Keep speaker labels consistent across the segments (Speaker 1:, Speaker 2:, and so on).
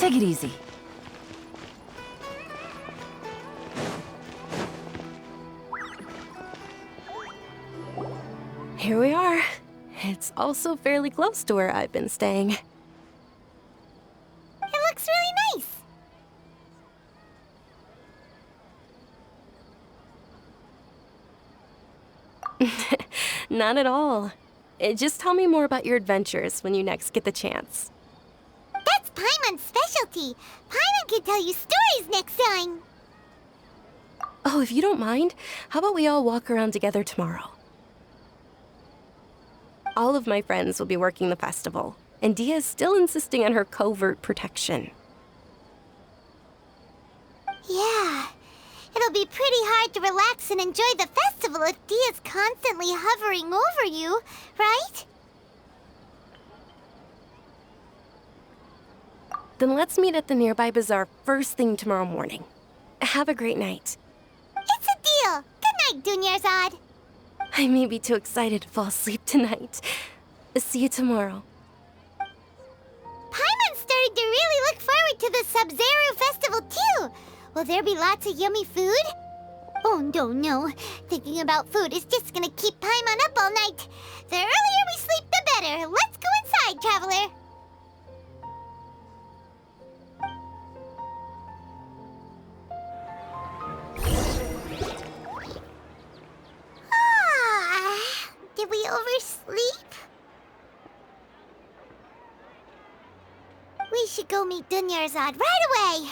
Speaker 1: Take it easy. Here we are. It's also fairly close to where I've been staying.
Speaker 2: It looks really
Speaker 1: nice. Not at all. Just tell me more about your adventures when you next get the chance.
Speaker 2: That's Paimon's specialty. Paimon can tell you stories next time.
Speaker 1: Oh, if you don't mind, how about we all walk around together tomorrow? All of my friends will be working the festival, and Dia is still insisting on her covert protection.
Speaker 2: Yeah. It'll be pretty hard to relax and enjoy the festival if Dia's constantly hovering over you, right?
Speaker 1: Then let's meet at the nearby bazaar first thing tomorrow morning. Have a great night.
Speaker 2: It's a deal. Good night, dunyarzad.
Speaker 1: I may be too excited to fall asleep tonight. See you tomorrow.
Speaker 2: Paimon's starting to really look forward to the Sabzeruz festival too. Will there be lots of yummy food? Oh, no. Thinking about food is just gonna keep Paimon up all night. The earlier we sleep, the better. Let's go inside, traveler. Did we oversleep? We should go meet dunyarzad right away.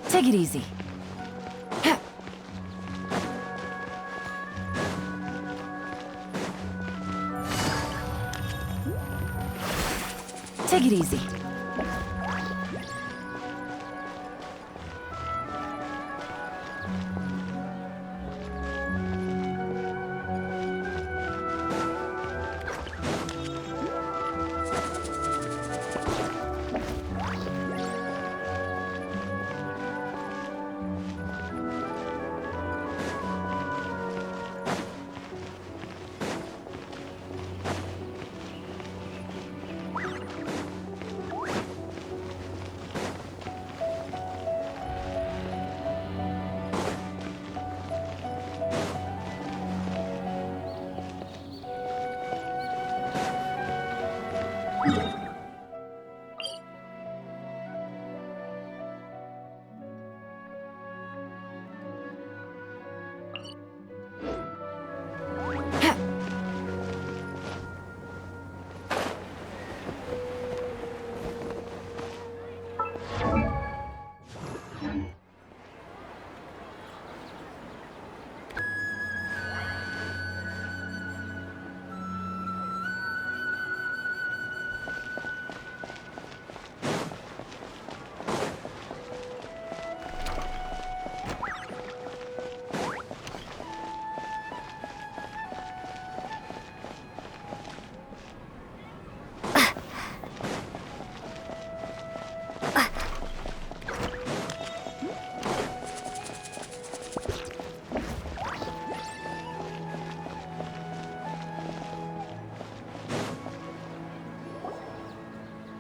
Speaker 1: Take it easy. Take it easy.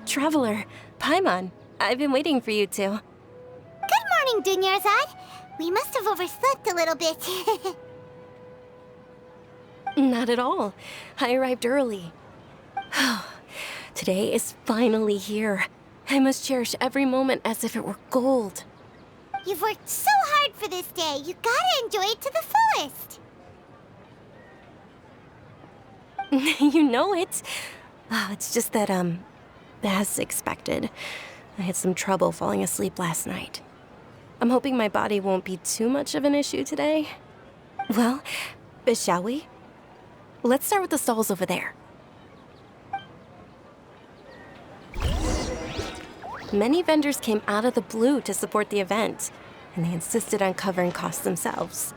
Speaker 1: Traveler, Paimon, I've been waiting for you two.
Speaker 2: Good morning, dunyarzad. We must have overslept a little bit.
Speaker 1: Not at all. I arrived early. Today is finally here. I must cherish every moment as if it were gold.
Speaker 2: You've worked so hard for this day. You gotta enjoy it to the fullest.
Speaker 1: You know it. Oh, it's just that, as expected, I had some trouble falling asleep last night. I'm hoping my body won't be too much of an issue today. Well, shall we? Let's start with the stalls over there. Many vendors came out of the blue to support the event, and they insisted on covering costs themselves.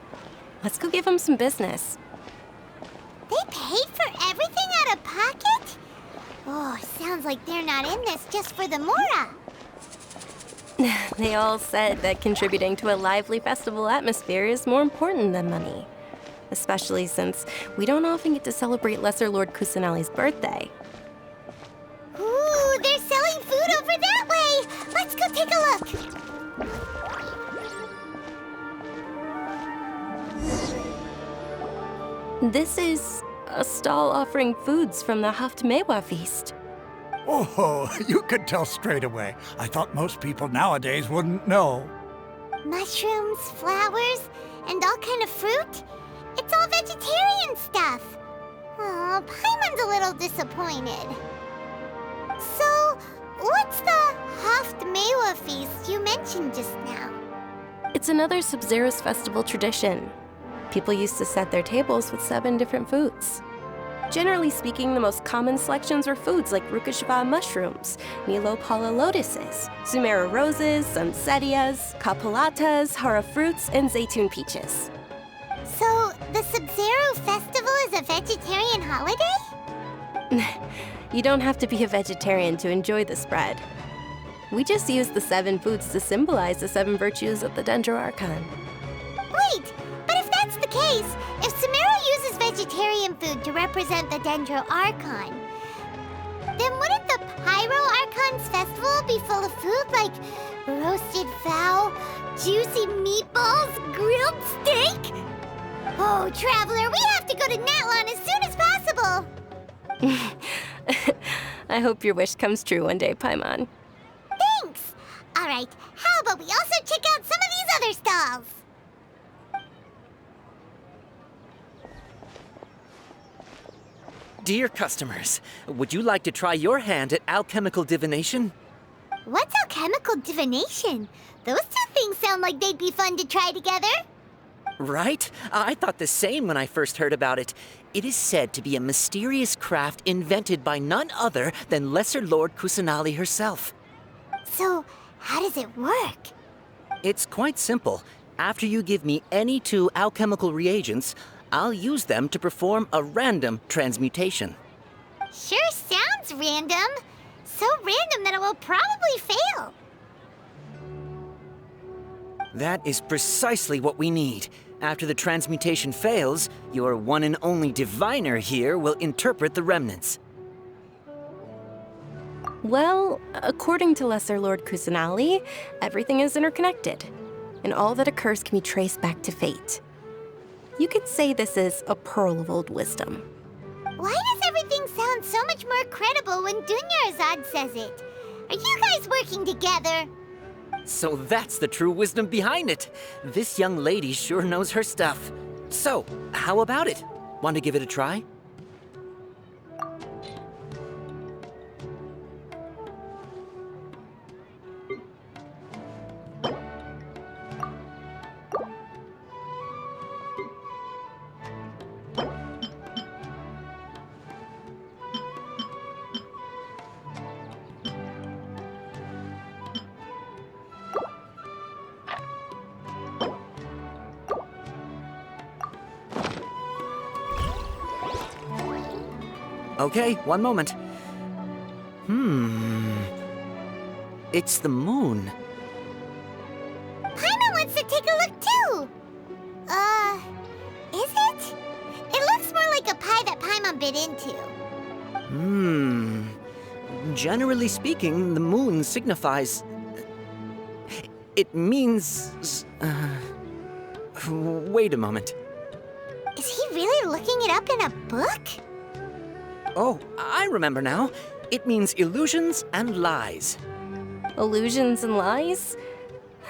Speaker 1: Let's go give them some business.
Speaker 2: They paid for everything out of pocket? Oh, sounds like they're not in this just for the mora.
Speaker 1: They all said that contributing to a lively festival atmosphere is more important than money. Especially since we don't often get to celebrate Lesser Lord Kusanali's birthday.
Speaker 2: Ooh, they're selling food over that way! Let's go take a look!
Speaker 1: This is a stall offering foods from the Haftmewa feast.
Speaker 3: Oh, you could tell straight away. I thought most people nowadays wouldn't know.
Speaker 2: Mushrooms, flowers, and all kind of fruit? It's all vegetarian stuff. Oh, Paimon's a little disappointed. So, what's the Haftmewa feast you mentioned just now?
Speaker 1: It's another sabzeruz festival tradition. People used to set their tables with 7 different foods. Generally speaking, the most common selections were foods like rukashva mushrooms, nilou pala lotuses, Sumeru roses, sunsettias, kapalatas, hara fruits, and zaytun peaches.
Speaker 2: So, the Sabzeruz festival is a vegetarian holiday?
Speaker 1: You don't have to be a vegetarian to enjoy the spread. We just use the 7 foods to symbolize the 7 virtues of the Dendro Archon.
Speaker 2: Wait, but if that's the case, if Sumeru uses vegetarian food to represent the Dendro Archon, then wouldn't the Pyro Archon's festival be full of food like roasted fowl, juicy meatballs, grilled steak? Oh, Traveler, we have to go to Natlon as soon as possible!
Speaker 1: I hope your wish comes true one day, Paimon.
Speaker 2: Thanks! Alright, how about we also check out some of these other stalls?
Speaker 4: Dear customers, would you like to try your hand at alchemical divination?
Speaker 2: What's alchemical divination? Those two things sound like they'd be fun to try together.
Speaker 4: Right? I thought the same when I first heard about it. It is said to be a mysterious craft invented by none other than Lesser Lord Kusanali herself.
Speaker 2: So, how does it work?
Speaker 4: It's quite simple. After you give me any 2 alchemical reagents, I'll use them to perform a random transmutation.
Speaker 2: Sure sounds random. So random that it will probably fail.
Speaker 4: That is precisely what we need. After the transmutation fails, your one and only diviner here will interpret the remnants.
Speaker 1: Well, according to Lesser Lord Kusanali, everything is interconnected, and all that occurs can be traced back to fate. You could say this is a pearl of old wisdom.
Speaker 2: Why does everything sound so much more credible when Dunyarzad says it? Are you guys working together?
Speaker 4: So that's the true wisdom behind it. This young lady sure knows her stuff. So, how about it? Want to give it a try? Okay, one moment. It's the moon.
Speaker 2: Paimon wants to take a look too. Is it? It looks more like a pie that Paimon bit into.
Speaker 4: Generally speaking, the moon signifies... It means... Wait a moment.
Speaker 2: Is he really looking it up in a book?
Speaker 4: Oh, I remember now. It means illusions and lies.
Speaker 1: Illusions and lies?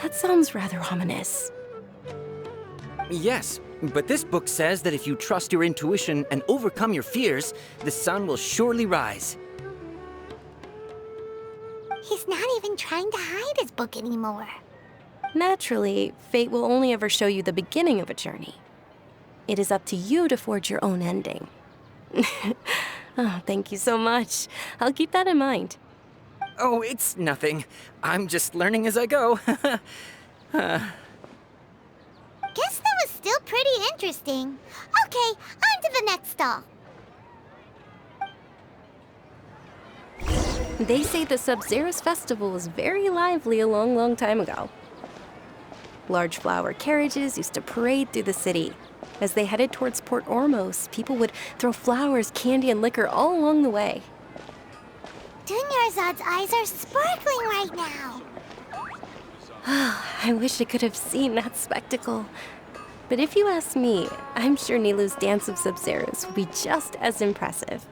Speaker 1: That sounds rather ominous.
Speaker 4: Yes, but this book says that if you trust your intuition and overcome your fears, the sun will surely rise.
Speaker 2: He's not even trying to hide his book anymore.
Speaker 1: Naturally, fate will only ever show you the beginning of a journey. It is up to you to forge your own ending. Oh, thank you so much. I'll keep that in mind.
Speaker 4: Oh, it's nothing. I'm just learning as I go.
Speaker 2: Guess that was still pretty interesting. Okay, on to the next stall.
Speaker 1: They say the Sabzeruz festival was very lively a long, long time ago. Large flower carriages used to parade through the city. As they headed towards Port Ormos, people would throw flowers, candy, and liquor all along the way.
Speaker 2: Dunyarzad's eyes are sparkling right now.
Speaker 1: I wish I could have seen that spectacle. But if you ask me, I'm sure Nilou's dance of sabzeruz would be just as impressive.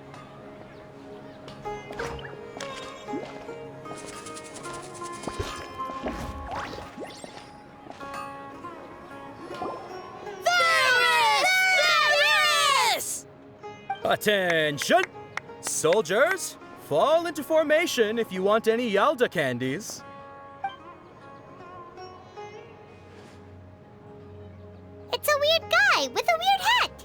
Speaker 5: Attention! Soldiers, fall into formation if you want any Yalda candies.
Speaker 2: It's a weird guy with a weird hat.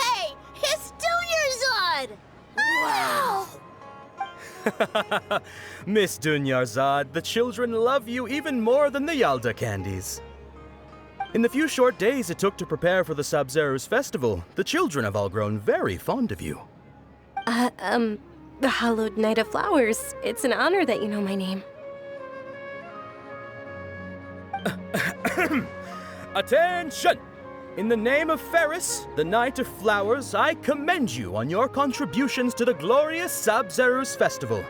Speaker 6: Hey, it's dunyarzad!
Speaker 2: Wow!
Speaker 5: Miss Dunyarzad, the children love you even more than the Yalda candies. In the few short days it took to prepare for the Sabzeruz festival, the children have all grown very fond of you.
Speaker 1: The hallowed Night of Flowers. It's an honor that you know my name.
Speaker 5: Attention! In the name of Ferris, the Night of Flowers, I commend you on your contributions to the glorious Sabzeruz festival.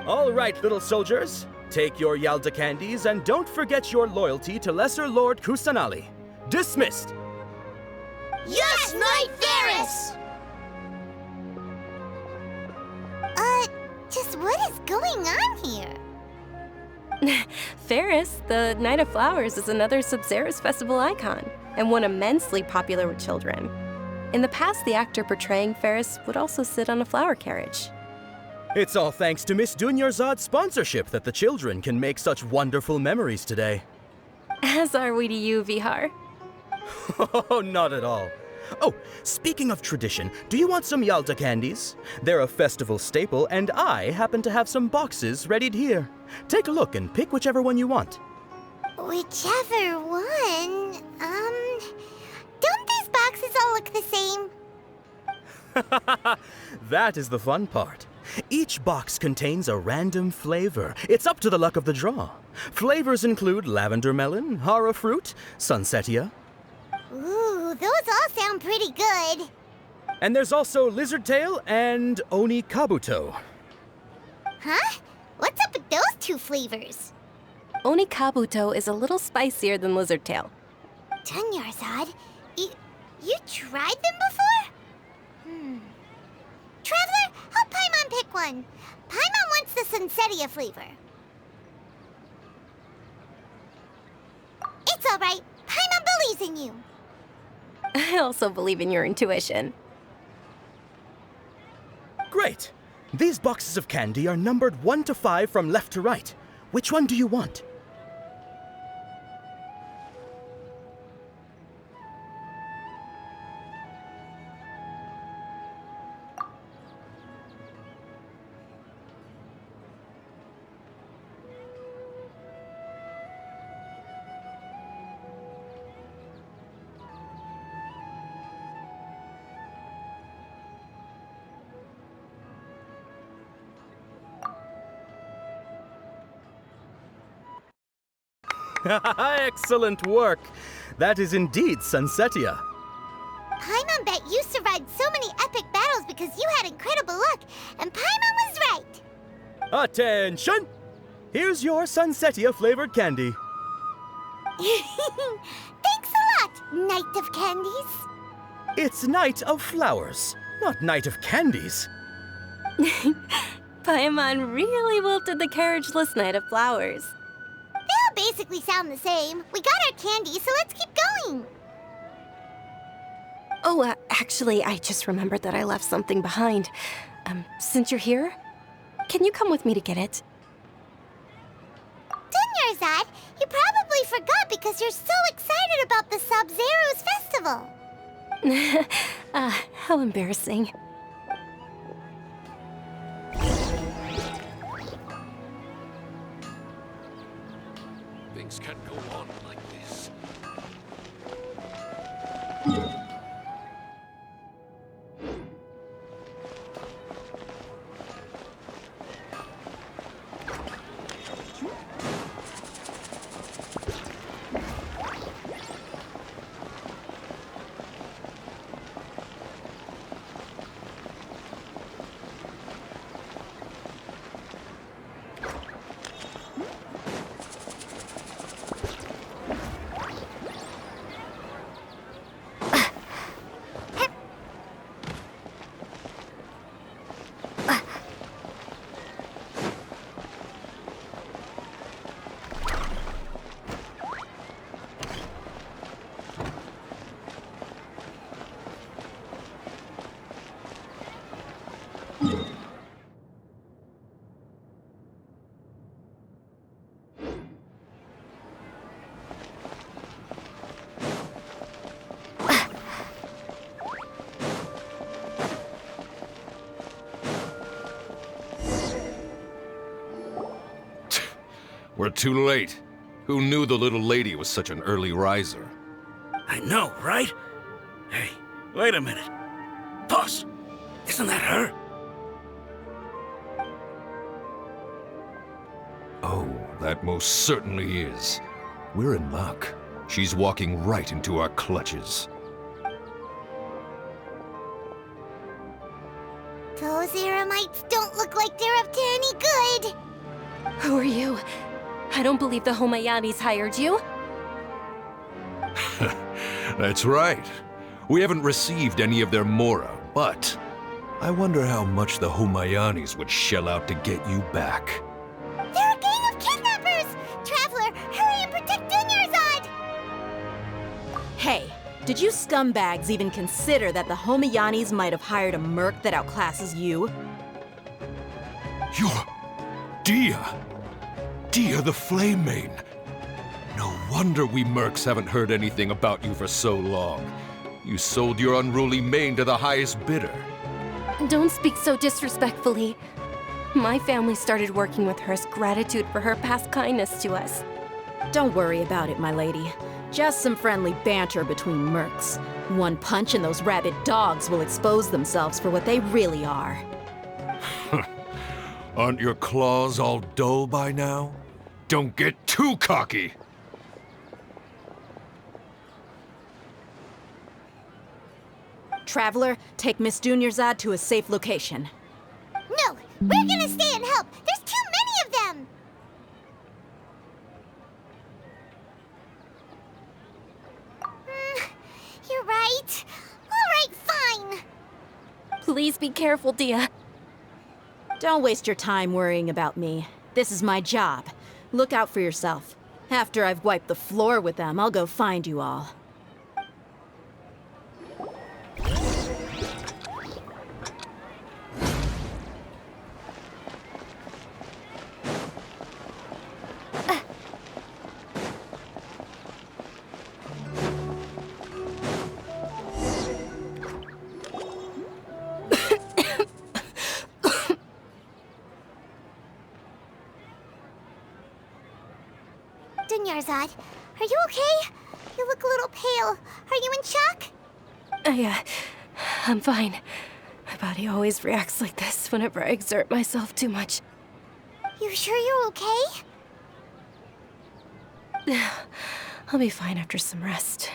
Speaker 5: All right, little soldiers. Take your Yalda candies and don't forget your loyalty to Lesser Lord Kusanali. Dismissed!
Speaker 6: Yes, Knight Ferris!
Speaker 2: Just what is going on here?
Speaker 1: Ferris, the Night of Flowers, is another Sabzeruz festival icon, and one immensely popular with children. In the past, the actor portraying Ferris would also sit on a flower carriage.
Speaker 5: It's all thanks to Miss Dunyarzad's sponsorship that the children can make such wonderful memories today.
Speaker 1: As are we to you, Vihar.
Speaker 5: Oh, not at all. Oh, speaking of tradition, do you want some Yalda candies? They're a festival staple, and I happen to have some boxes readied here. Take a look and pick whichever one you want.
Speaker 2: Whichever one, don't these boxes all look the same?
Speaker 5: That is the fun part. Each box contains a random flavor. It's up to the luck of the draw. Flavors include lavender melon, hara fruit, sunsetia.
Speaker 2: Ooh, those all sound pretty good.
Speaker 5: And there's also lizard tail and oni kabuto.
Speaker 2: Huh? What's up with those two flavors?
Speaker 1: Oni kabuto is a little spicier than lizard tail.
Speaker 2: Dunyarzad, you tried them before? Traveler, help Paimon pick one. Paimon wants the sunsetia flavor. It's all right. Paimon believes in you.
Speaker 1: I also believe in your intuition.
Speaker 5: Great! These boxes of candy are numbered 1 to 5 from left to right. Which one do you want? Excellent work! That is indeed sunsetia.
Speaker 2: Paimon bet you survived so many epic battles because you had incredible luck, and Paimon was right.
Speaker 5: Attention! Here's your sunsetia flavored candy.
Speaker 2: Thanks a lot, Knight of Candies.
Speaker 5: It's Night of Flowers, not Night of Candies.
Speaker 1: Paimon really wilted the carriageless Night of Flowers.
Speaker 2: They all basically sound the same. We got our candy, so let's keep going.
Speaker 1: Oh, actually, I just remembered that I left something behind. Since you're here, can you come with me to get it?
Speaker 2: forgot because you're so excited about the Sabzeruz festival.
Speaker 1: How embarrassing.
Speaker 7: Things can't go on like this.
Speaker 8: We're too late. Who knew the little lady was such an early riser?
Speaker 9: I know, right? Hey, wait a minute. Boss, isn't that her?
Speaker 8: Oh, that most certainly is. We're in luck. She's walking right into our clutches.
Speaker 2: Those Eremites don't look like they're up to any good.
Speaker 1: Who are you? I don't believe the Homayanis hired you.
Speaker 8: That's right. We haven't received any of their mora, but I wonder how much the Homayanis would shell out to get you back.
Speaker 2: They're a gang of kidnappers! Traveler, hurry and protect dunyarzad!
Speaker 10: Hey, did you scumbags even consider that the Homayanis might have hired a merc that outclasses you?
Speaker 8: You're... Dia! Dia the Flame Main! No wonder we mercs haven't heard anything about you for so long. You sold your unruly mane to the highest bidder.
Speaker 1: Don't speak so disrespectfully. My family started working with her as gratitude for her past kindness to us.
Speaker 10: Don't worry about it, my lady. Just some friendly banter between mercs. One punch and those rabid dogs will expose themselves for what they really are.
Speaker 8: Aren't your claws all dull by now? Don't get too cocky!
Speaker 10: Traveler, take Miss Dunyarzad to a safe location.
Speaker 2: No, we're gonna stay and help. There's too many of them. You're right. All right, fine.
Speaker 1: Please be careful, Dia.
Speaker 10: Don't waste your time worrying about me. This is my job. Look out for yourself. After I've wiped the floor with them, I'll go find you all.
Speaker 2: Dunyarzad, are you okay? You look a little pale. Are you in shock?
Speaker 1: I'm fine. My body always reacts like this whenever I exert myself too much.
Speaker 2: You sure you're okay?
Speaker 1: I'll be fine after some rest.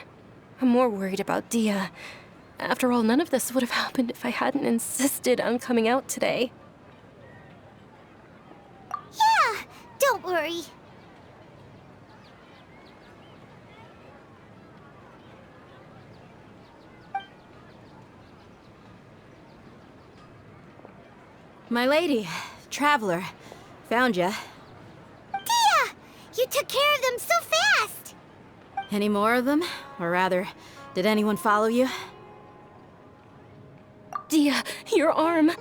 Speaker 1: I'm more worried about Dia. After all, none of this would have happened if I hadn't insisted on coming out today.
Speaker 2: Yeah, don't worry.
Speaker 10: My lady, Traveler, found ya.
Speaker 2: Dia! You took care of them so fast!
Speaker 10: Any more of them? Or rather, did anyone follow you?
Speaker 1: Dia, your arm!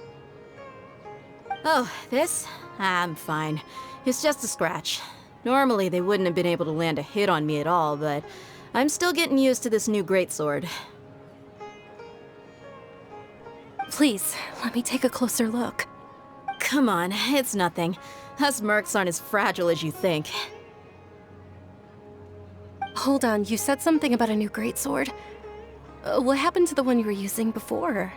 Speaker 10: Oh, this? I'm fine. It's just a scratch. Normally, they wouldn't have been able to land a hit on me at all, but I'm still getting used to this new greatsword.
Speaker 1: Please, let me take a closer look.
Speaker 10: Come on, it's nothing. Us mercs aren't as fragile as you think.
Speaker 1: Hold on, you said something about a new greatsword. What happened to the one you were using before?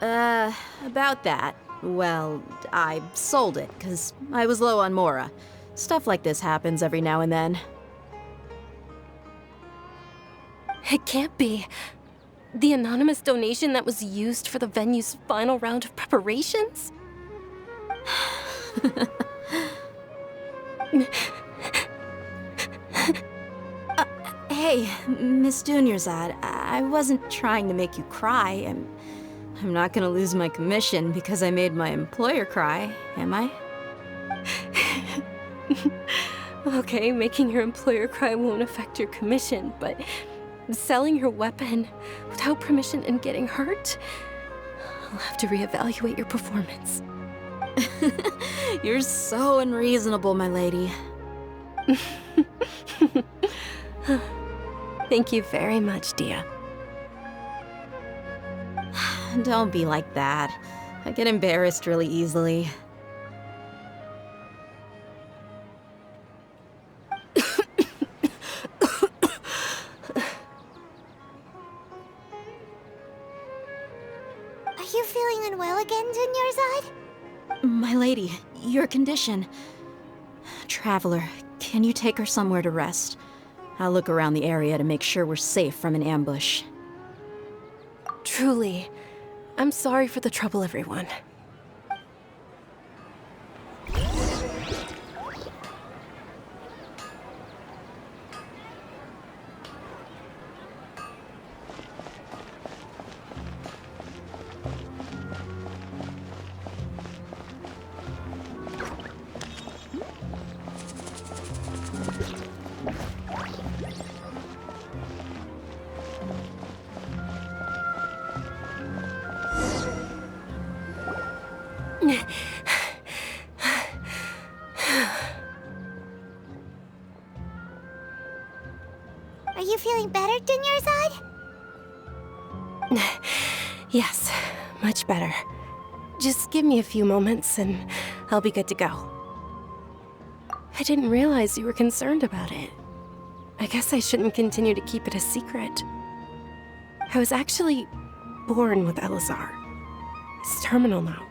Speaker 10: About that. Well, I sold it, 'cause I was low on Mora. Stuff like this happens every now and then.
Speaker 1: It can't be. The anonymous donation that was used for the venue's final round of preparations?
Speaker 10: Hey, Miss Dunyarzad, I wasn't trying to make you cry. I'm not gonna lose my commission because I made my employer cry, am I?
Speaker 1: Okay, making your employer cry won't affect your commission, but selling your weapon without permission and getting hurt? I'll have to reevaluate your performance.
Speaker 10: You're so unreasonable, my lady.
Speaker 1: Thank you very much, Dia.
Speaker 10: Don't be like that. I get embarrassed really easily.
Speaker 2: Are you feeling unwell again, dunyarzad?
Speaker 10: My lady, your condition. Traveler, can you take her somewhere to rest? I'll look around the area to make sure we're safe from an ambush.
Speaker 1: Truly, I'm sorry for the trouble, everyone.
Speaker 2: Are you feeling better, dunyarzad?
Speaker 1: Yes, much better. Just give me a few moments and I'll be good to go. I didn't realize you were concerned about it. I guess I shouldn't continue to keep it a secret. I was actually born with Elazar. He's terminal now.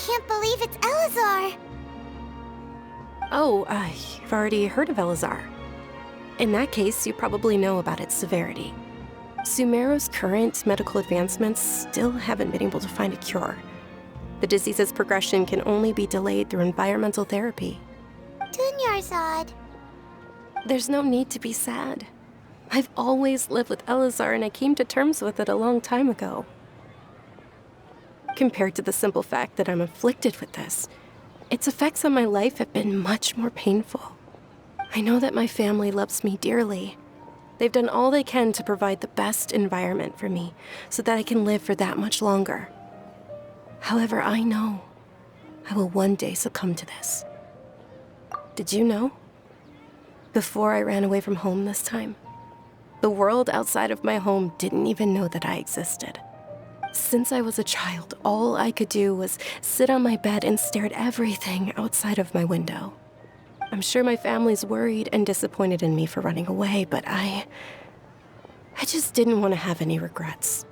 Speaker 2: Can't believe it's Elazar!
Speaker 1: Oh, you've already heard of Elazar. In that case, you probably know about its severity. Sumeru's current medical advancements still haven't been able to find a cure. The disease's progression can only be delayed through environmental therapy.
Speaker 2: Dunyarzad.
Speaker 1: There's no need to be sad. I've always lived with Elazar and I came to terms with it a long time ago. Compared to the simple fact that I'm afflicted with this, its effects on my life have been much more painful. I know that my family loves me dearly. They've done all they can to provide the best environment for me so that I can live for that much longer. However, I know I will one day succumb to this. Did you know? Before I ran away from home this time, the world outside of my home didn't even know that I existed. Since I was a child, all I could do was sit on my bed and stare at everything outside of my window. I'm sure my family's worried and disappointed in me for running away, but I just didn't want to have any regrets.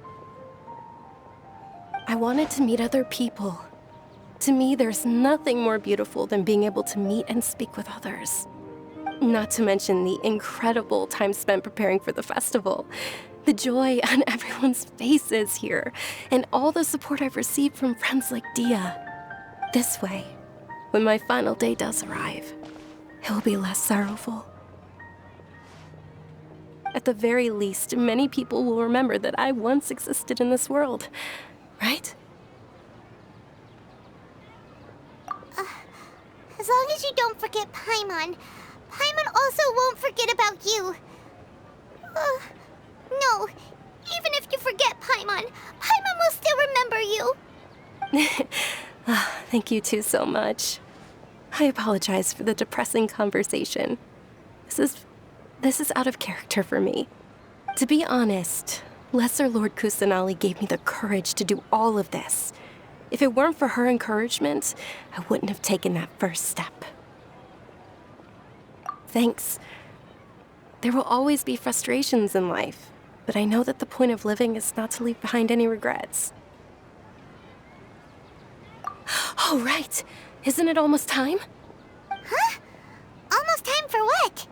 Speaker 1: I wanted to meet other people. To me, there's nothing more beautiful than being able to meet and speak with others. Not to mention the incredible time spent preparing for the festival. The joy on everyone's faces here, and all the support I've received from friends like Dia. This way, when my final day does arrive, it will be less sorrowful. At the very least, many people will remember that I once existed in this world, right?
Speaker 2: As long as you don't forget Paimon, Paimon also won't forget about you. No, even if you forget Paimon, Paimon will still remember you.
Speaker 1: Thank you two so much. I apologize for the depressing conversation. This is out of character for me. To be honest, Lesser Lord Kusanali gave me the courage to do all of this. If it weren't for her encouragement, I wouldn't have taken that first step. Thanks. There will always be frustrations in life, but I know that the point of living is not to leave behind any regrets. Oh, right. Isn't it almost time?
Speaker 2: Huh? Almost time for what?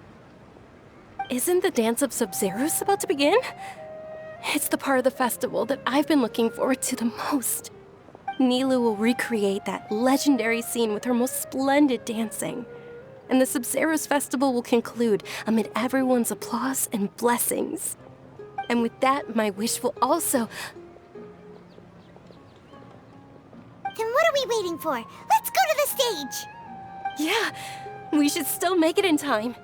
Speaker 1: Isn't the dance of Sabzeruz about to begin? It's the part of the festival that I've been looking forward to the most. Nilou will recreate that legendary scene with her most splendid dancing. And the Sabzeruz festival will conclude amid everyone's applause and blessings. And with that, my wish will also...
Speaker 2: Then what are we waiting for? Let's go to the stage!
Speaker 1: Yeah, we should still make it in time.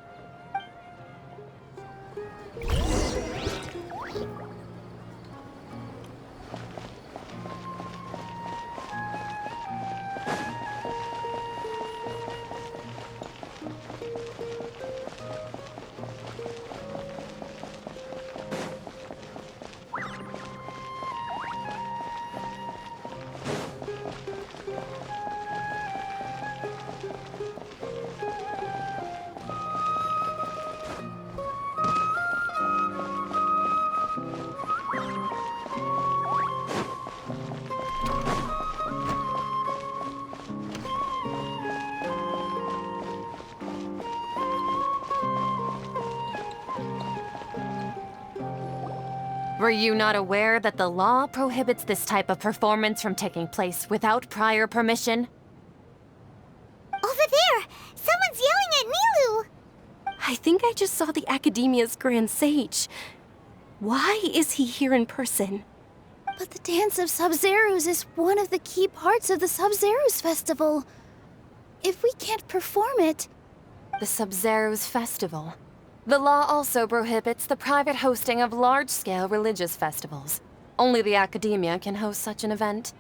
Speaker 11: Were you not aware that the law prohibits this type of performance from taking place without prior permission?
Speaker 2: Over there! Someone's yelling at Nilou!
Speaker 1: I think I just saw the Academia's Grand Sage. Why is he here in person?
Speaker 10: But the dance of Sabzeruz is one of the key parts of the Sabzeruz festival. If we can't perform it...
Speaker 11: The Sabzeruz festival. The law also prohibits the private hosting of large-scale religious festivals. Only the Academia can host such an event.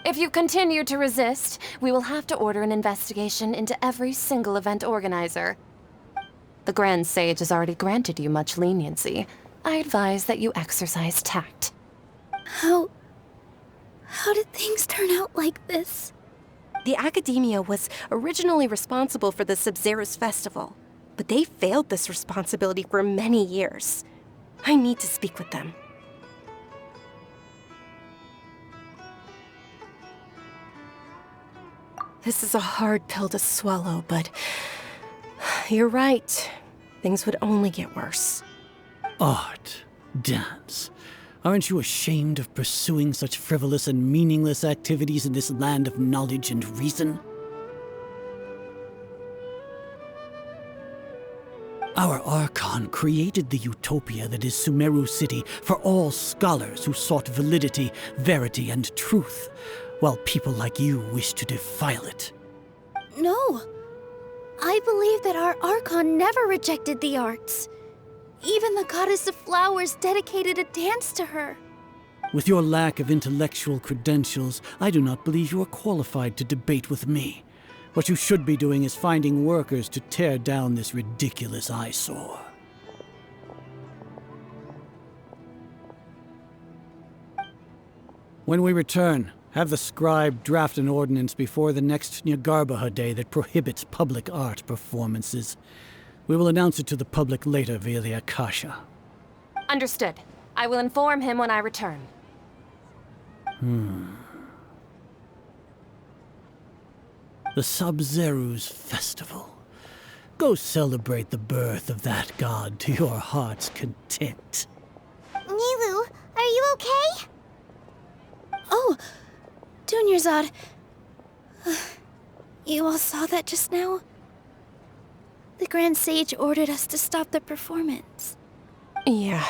Speaker 11: If you continue to resist, we will have to order an investigation into every single event organizer. The Grand Sage has already granted you much leniency. I advise that you exercise tact.
Speaker 10: How did things turn out like this?
Speaker 1: The Academia was originally responsible for the Sabzeruz festival, but they failed this responsibility for many years. I need to speak with them. This is a hard pill to swallow, but you're right. Things would only get worse.
Speaker 12: Art, dance. Aren't you ashamed of pursuing such frivolous and meaningless activities in this land of knowledge and reason? Our Archon created the utopia that is Sumeru City for all scholars who sought validity, verity, and truth, while people like you wish to defile it.
Speaker 10: No. I believe that our Archon never rejected the arts. Even the goddess of flowers dedicated a dance to her.
Speaker 12: With your lack of intellectual credentials, I do not believe you are qualified to debate with me. What you should be doing is finding workers to tear down this ridiculous eyesore. When we return, have the scribe draft an ordinance before the next Nyagarbha day that prohibits public art performances. We will announce it to the public later via the Akasha.
Speaker 11: Understood. I will inform him when I return.
Speaker 12: The Sabzeruz Festival. Go celebrate the birth of that god to your heart's content.
Speaker 2: Nilou, are you okay?
Speaker 10: Oh, dunyarzad. You all saw that just now?
Speaker 13: The Grand Sage ordered us to stop the performance.
Speaker 1: Yeah.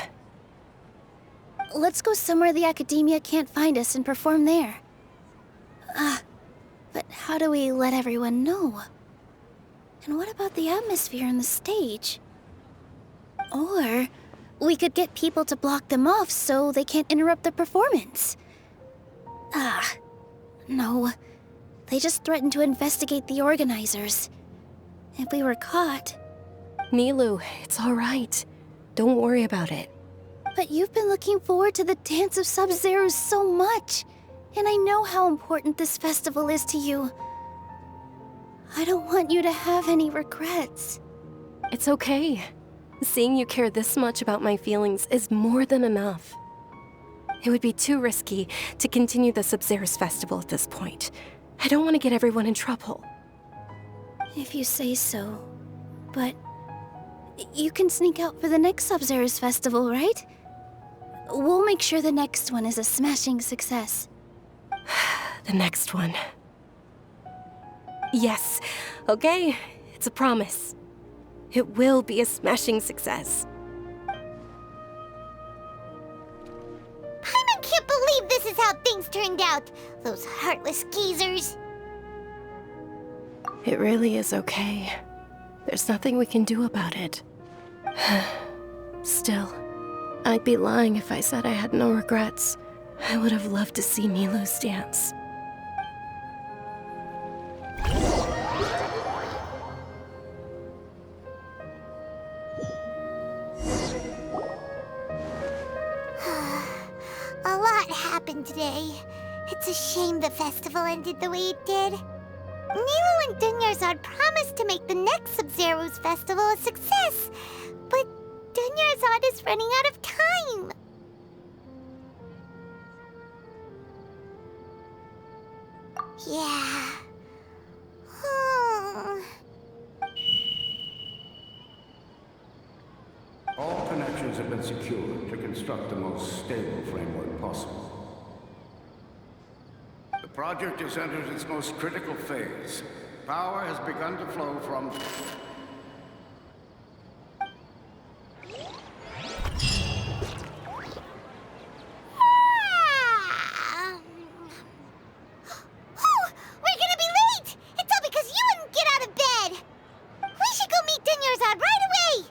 Speaker 13: Let's go somewhere the Academia can't find us and perform there. But how do we let everyone know? And what about the atmosphere and the stage? Or we could get people to block them off so they can't interrupt the performance. No. They just threatened to investigate the organizers. If we were caught...
Speaker 1: Nilou, it's all right. Don't worry about it.
Speaker 13: But you've been looking forward to the Dance of Sabzeruz so much. And I know how important this festival is to you. I don't want you to have any regrets.
Speaker 1: It's okay. Seeing you care this much about my feelings is more than enough. It would be too risky to continue the Sabzeruz festival at this point. I don't want to get everyone in trouble.
Speaker 13: If you say so. But you can sneak out for the next Sabzeruz festival, right? We'll make sure the next one is a smashing success.
Speaker 1: The next one. Yes. Okay. It's a promise. It will be a smashing success.
Speaker 2: Paimon can't believe this is how things turned out. Those heartless geezers.
Speaker 1: It really is okay. There's nothing we can do about it. Still, I'd be lying if I said I had no regrets. I would have loved to see Nilou's dance.
Speaker 2: A lot happened today. It's a shame the festival ended the way it did. Nilou and Dunyarzad promised to make the next Sabzeruz festival a success, but Dunyarzad is running out of time. Yeah.
Speaker 14: All connections have been secured to construct the most stable framework possible. The project has entered its most critical phase. Power has begun to flow from...
Speaker 2: We're gonna be late! It's all because you wouldn't get out of bed! We should go meet Dunyarzad right away!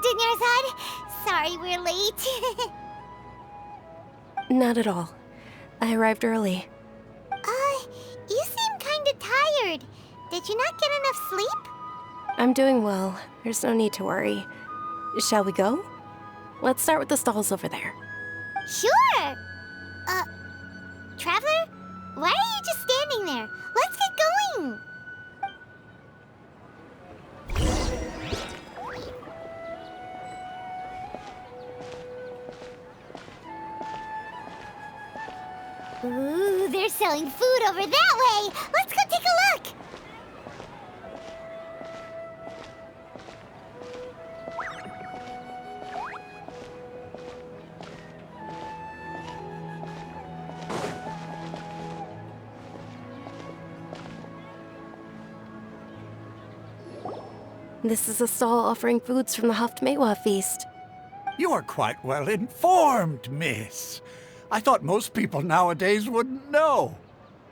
Speaker 2: Dunyarzad. Sorry we're late.
Speaker 1: Not at all. I arrived early.
Speaker 2: You seem kinda tired. Did you not get enough sleep?
Speaker 1: I'm doing well. There's no need to worry. Shall we go? Let's start with the stalls over there.
Speaker 2: Sure! Traveler? Why are you just standing there? Let's get going! Ooh, they're selling food over that way! Let's go take a look!
Speaker 1: This is a stall offering foods from the Haftmewa feast.
Speaker 3: You are quite well informed, miss. I thought most people nowadays wouldn't know.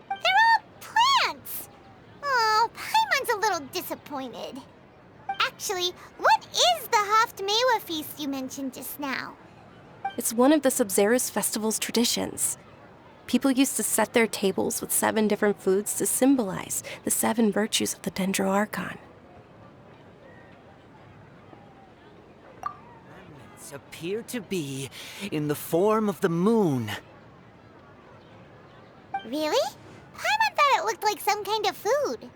Speaker 2: They're all plants! Oh, Paimon's a little disappointed. Actually, what is the Haftmewa feast you mentioned just now?
Speaker 1: It's one of the Sabzeruz festival's traditions. People used to set their tables with 7 different foods to symbolize the 7 virtues of the Dendroarchon.
Speaker 4: appear to be in the form of the moon.
Speaker 2: Really? Paimon thought it looked like some kind of food.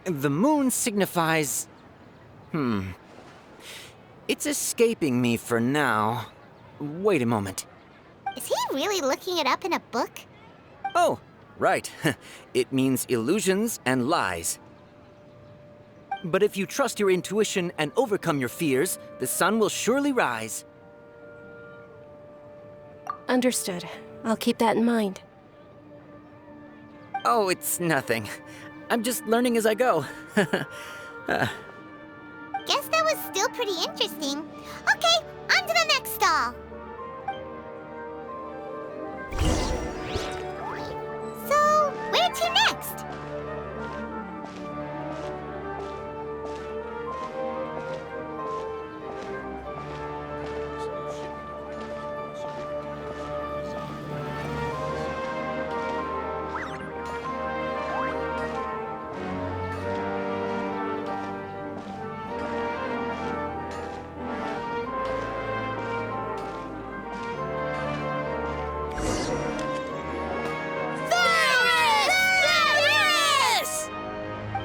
Speaker 4: The moon signifies... It's escaping me for now. Wait a moment.
Speaker 2: Is he really looking it up in a book?
Speaker 4: Oh, right. It means illusions and lies. But if you trust your intuition and overcome your fears, the sun will surely rise.
Speaker 1: Understood. I'll keep that in mind.
Speaker 4: Oh, it's nothing. I'm just learning as I go.
Speaker 2: Guess that was still pretty interesting. Okay, on to the next stall. So, where to next?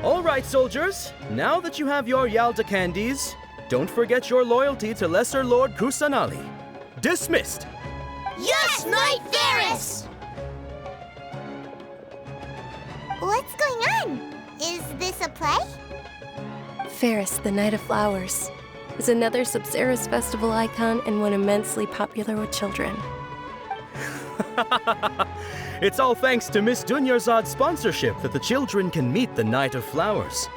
Speaker 5: All right, soldiers. Now that you have your Yalda candies, don't forget your loyalty to Lesser Lord Kusanali. Dismissed!
Speaker 6: Yes, Knight Varys!
Speaker 2: What's going on? Is this a play?
Speaker 1: Ferris, the Knight of Flowers, is another Sabzeruz festival icon and one immensely popular with children.
Speaker 5: It's all thanks to Miss Dunyarzad's sponsorship that the children can meet the Knight of Flowers.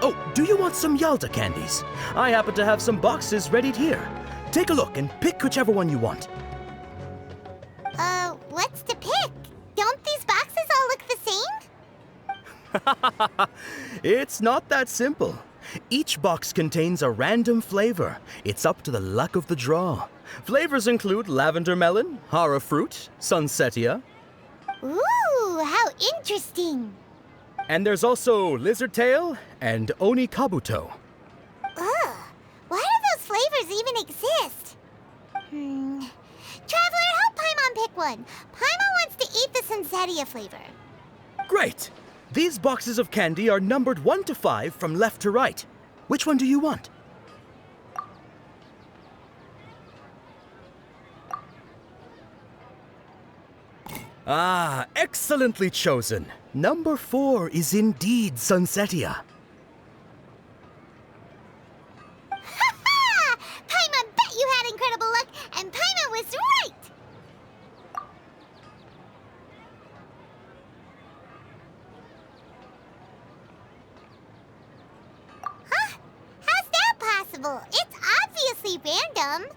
Speaker 5: Oh, do you want some Yalda candies? I happen to have some boxes ready here. Take a look and pick whichever one you want.
Speaker 2: What's to pick? Don't these boxes all look the same?
Speaker 5: It's not that simple. Each box contains a random flavor. It's up to the luck of the draw. Flavors include lavender melon, hara fruit, sunsetia.
Speaker 2: Ooh, how interesting.
Speaker 5: And there's also lizard tail and oni kabuto.
Speaker 2: Ugh, why do those flavors even exist? Traveler, help Paimon pick one. Paimon wants to eat the sunsetia flavor.
Speaker 5: Great! These boxes of candy are numbered 1 to 5 from left to right. Which one do you want? Ah, excellently chosen. Number 4 is indeed sunsetia.
Speaker 2: Ha-ha! Paimon bet you had incredible luck, and Paimon was right! Huh? How's that possible? It's obviously random.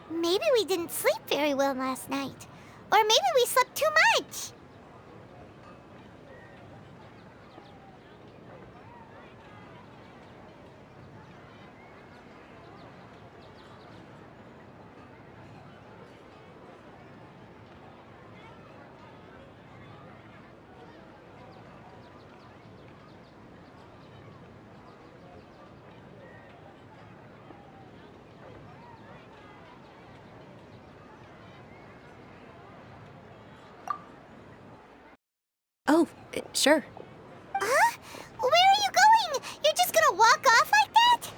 Speaker 2: Maybe we didn't sleep very well last night. Or maybe we slept too much.
Speaker 1: Oh, sure.
Speaker 2: Huh? Where are you going? You're just gonna walk off like that?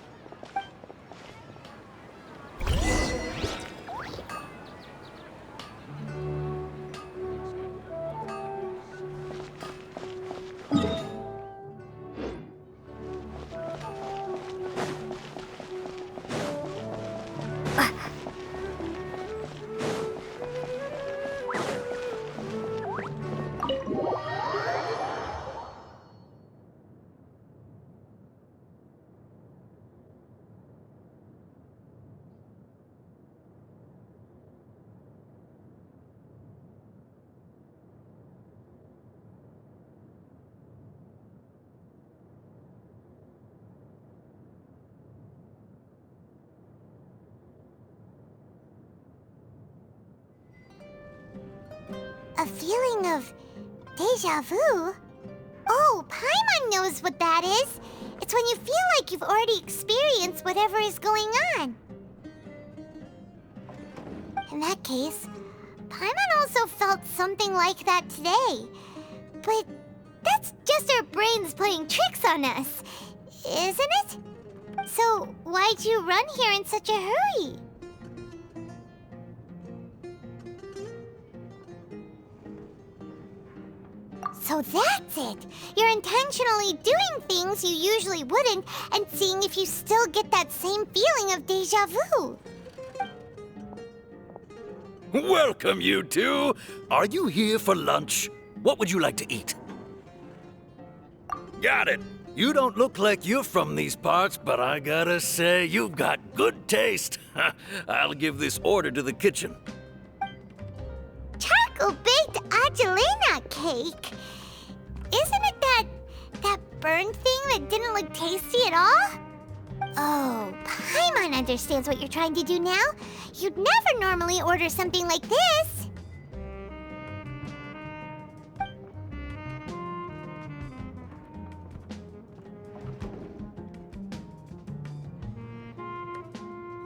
Speaker 2: feeling of deja vu? Oh, Paimon knows what that is. It's when you feel like you've already experienced whatever is going on. In that case, Paimon also felt something like that today. But that's just our brains playing tricks on us, isn't it? So why'd you run here in such a hurry? So that's it! You're intentionally doing things you usually wouldn't and seeing if you still get that same feeling of deja vu.
Speaker 9: Welcome, you two. Are you here for lunch? What would you like to eat? Got it. You don't look like you're from these parts, but I gotta say, you've got good taste. I'll give this order to the kitchen.
Speaker 2: Charcoal-baked Angelina cake? Isn't it that burned thing that didn't look tasty at all? Oh, Paimon understands what you're trying to do now. You'd never normally order something like this.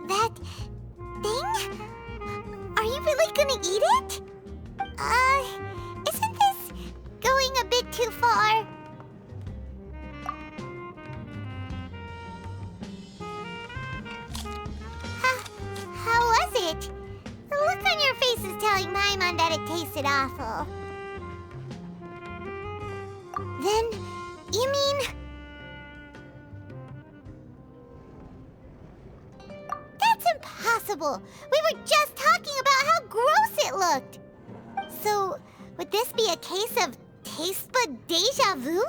Speaker 2: That thing? Are you really gonna eat it? Isn't this going a bit too far? How was it? The look on your face is telling Paimon that it tasted awful. Then, you mean... That's impossible! We were just talking about how gross it looked! So, would this be a case of taste bud deja vu?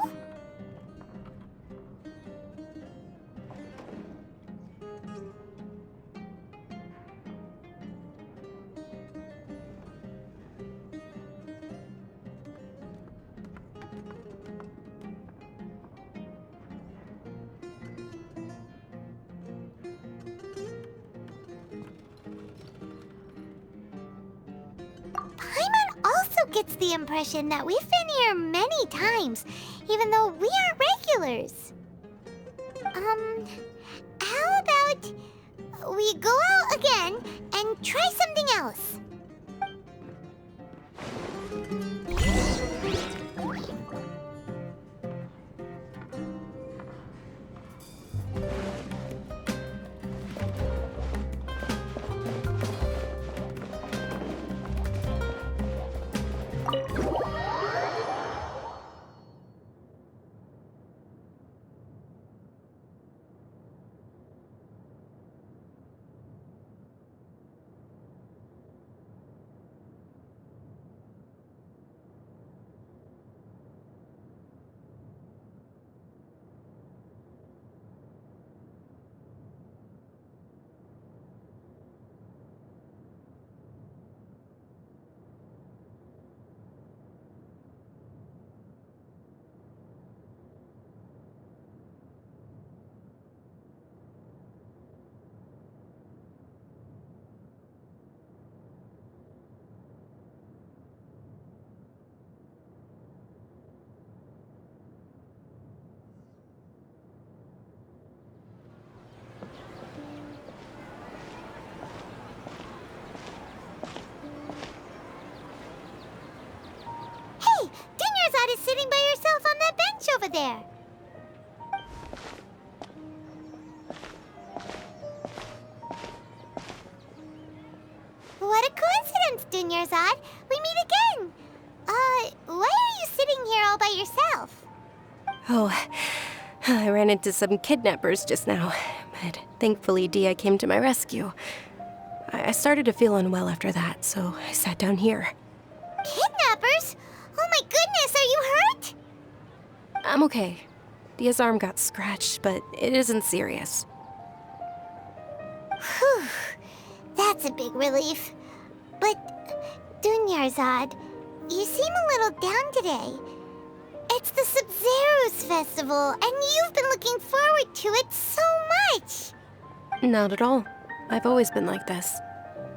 Speaker 2: Gets the impression that we've been here many times, even though we aren't regulars. How about we go out again and try something else? Dunyarzad is sitting by herself on that bench over there. What a coincidence, Dunyarzad. We meet again. Why are you sitting here all by yourself?
Speaker 1: Oh, I ran into some kidnappers just now, but thankfully Dia came to my rescue. I started to feel unwell after that, so I sat down here.
Speaker 2: Kidnappers? Oh my goodness, are you hurt?
Speaker 1: I'm okay. Dia's arm got scratched, but it isn't serious.
Speaker 2: Whew, that's a big relief. But, Dunyarzad, you seem a little down today. It's the Sabzeruz festival, and you've been looking forward to it so much.
Speaker 1: Not at all. I've always been like this.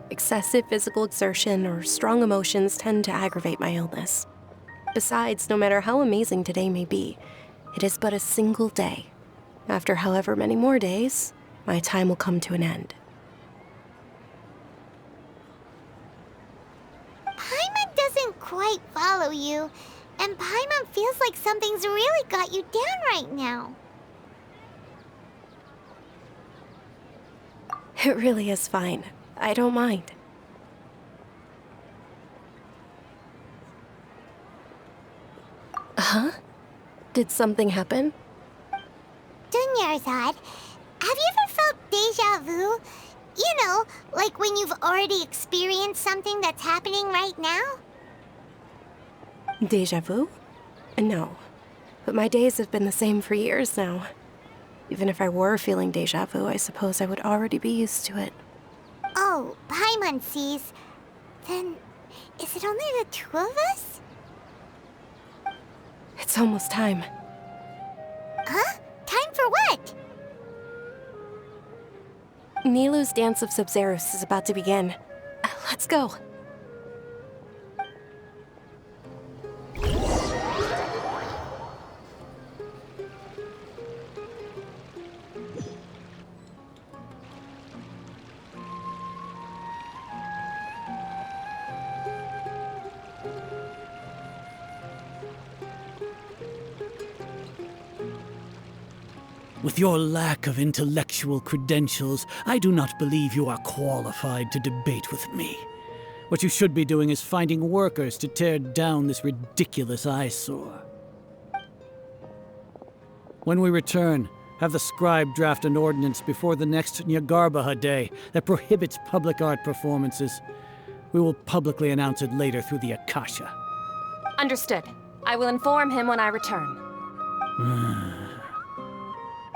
Speaker 1: Excessive physical exertion or strong emotions tend to aggravate my illness. Besides, no matter how amazing today may be, it is but a single day. After however many more days, my time will come to an end.
Speaker 2: Paimon doesn't quite follow you, and Paimon feels like something's really got you down right now.
Speaker 1: It really is fine. I don't mind. Huh? Did something happen?
Speaker 2: Dunyarzad, have you ever felt déjà vu? You know, like when you've already experienced something that's happening right now?
Speaker 1: Déjà vu? No. But my days have been the same for years now. Even if I were feeling déjà vu, I suppose I would already be used to it.
Speaker 2: Oh, Paimon sees. Then, is it only the two of us?
Speaker 1: It's almost time.
Speaker 2: Huh? Time for what?
Speaker 1: Nilou's dance of Sabzeruz is about to begin. Let's go.
Speaker 12: With your lack of intellectual credentials, I do not believe you are qualified to debate with me. What you should be doing is finding workers to tear down this ridiculous eyesore. When we return, have the scribe draft an ordinance before the next Nyagarbaha day that prohibits public art performances. We will publicly announce it later through the Akasha.
Speaker 11: Understood. I will inform him when I return.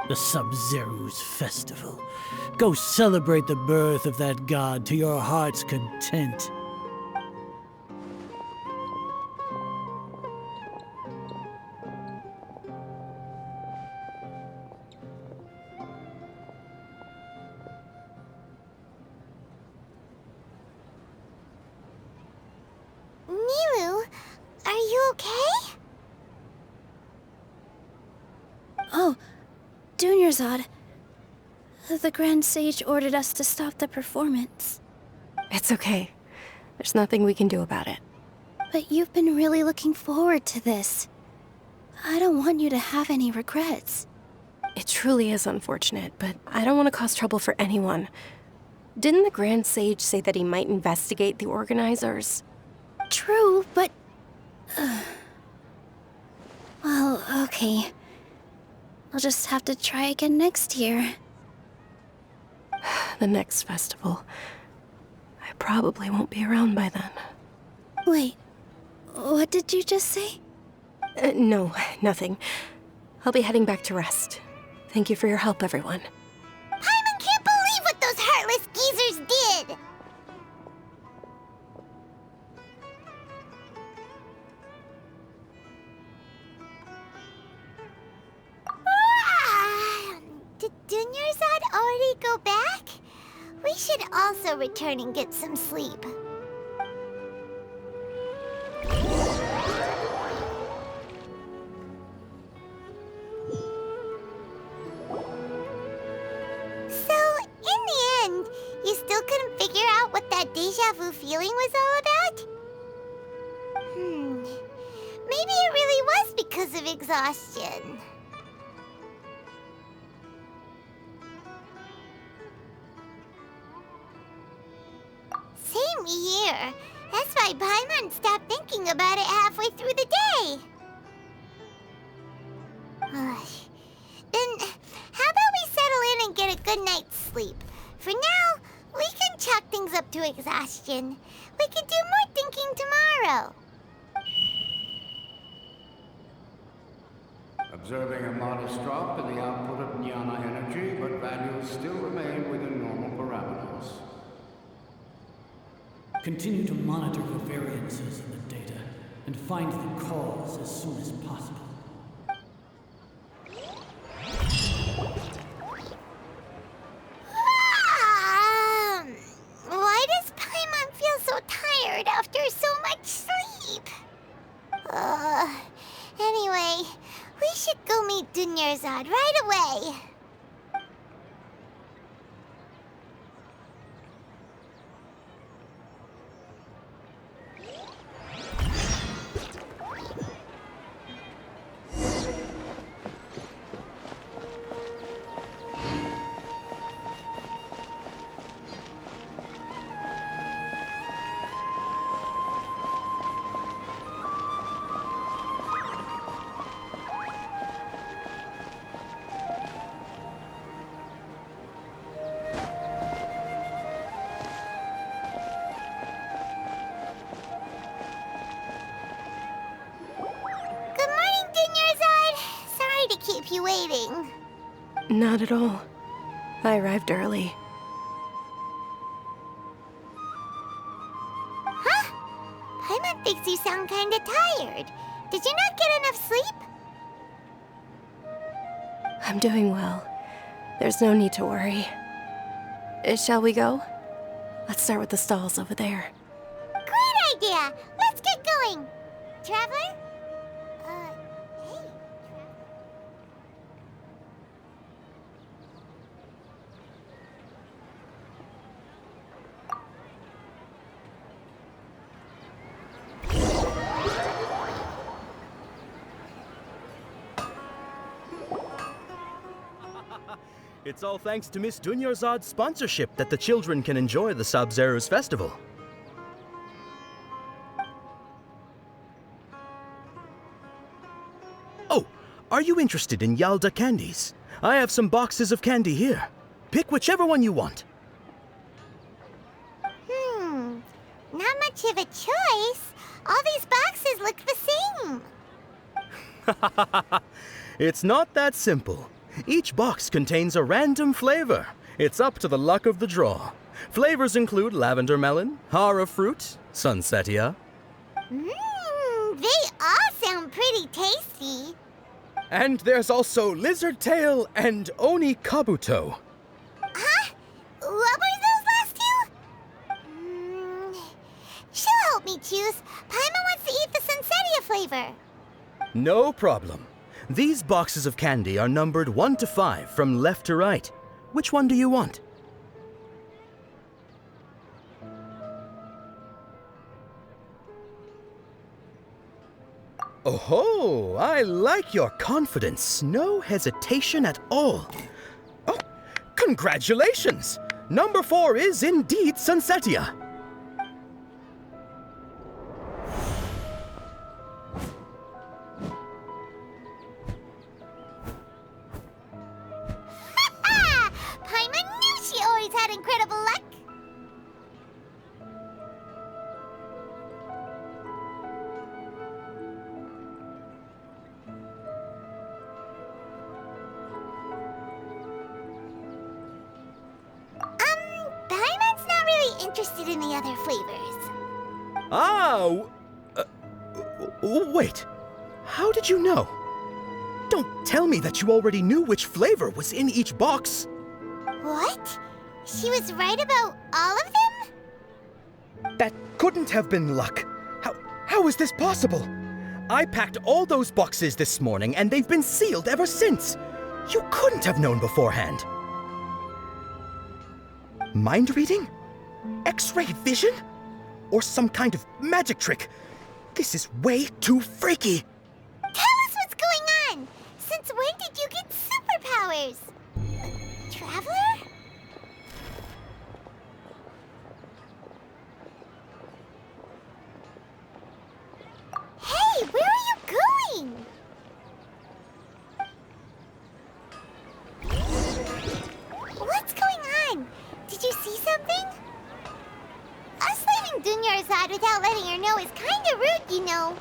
Speaker 12: The Sabzeruz festival. Go celebrate the birth of that god to your heart's content.
Speaker 2: Nilou, are you okay?
Speaker 13: Oh, dunyarzad. The Grand Sage ordered us to stop the performance.
Speaker 1: It's okay. There's nothing we can do about it.
Speaker 13: But you've been really looking forward to this. I don't want you to have any regrets.
Speaker 1: It truly is unfortunate, but I don't want to cause trouble for anyone. Didn't the Grand Sage say that he might investigate the organizers?
Speaker 13: True, but... well, okay. I'll just have to try again next year.
Speaker 1: The next festival. I probably won't be around by then.
Speaker 13: Wait, what did you just say?
Speaker 1: No, nothing. I'll be heading back to rest. Thank you for your help, everyone.
Speaker 2: Paimon can't believe what those heartless geezers did! Did Dunyarzad already go back? We should also return and get some sleep. So, in the end, you still couldn't figure out what that déjà vu feeling was all about? Maybe it really was because of exhaustion. Same here. That's why Paimon stopped thinking about it halfway through the day. Then, how about we settle in and get a good night's sleep? For now, we can chalk things up to exhaustion. We can do more thinking tomorrow.
Speaker 14: Observing a modest drop in the output of jnana energy, but values still remain within normal parameters.
Speaker 12: Continue to monitor the variances in the data and find the cause as soon as possible.
Speaker 2: Why does right away. Keep you waiting.
Speaker 1: Not at all. I arrived early.
Speaker 2: Huh? Paimon thinks you sound kinda tired. Did you not get enough sleep?
Speaker 1: I'm doing well. There's no need to worry. Shall we go? Let's start with the stalls over there.
Speaker 2: Great idea! Let's get going! Traveler? Hey.
Speaker 5: It's all thanks to Miss Dunyarzad's sponsorship that the children can enjoy the Sabzeruz festival. Oh, are you interested in Yalda candies? I have some boxes of candy here. Pick whichever one you want.
Speaker 2: Not much of a choice. All these boxes look the same.
Speaker 5: It's not that simple. Each box contains a random flavor. It's up to the luck of the draw. Flavors include lavender melon, hara fruit, sunsetia.
Speaker 2: They all sound pretty tasty.
Speaker 5: And there's also lizard tail and oni kabuto.
Speaker 2: Huh? What were those last two? She'll help me choose. Paimon wants to eat the sunsetia flavor.
Speaker 5: No problem. These boxes of candy are numbered 1 to 5 from left to right. Which one do you want? Oh, I like your confidence. No hesitation at all. Oh, congratulations! Number 4 is indeed sunsetia.
Speaker 2: Paimon knew she always had incredible luck. Paimon's not really interested in the other flavors.
Speaker 5: Wait. How did you know? Don't tell me that you already knew which flavor was in each box.
Speaker 2: What? She was right about all of them?
Speaker 5: That couldn't have been luck. How is this possible? I packed all those boxes this morning and they've been sealed ever since. You couldn't have known beforehand. Mind reading? X-ray vision? Or some kind of magic trick? This is way too freaky.
Speaker 2: Tell us what's going on! Since when did you get superpowers? Traveler? Hey, where are you going? What's going on? Did you see something? Us leaving dunyarzad without letting her know is kinda rude, you know.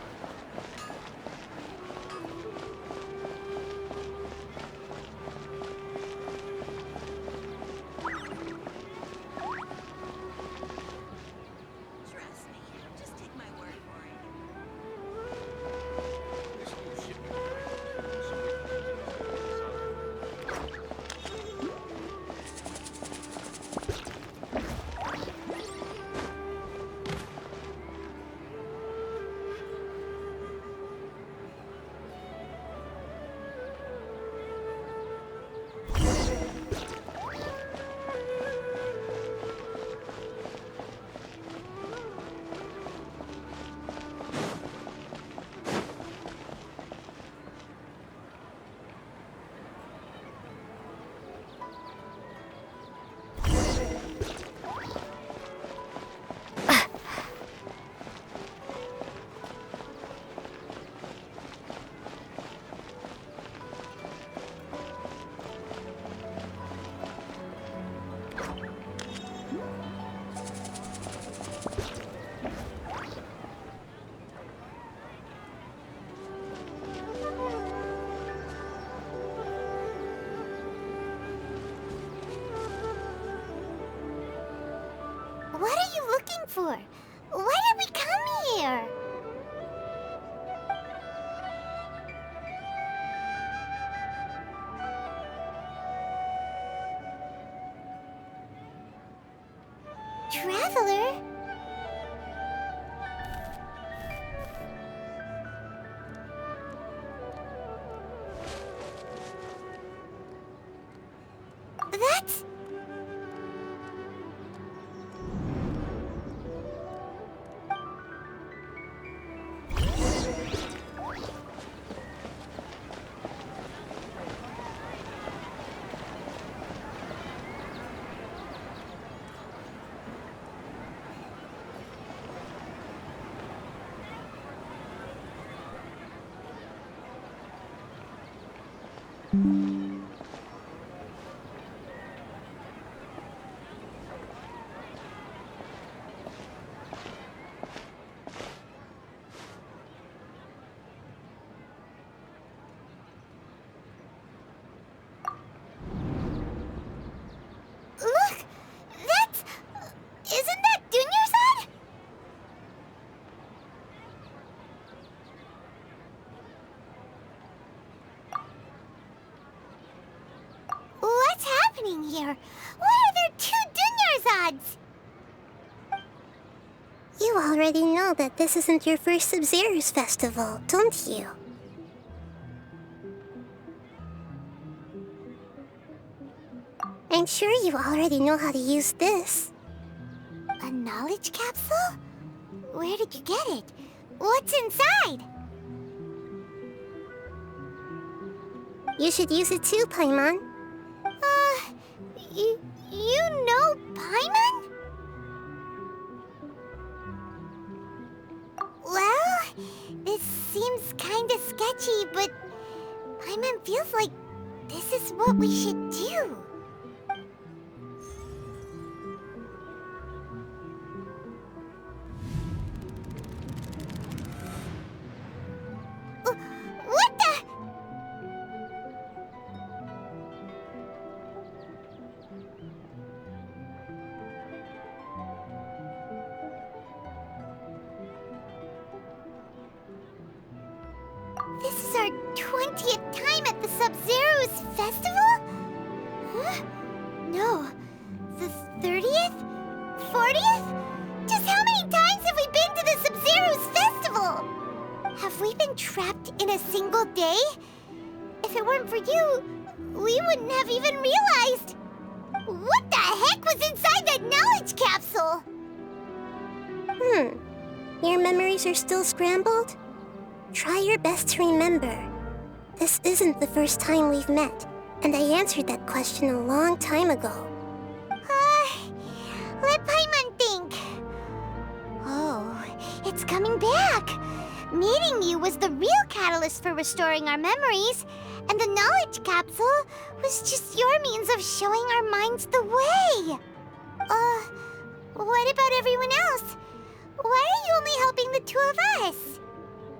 Speaker 2: for? Why did we come here? Traveler? That's... Look! That's... Isn't that dunyarzad? What's happening here? Why are there two dunyarzads?
Speaker 15: You already know that this isn't your first Sabzeruz festival, don't you? I'm sure you already know how to use this.
Speaker 2: A knowledge capsule? Where did you get it? What's inside?
Speaker 15: You should use it too, Paimon.
Speaker 2: You know Paimon? Well, this seems kinda sketchy, but Paimon feels like this is what we should do. What the? This is our 20th time at the Sabzeruz festival? Huh? No. The 30th? 40th? Just how many times have we been to the Sabzeruz festival? Have we been trapped in a single day? If it weren't for you, we wouldn't have even realized. What the heck was inside that knowledge capsule?
Speaker 15: Your memories are still scrambled? Try your best to remember. This isn't the first time we've met, and I answered that question a long time ago.
Speaker 2: Let Paimon think. Oh, it's coming back. Meeting you was the real catalyst for restoring our memories, and the knowledge capsule was just your means of showing our minds the way. What about everyone else? Why are you only helping the two of us?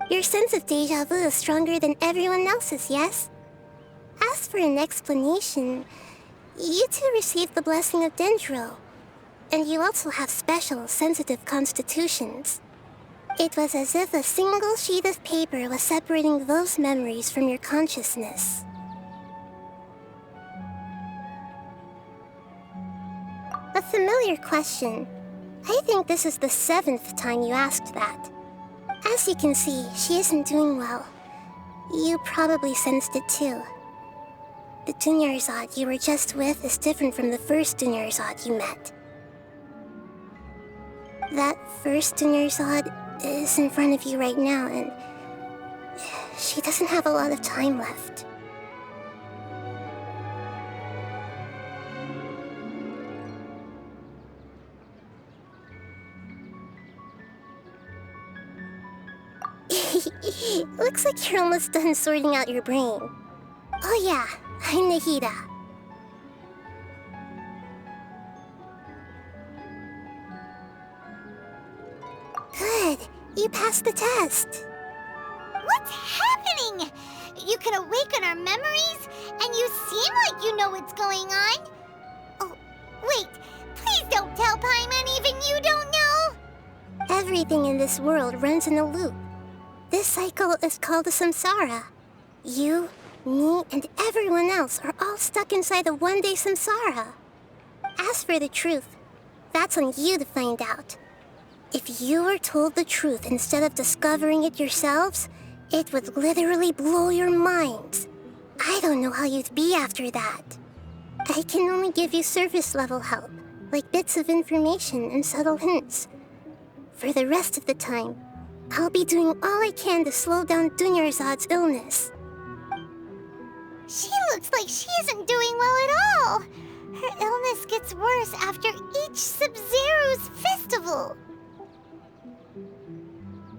Speaker 15: Your sense of déjà vu is stronger than everyone else's, yes? As for an explanation, you two received the blessing of Dendro, and you also have special, sensitive constitutions. It was as if a single sheet of paper was separating those memories from your consciousness. A familiar question. I think this is the 7th time you asked that. As you can see, she isn't doing well. You probably sensed it too. The dunyarzad you were just with is different from the first dunyarzad you met. That first dunyarzad is in front of you right now, and she doesn't have a lot of time left. Looks like you're almost done sorting out your brain. Oh yeah, I'm Nahida. Good, you passed the test.
Speaker 2: What's happening? You can awaken our memories, and you seem like you know what's going on. Oh, wait, please don't tell Paimon even you don't know.
Speaker 15: Everything in this world runs in a loop. This cycle is called a samsara. You, me, and everyone else are all stuck inside the one-day samsara. As for the truth, that's on you to find out. If you were told the truth instead of discovering it yourselves, it would literally blow your minds. I don't know how you'd be after that. I can only give you surface-level help, like bits of information and subtle hints. For the rest of the time, I'll be doing all I can to slow down Dunyarzad's illness.
Speaker 2: She looks like she isn't doing well at all. Her illness gets worse after each sabzeruz festival.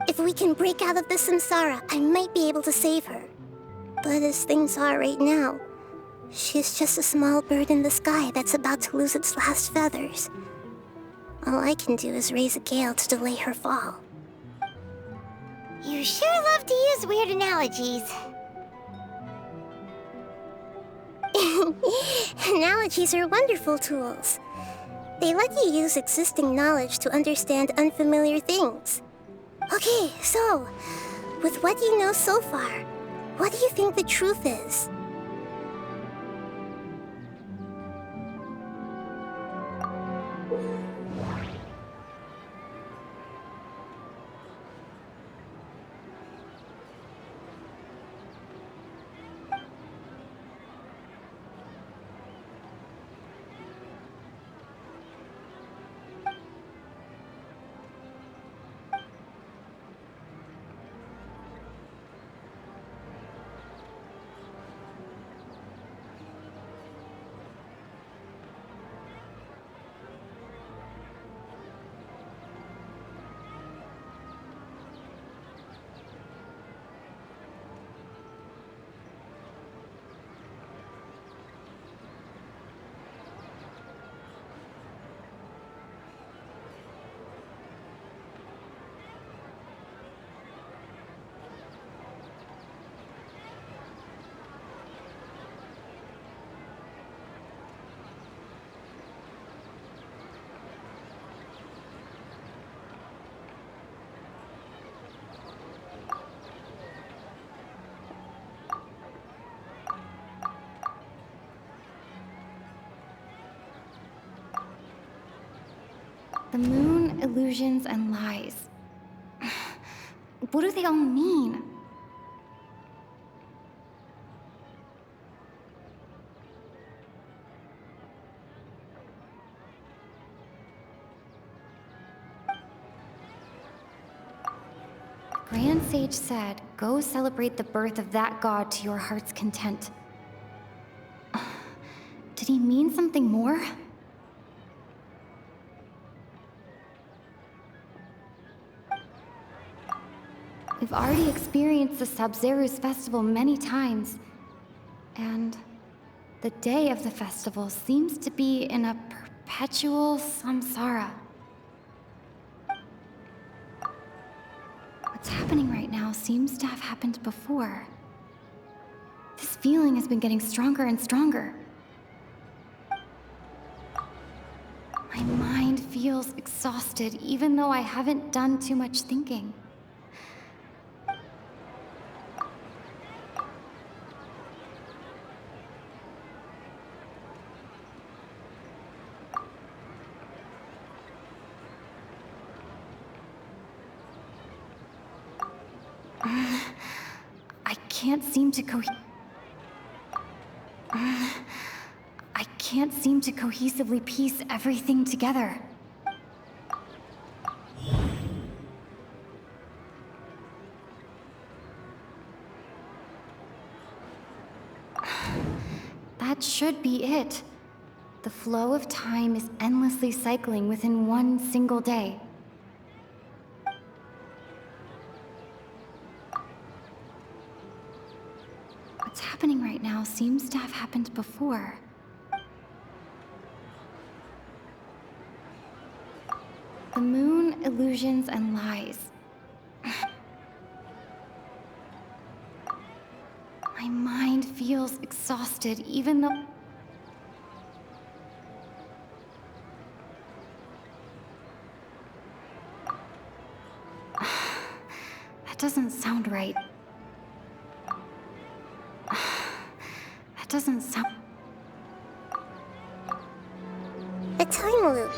Speaker 15: If we can break out of the samsara, I might be able to save her. But as things are right now, she's just a small bird in the sky that's about to lose its last feathers. All I can do is raise a gale to delay her fall.
Speaker 2: You sure love to use weird analogies.
Speaker 15: Analogies are wonderful tools. They let you use existing knowledge to understand unfamiliar things. Okay, so, with what you know so far, what do you think the truth is?
Speaker 16: The moon, illusions, and lies. What do they all mean? Grand Sage said, go celebrate the birth of that god to your heart's content. Did he mean something more? We've already experienced the Sabzeruz festival many times, and the day of the festival seems to be in a perpetual samsara. What's happening right now seems to have happened before. This feeling has been getting stronger and stronger. My mind feels exhausted, even though I haven't done too much thinking. I can't seem to cohesively piece everything together. That should be it. The flow of time is endlessly cycling within one single day. What's happening right now seems to have happened before. The moon, illusions, and lies. My mind feels exhausted, even though... doesn't sound right. That doesn't sound...
Speaker 15: A time loop.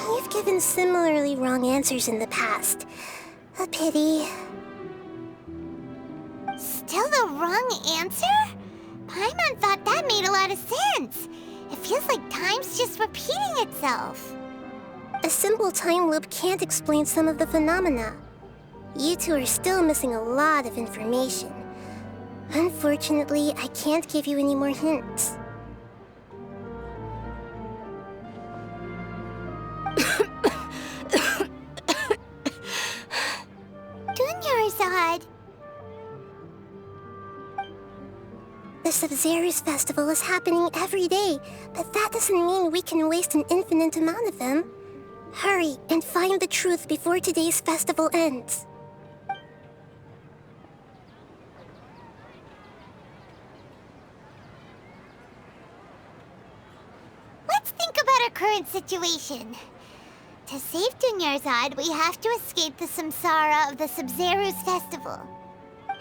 Speaker 15: You've given similarly wrong answers in the past. A pity.
Speaker 2: Still the wrong answer? Paimon thought that made a lot of sense. It feels like time's just repeating itself.
Speaker 15: A simple time loop can't explain some of the phenomena. You two are still missing a lot of information. Unfortunately, I can't give you any more hints.
Speaker 2: Dunyarzad.
Speaker 15: The Sabzeruz festival is happening every day, but that doesn't mean we can waste an infinite amount of them. Hurry and find the truth before today's festival ends.
Speaker 2: Let's think about our current situation. To save Dunyarzad, we have to escape the samsara of the Sabzeruz festival.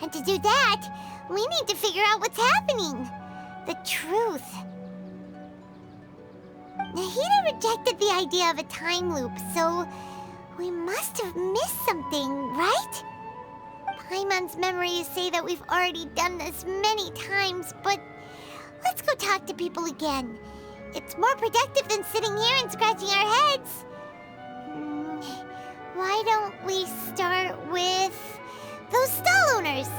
Speaker 2: And to do that, we need to figure out what's happening. The truth. Nahida rejected the idea of a time loop, so we must have missed something, right? Paimon's memories say that we've already done this many times, but let's go talk to people again. It's more productive than sitting here and scratching our heads. Why don't we start with those stall owners?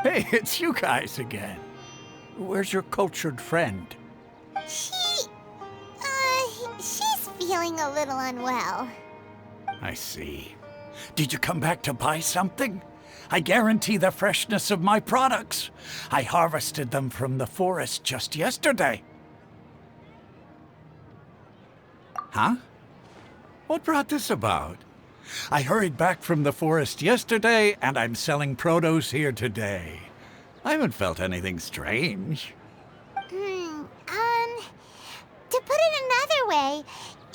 Speaker 3: Hey, it's you guys again. Where's your cultured friend?
Speaker 2: She's feeling a little unwell.
Speaker 3: I see. Did you come back to buy something? I guarantee the freshness of my products. I harvested them from the forest just yesterday. Huh? What brought this about? I hurried back from the forest yesterday, and I'm selling produce here today. I haven't felt anything strange.
Speaker 2: To put it another way,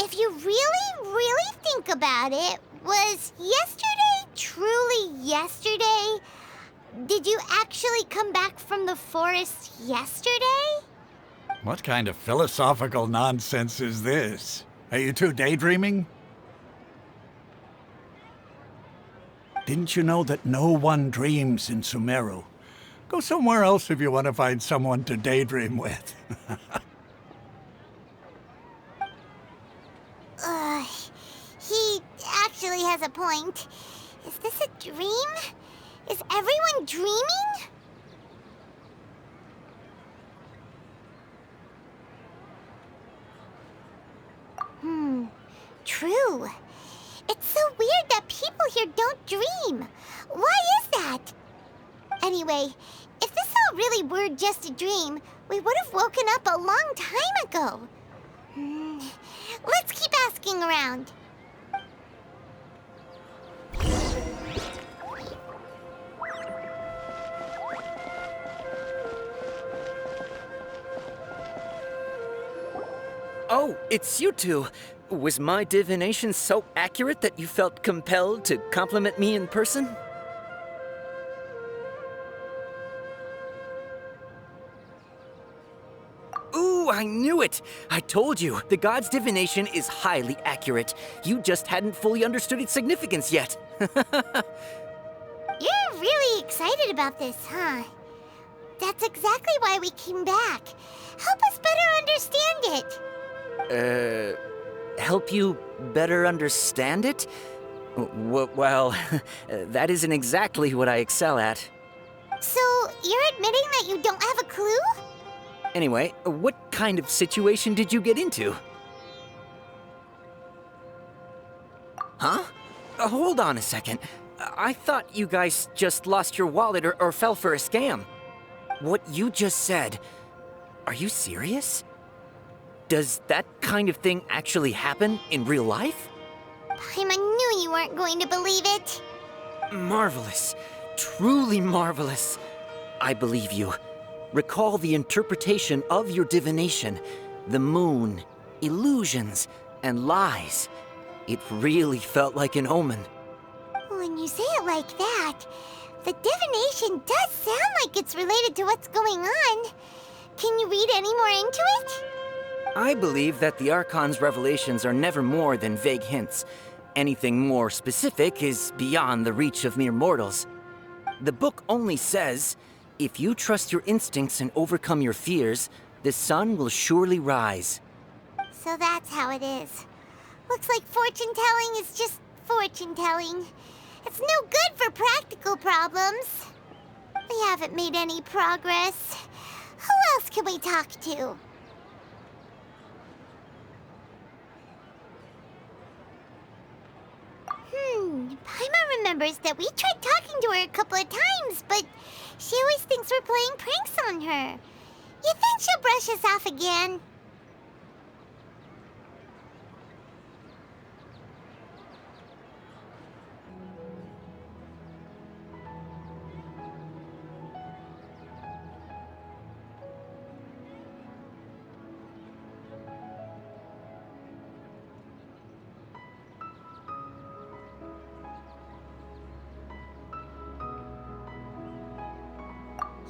Speaker 2: if you really think about it, was yesterday truly yesterday? Did you actually come back from the forest yesterday?
Speaker 3: What kind of philosophical nonsense is this? Are you two daydreaming? Didn't you know that no one dreams in Sumeru? Go somewhere else if you want to find someone to daydream with.
Speaker 2: He actually has a point. Is this a dream? Is everyone dreaming? True. It's so weird that people here don't dream. Why is that? Anyway, if this all really were just a dream, We would have woken up a long time ago. Let's keep asking around.
Speaker 4: Oh, it's you two. Was my divination so accurate that you felt compelled to compliment me in person? Ooh, I knew it! I told you, the god's divination is highly accurate. You just hadn't fully understood its significance yet.
Speaker 2: You're really excited about this, huh? That's exactly why we came back. Help us better understand it.
Speaker 4: Help you better understand it? Well, that isn't exactly what I excel at.
Speaker 2: So, you're admitting that you don't have a clue?
Speaker 4: Anyway, what kind of situation did you get into? Huh? Hold on a second. I thought you guys just lost your wallet or fell for a scam. What you just said, are you serious? Does that kind of thing actually happen in real life?
Speaker 2: Paimon knew you weren't going to believe it.
Speaker 4: Marvelous. Truly marvelous. I believe you. Recall the interpretation of your divination, the moon, illusions, and lies. It really felt like an omen.
Speaker 2: When you say it like that, the divination does sound like it's related to what's going on. Can you read any more into it?
Speaker 4: I believe that the Archon's revelations are never more than vague hints. Anything more specific is beyond the reach of mere mortals. The book only says, if you trust your instincts and overcome your fears, the sun will surely rise.
Speaker 2: So that's how it is. Looks like fortune-telling is just fortune-telling. It's no good for practical problems. We haven't made any progress. Who else can we talk to? Paimon remembers that we tried talking to her a couple of times, but she always thinks we're playing pranks on her. You think she'll brush us off again?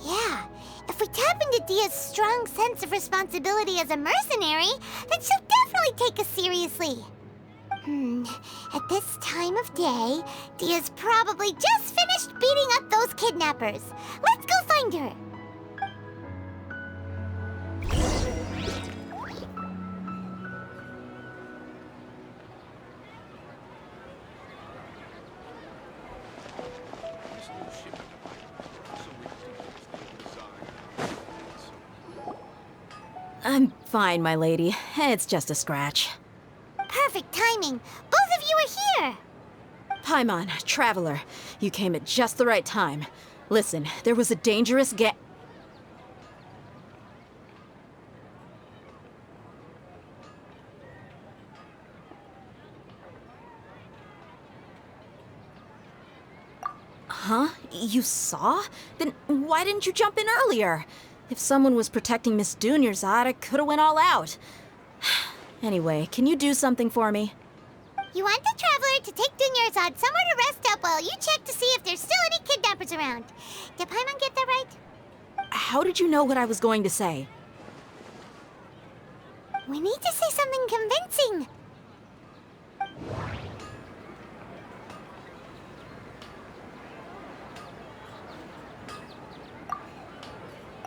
Speaker 2: Yeah, if we tap into Dia's strong sense of responsibility as a mercenary, then she'll definitely take us seriously. At this time of day, Dia's probably just finished beating up those kidnappers. Let's go find her.
Speaker 10: I'm fine, my lady. It's just a scratch.
Speaker 2: Perfect timing. Both of you are here.
Speaker 10: Paimon, Traveler, you came at just the right time. Listen, there was a dangerous Huh? You saw? Then why didn't you jump in earlier? If someone was protecting Miss Dunyarzad, I could have went all out. Anyway, can you do something for me?
Speaker 2: You want the Traveler to take Dunyarzad somewhere to rest up while you check to see if there's still any kidnappers around. Did Paimon get that right?
Speaker 10: How did you know what I was going to say?
Speaker 2: We need to say something convincing.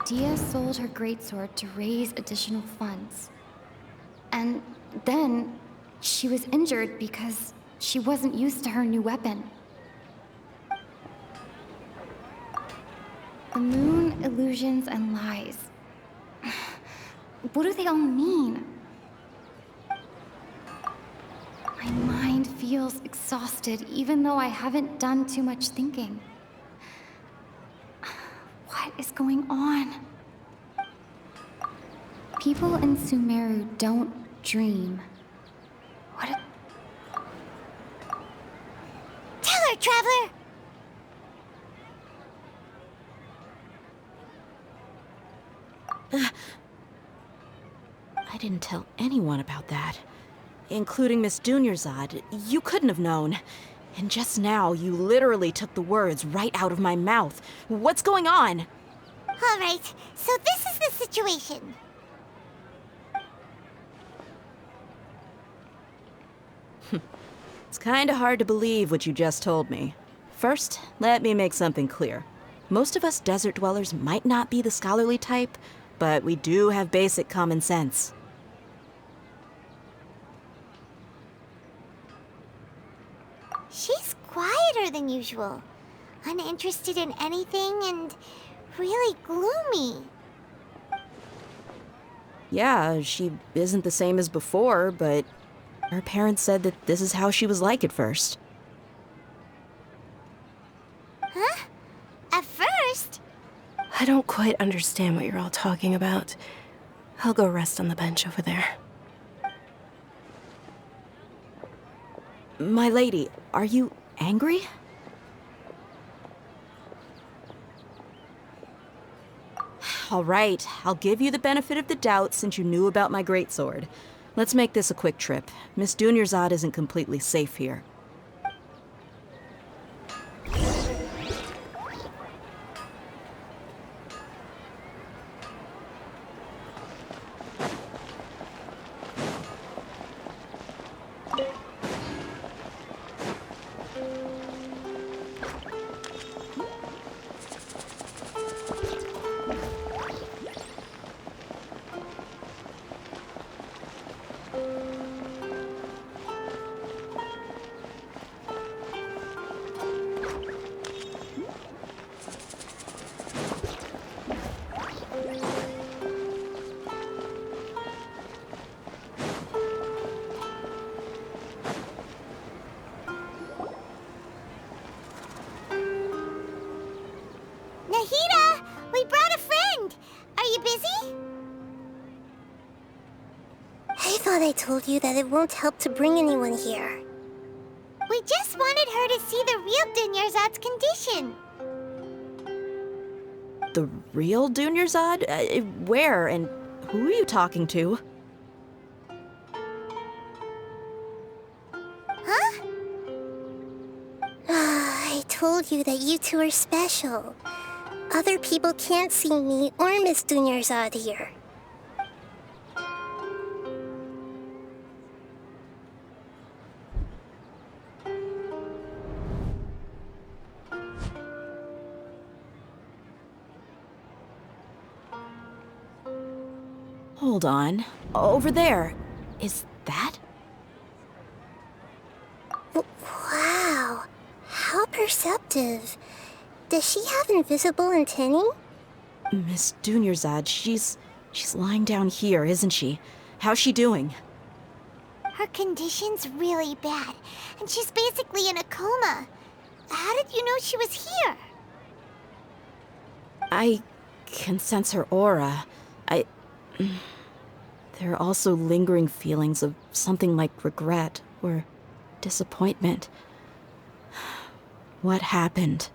Speaker 16: Dia sold her greatsword to raise additional funds. And then she was injured because she wasn't used to her new weapon. The moon, illusions, and lies. What do they all mean? My mind feels exhausted even though I haven't done too much thinking. What is going on? People in Sumeru don't dream. What a...
Speaker 2: Tell her, Traveler!
Speaker 10: I didn't tell anyone about that, including Miss dunyarzad. You couldn't have known. And just now, you literally took the words right out of my mouth. What's going on?
Speaker 2: All right, so this is the situation.
Speaker 10: It's kinda hard to believe what you just told me. First, let me make something clear. Most of us desert dwellers might not be the scholarly type, but we do have basic common sense.
Speaker 2: She's quieter than usual, uninterested in anything, and really gloomy.
Speaker 10: Yeah, she isn't the same as before, but her parents said that this is how she was like at first.
Speaker 2: Huh? At first?
Speaker 1: I don't quite understand what you're all talking about. I'll go rest on the bench over there.
Speaker 10: My lady, are you angry? All right, I'll give you the benefit of the doubt since you knew about my greatsword. Let's make this a quick trip. Miss dunyarzad isn't completely safe here.
Speaker 2: Nahida, we brought a friend. Are you busy?
Speaker 15: I thought I told you that it won't help to bring anyone here.
Speaker 2: We just wanted her to see the real Dunyarzad's condition.
Speaker 10: The real dunyarzad? Where and who are you talking to?
Speaker 2: Huh?
Speaker 15: I told you that you two are special. Other people can't see me or Miss dunyarzad here.
Speaker 10: Hold on. Over there. Is that?
Speaker 15: Wow. How perceptive. Does she have invisible antennae?
Speaker 10: Miss dunyarzad, she's lying down here, isn't she? How's she doing?
Speaker 2: Her condition's really bad, and she's basically in a coma. How did you know she was here?
Speaker 10: I can sense her aura. There are also lingering feelings of something like regret or disappointment. What happened?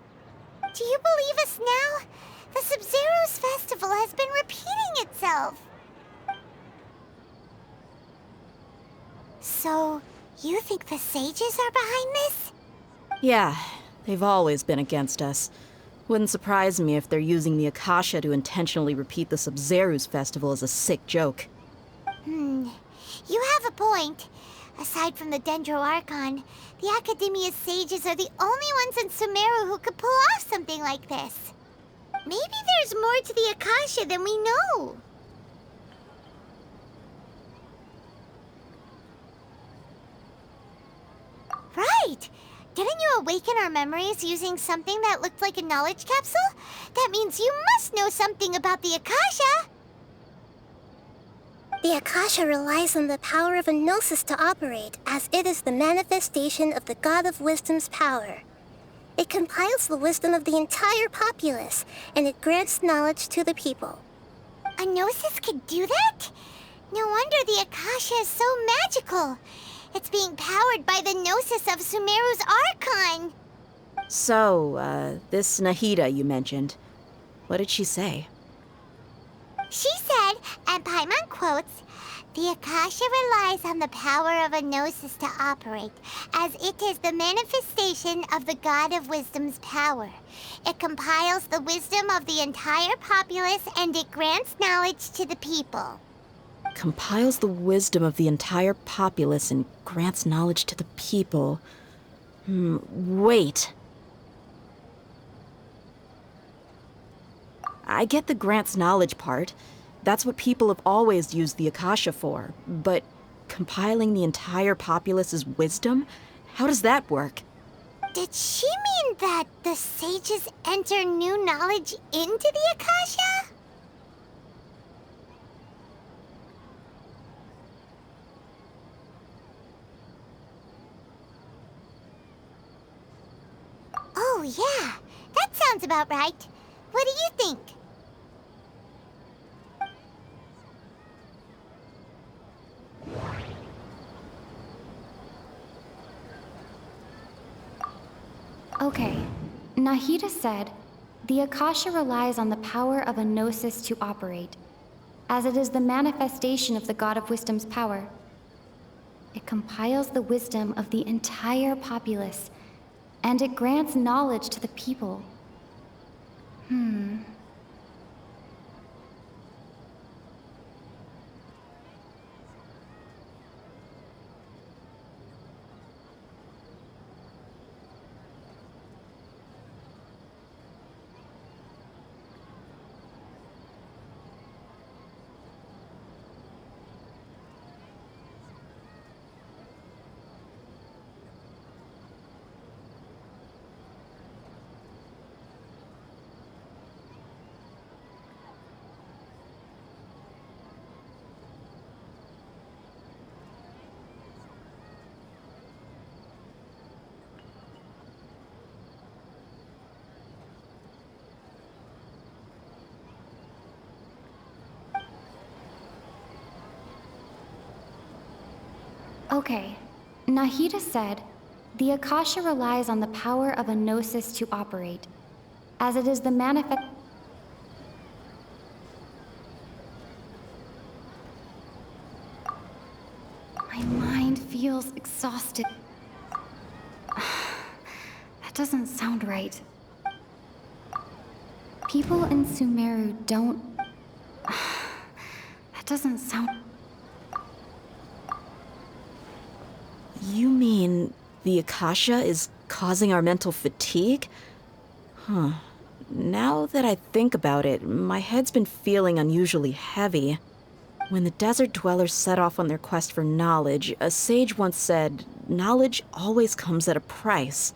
Speaker 2: Do you believe us now? The Sabzeruz festival has been repeating itself. So, you think the sages are behind this?
Speaker 10: Yeah, they've always been against us. Wouldn't surprise me if they're using the Akasha to intentionally repeat the Sabzeruz festival as a sick joke.
Speaker 2: You have a point. Aside from the Dendro Archon, the Academia's sages are the only ones in Sumeru who could pull off something like this. Maybe there's more to the Akasha than we know. Right! Didn't you awaken our memories using something that looked like a knowledge capsule? That means you must know something about the Akasha!
Speaker 15: The Akasha relies on the power of a gnosis to operate, as it is the manifestation of the God of Wisdom's power. It compiles the wisdom of the entire populace, and it grants knowledge to the people.
Speaker 2: A gnosis could do that? No wonder the Akasha is so magical. It's being powered by the gnosis of Sumeru's Archon.
Speaker 10: So, this Nahida you mentioned, what did she say?
Speaker 2: She said, and Paimon quotes, "The Akasha relies on the power of a gnosis to operate, as it is the manifestation of the God of Wisdom's power. It compiles the wisdom of the entire populace and it grants knowledge to the people."
Speaker 10: Compiles the wisdom of the entire populace and grants knowledge to the people. Wait. I get the grants knowledge part. That's what people have always used the Akasha for. But compiling the entire populace's wisdom? How does that work?
Speaker 2: Did she mean that the sages enter new knowledge into the Akasha? Oh, yeah. That sounds about right. What do you think?
Speaker 16: Okay, Nahida said, "The Akasha relies on the power of a gnosis to operate, as it is the manifestation of the God of Wisdom's power. It compiles the wisdom of the entire populace, and it grants knowledge to the people." Okay, Nahida said, "The Akasha relies on the power of a gnosis to operate, as it is the manifest..." My mind feels exhausted. That doesn't sound right. People in Sumeru don't... That doesn't sound...
Speaker 10: You mean the Akasha is causing our mental fatigue? Huh. Now that I think about it, my head's been feeling unusually heavy. When the desert dwellers set off on their quest for knowledge, a sage once said, "Knowledge always comes at a price."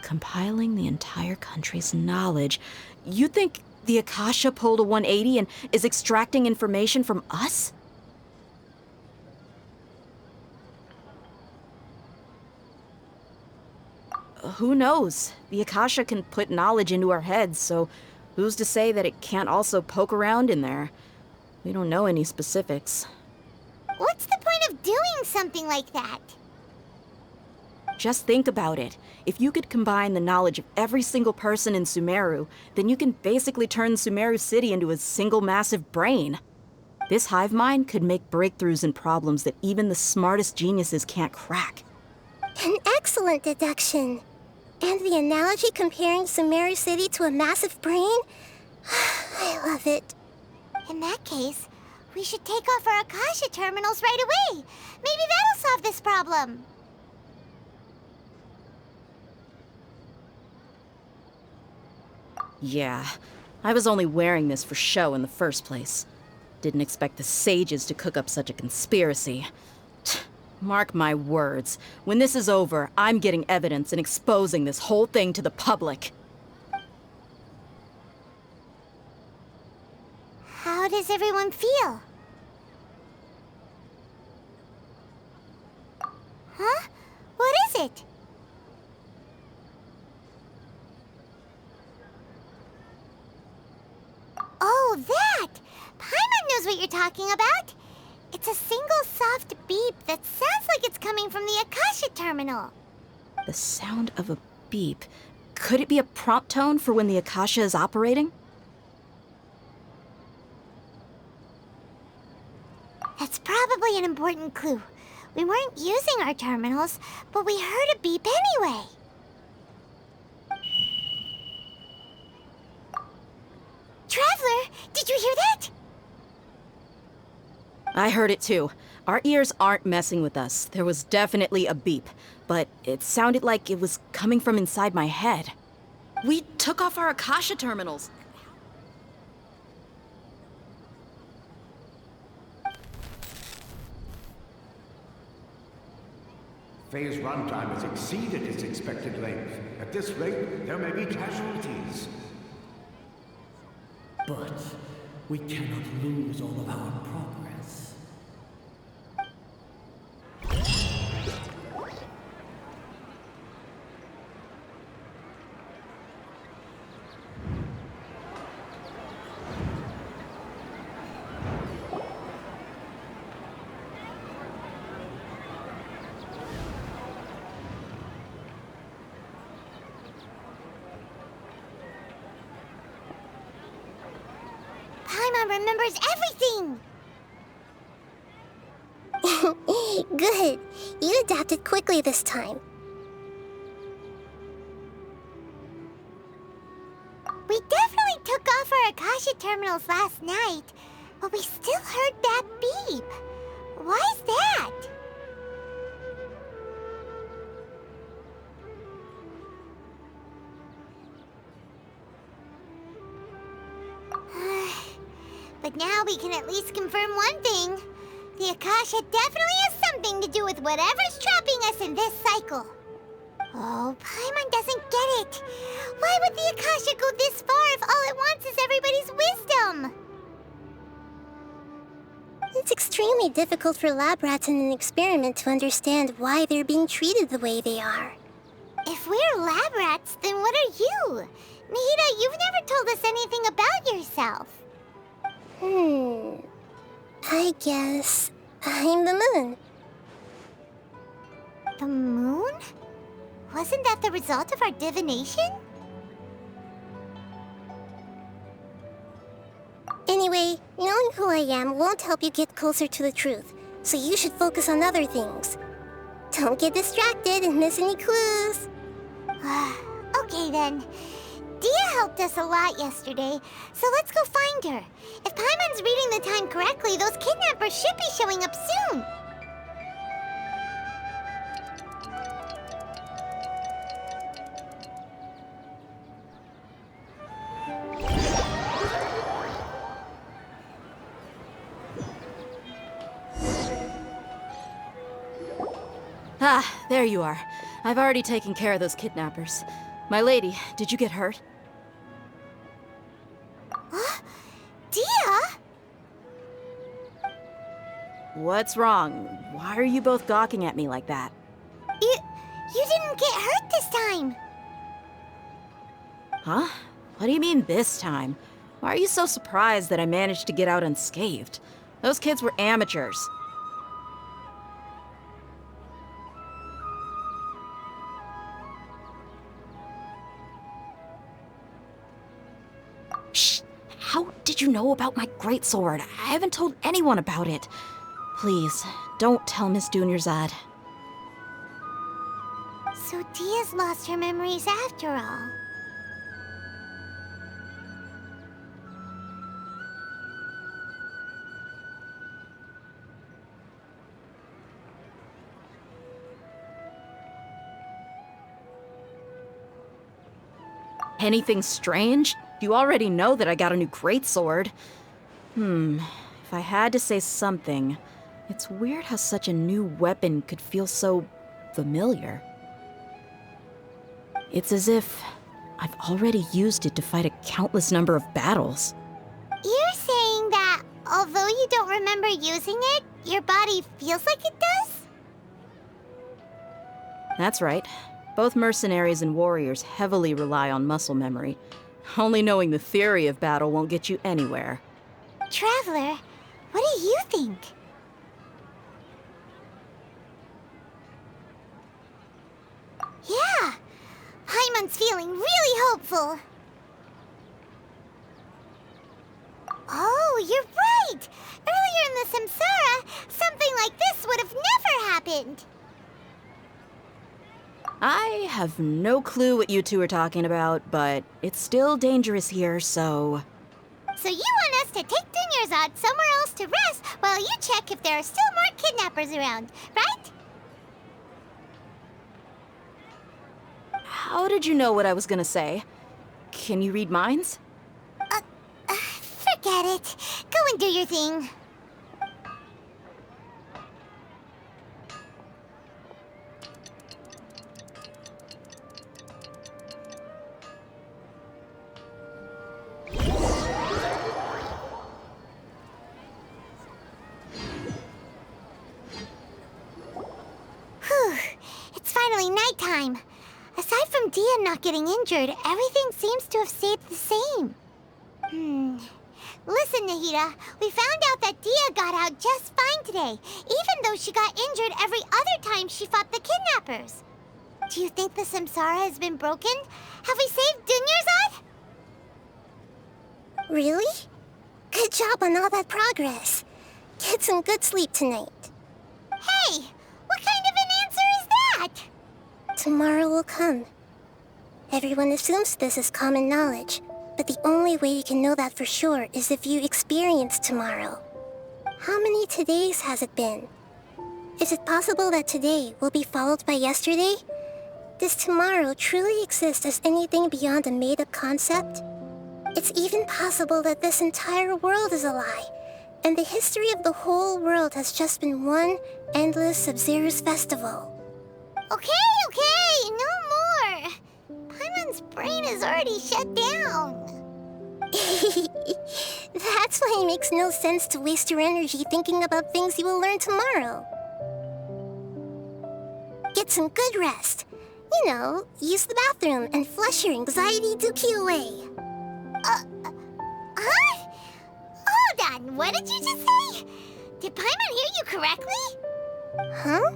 Speaker 10: Compiling the entire country's knowledge. You think the Akasha pulled a 180 and is extracting information from us? Who knows? The Akasha can put knowledge into our heads, so who's to say that it can't also poke around in there? We don't know any specifics.
Speaker 2: What's the point of doing something like that?
Speaker 10: Just think about it. If you could combine the knowledge of every single person in Sumeru, then you can basically turn Sumeru City into a single massive brain. This hive mind could make breakthroughs in problems that even the smartest geniuses can't crack.
Speaker 15: An excellent deduction. And the analogy comparing Sumeru City to a massive brain? I love it.
Speaker 2: In that case, we should take off our Akasha terminals right away. Maybe that'll solve this problem.
Speaker 10: Yeah, I was only wearing this for show in the first place. Didn't expect the sages to cook up such a conspiracy. Mark my words, when this is over, I'm getting evidence and exposing this whole thing to the public.
Speaker 2: How does everyone feel? Huh? What is it? Oh, that! Paimon knows what you're talking about. It's a single soft beep that sounds like it's coming from the Akasha terminal.
Speaker 10: The sound of a beep. Could it be a prompt tone for when the Akasha is operating?
Speaker 2: That's probably an important clue. We weren't using our terminals, but we heard a beep anyway. Traveler, did you hear that?
Speaker 10: I heard it too. Our ears aren't messing with us. There was definitely a beep, but it sounded like it was coming from inside my head. We took off our Akasha terminals.
Speaker 14: Phase runtime has exceeded its expected length. At this rate, there may be casualties.
Speaker 12: But we cannot lose all of our progress.
Speaker 2: Paimon remembers everything!
Speaker 15: Good. You adapted quickly this time.
Speaker 2: We definitely took off our Akasha terminals last night, but we still heard that beep. Why is that? But now we can at least confirm one thing. The Akasha definitely has something to do with whatever's trapping us in this cycle. Oh, Paimon doesn't get it. Why would the Akasha go this far if all it wants is everybody's wisdom?
Speaker 15: It's extremely difficult for lab rats in an experiment to understand why they're being treated the way they are.
Speaker 2: If we're lab rats, then what are you? Nihida, you've never told us anything about yourself.
Speaker 15: I guess I'm the moon.
Speaker 2: The moon? Wasn't that the result of our divination?
Speaker 15: Anyway, knowing who I am won't help you get closer to the truth, so you should focus on other things. Don't get distracted and miss any clues.
Speaker 2: Okay then. Dia helped us a lot yesterday, so let's go find her. If Paimon's reading the time correctly, those kidnappers should be showing up soon.
Speaker 10: Ah, there you are. I've already taken care of those kidnappers. My lady, did you get hurt?
Speaker 2: Dia?
Speaker 10: What's wrong? Why are you both gawking at me like that?
Speaker 2: You didn't get hurt this time.
Speaker 10: Huh? What do you mean this time? Why are you so surprised that I managed to get out unscathed? Those kids were amateurs. Shh! How did you know about my greatsword? I haven't told anyone about it. Please, don't tell Miss Dunyarzad.
Speaker 2: So Dia's lost her memories after all.
Speaker 10: Anything strange? You already know that I got a new greatsword. If I had to say something, it's weird how such a new weapon could feel so familiar. It's as if I've already used it to fight a countless number of battles.
Speaker 2: You're saying that although you don't remember using it, your body feels like it does?
Speaker 10: That's right. Both mercenaries and warriors heavily rely on muscle memory. Only knowing the theory of battle won't get you anywhere.
Speaker 2: Traveler, What do you think? Yeah, Paimon's feeling really hopeful. Oh, you're right! Earlier in the Samsara, something like this would have never happened.
Speaker 10: I have no clue what you two are talking about, but it's still dangerous here, so...
Speaker 2: So you want us to take dunyarzad somewhere else to rest while you check if there are still more kidnappers around, right?
Speaker 10: How did you know what I was gonna say? Can you read minds?
Speaker 2: Forget it. Go and do your thing. Whew. It's finally nighttime. Aside from Dia not getting injured, everything seems to have stayed the same. Listen, Nahida, we found out that Dia got out just fine today, even though she got injured every other time she fought the kidnappers. Do you think the Samsara has been broken? Have we saved dunyarzad?
Speaker 15: Really? Good job on all that progress. Get some good sleep tonight.
Speaker 2: Hey, what kind of an answer is that?
Speaker 15: Tomorrow will come. Everyone assumes this is common knowledge, but the only way you can know that for sure is if you experience tomorrow. How many todays has it been? Is it possible that today will be followed by yesterday? Does tomorrow truly exist as anything beyond a made-up concept? It's even possible that this entire world is a lie, and the history of the whole world has just been one endless sabzeruz festival.
Speaker 2: Okay, no more. Paimon's brain is already shut down.
Speaker 15: That's why it makes no sense to waste your energy thinking about things you will learn tomorrow. Get some good rest. You know, use the bathroom and flush your anxiety dookie away.
Speaker 2: Huh? Hold on, what did you just say? Did Paimon hear you correctly?
Speaker 15: Huh?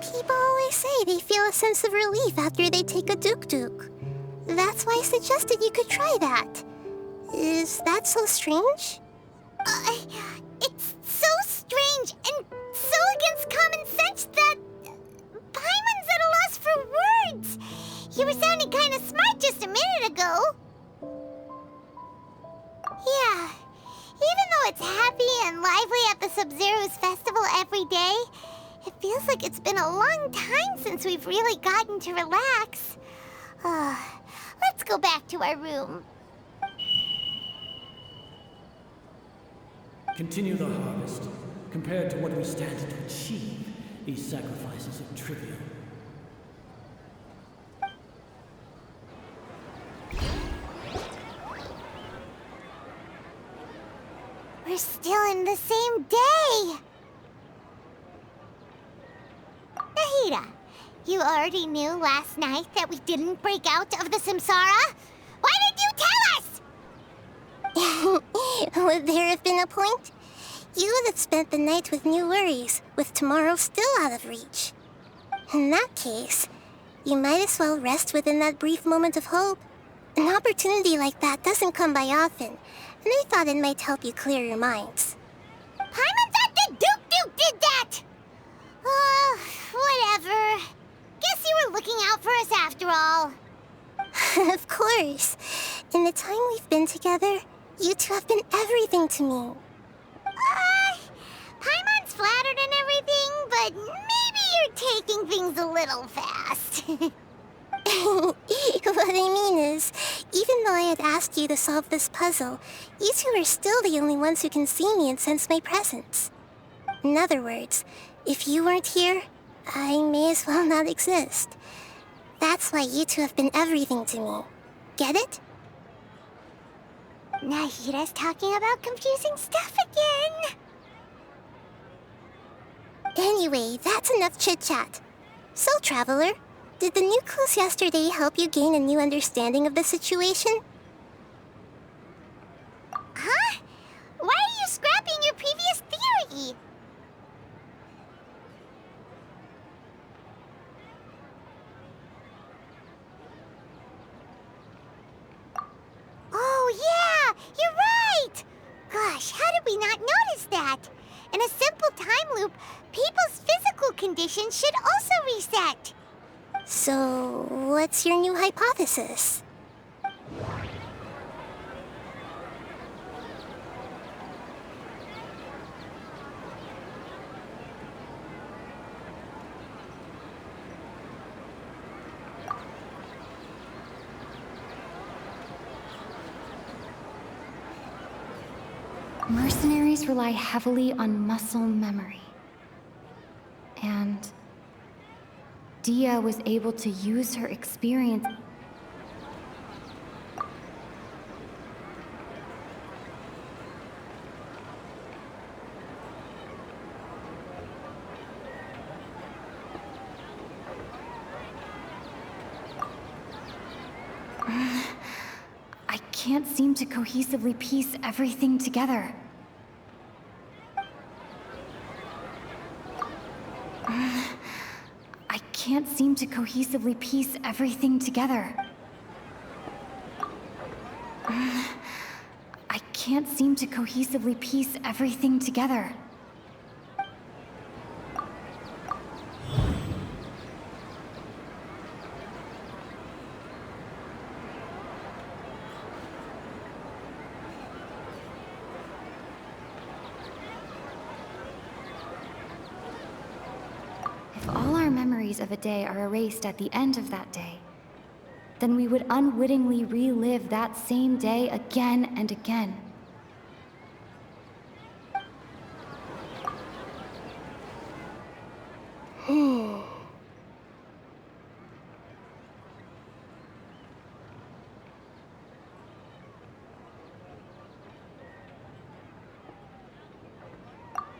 Speaker 15: People always say they feel a sense of relief after they take a duk-duk. That's why I suggested you could try that. Is that so strange?
Speaker 2: It's so strange and so against common sense that Paimon's at a loss for words. You were sounding kind of smart just a minute ago. Yeah, even though it's happy and lively at the Sabzeruz festival every day, it feels like it's been a long time since we've really gotten to relax. Let's go back to our room.
Speaker 12: Continue the harvest. Compared to what we stand to achieve, these sacrifices are trivial.
Speaker 2: We're still in the same day! Nahida, you already knew last night that we didn't break out of the Samsara? Why did you tell us?
Speaker 15: Would there have been a point? You would have spent the night with new worries, with tomorrow still out of reach. In that case, you might as well rest within that brief moment of hope. An opportunity like that doesn't come by often, and I thought it might help you clear your minds.
Speaker 2: Paimon thought the Duke did that! Whatever. Guess you were looking out for us after all.
Speaker 15: Of course. In the time we've been together, you two have been everything to me.
Speaker 2: Paimon's flattered and everything, but maybe you're taking things a little fast.
Speaker 15: What I mean is, even though I had asked you to solve this puzzle, you two are still the only ones who can see me and sense my presence. In other words, if you weren't here, I may as well not exist. That's why you two have been everything to me. Get it?
Speaker 2: Nahida's talking about confusing stuff again.
Speaker 15: Anyway, that's enough chit-chat. So, Traveler, did the new clues yesterday help you gain a new understanding of the situation?
Speaker 2: Huh? Why are you scrapping your that. In a simple time loop, people's physical conditions should also reset.
Speaker 15: So, what's your new hypothesis?
Speaker 16: Mercenaries rely heavily on muscle memory. And Dia was able to use her experience. I can't seem to cohesively piece everything together. I can't seem to cohesively piece everything together. I can't seem to cohesively piece everything together. If all our memories of a day are erased at the end of that day, then we would unwittingly relive that same day again and again.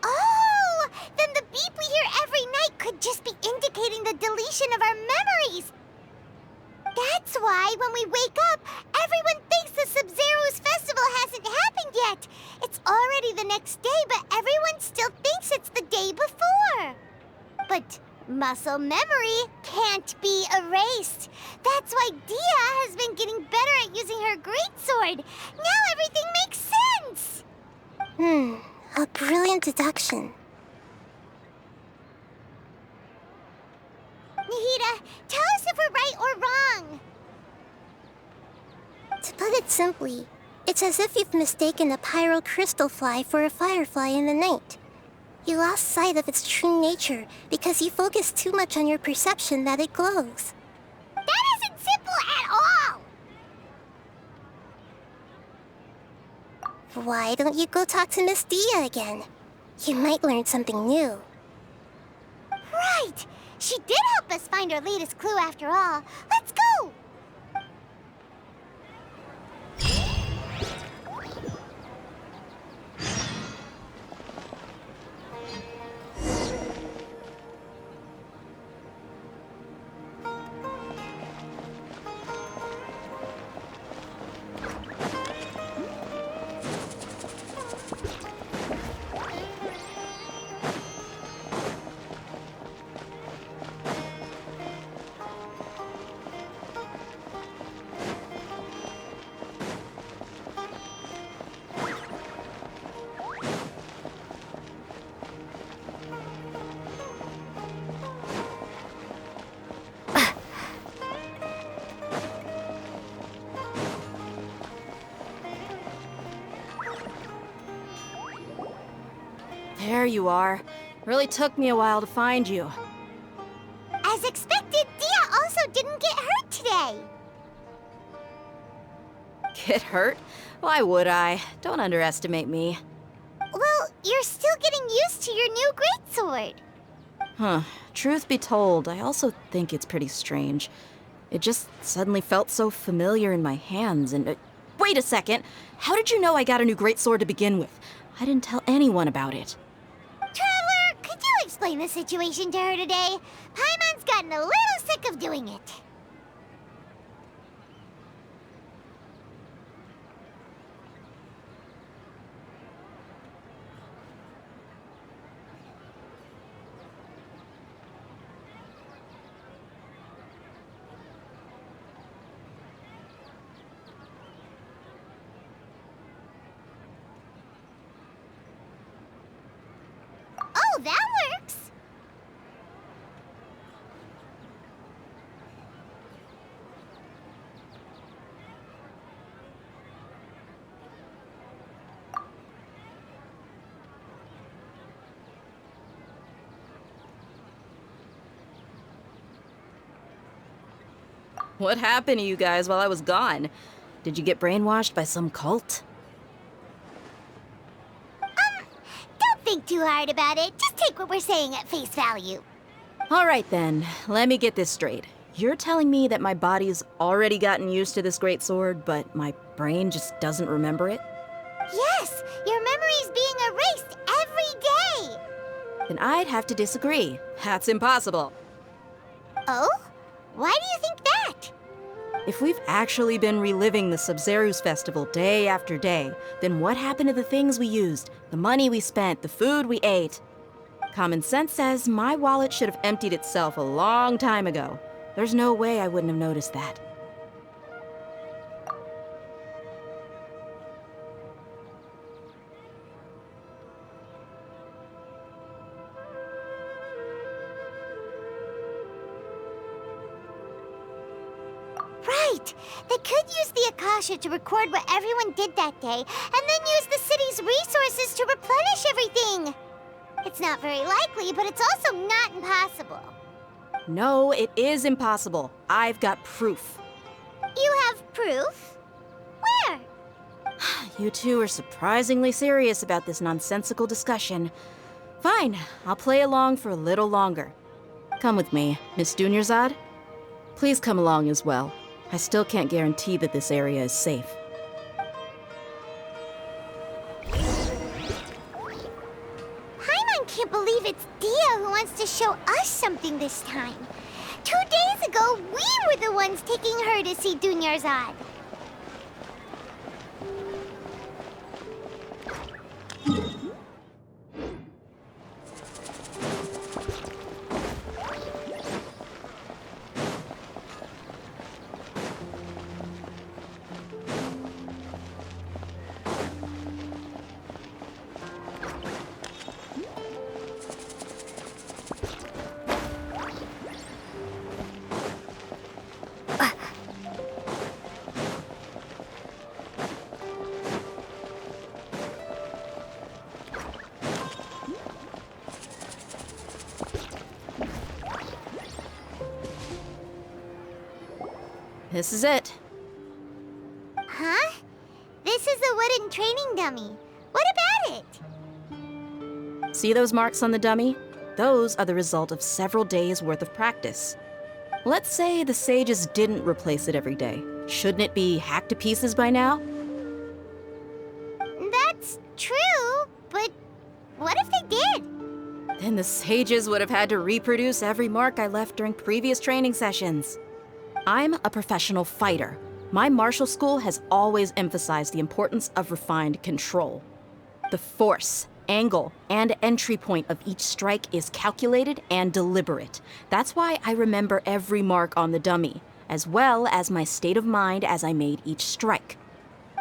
Speaker 2: Oh! Then the beep we hear every night could just be indicating the deletion of our memories. That's why when we wake up, everyone thinks the Sabzeruz festival hasn't happened yet. It's already the next day, but everyone still thinks it's the day before. But muscle memory can't be erased. That's why Dia has been getting better at using her greatsword. Now everything makes sense.
Speaker 15: A brilliant deduction.
Speaker 2: Nahida, tell us if we're right or wrong.
Speaker 15: To put it simply, it's as if you've mistaken a pyrocrystal fly for a firefly in the night. You lost sight of its true nature because you focused too much on your perception that it glows.
Speaker 2: That isn't simple at all.
Speaker 15: Why don't you go talk to Miss Dia again? You might learn something new.
Speaker 2: Right. She did help us find our latest clue after all. Let's go!
Speaker 10: There you are. Really took me a while to find you.
Speaker 2: As expected, Dia also didn't get hurt today.
Speaker 10: Get hurt? Why would I? Don't underestimate me.
Speaker 2: Well, you're still getting used to your new greatsword.
Speaker 10: Huh. Truth be told, I also think it's pretty strange. It just suddenly felt so familiar in my hands and... wait a second! How did you know I got a new greatsword to begin with? I didn't tell anyone about it.
Speaker 2: Traveler, could you explain the situation to her today? Paimon's gotten a little sick of doing it. Oh, that works.
Speaker 10: What happened to you guys while I was gone? Did you get brainwashed by some cult?
Speaker 2: Don't think too hard about it. Just take what we're saying at face value.
Speaker 10: All right then, let me get this straight. You're telling me that my body's already gotten used to this great sword, but my brain just doesn't remember it?
Speaker 2: Yes, your memory's being erased every day.
Speaker 10: Then I'd have to disagree. That's impossible.
Speaker 2: Oh? Why do you think that?
Speaker 10: If we've actually been reliving the Sabzeruz festival day after day, then what happened to the things we used, the money we spent, the food we ate? Common sense says my wallet should have emptied itself a long time ago. There's no way I wouldn't have noticed that.
Speaker 2: Right! They could use the Akasha to record what everyone did that day, and then use the city's resources to replenish everything! It's not very likely, but it's also not impossible.
Speaker 10: No, it is impossible. I've got proof.
Speaker 2: You have proof? Where?
Speaker 10: You two are surprisingly serious about this nonsensical discussion. Fine, I'll play along for a little longer. Come with me, Miss Dunyarzad. Please come along as well. I still can't guarantee that this area is safe.
Speaker 2: Paimon can't believe it's Dia who wants to show us something this time. 2 days ago, we were the ones taking her to see Dunyarzad.
Speaker 10: This is it.
Speaker 2: Huh? This is a wooden training dummy. What about it?
Speaker 10: See those marks on the dummy? Those are the result of several days' worth of practice. Let's say the sages didn't replace it every day. Shouldn't it be hacked to pieces by now?
Speaker 2: That's true, but what if they did?
Speaker 10: Then the sages would have had to reproduce every mark I left during previous training sessions. I'm a professional fighter. My martial school has always emphasized the importance of refined control. The force, angle, and entry point of each strike is calculated and deliberate. That's why I remember every mark on the dummy, as well as my state of mind as I made each strike.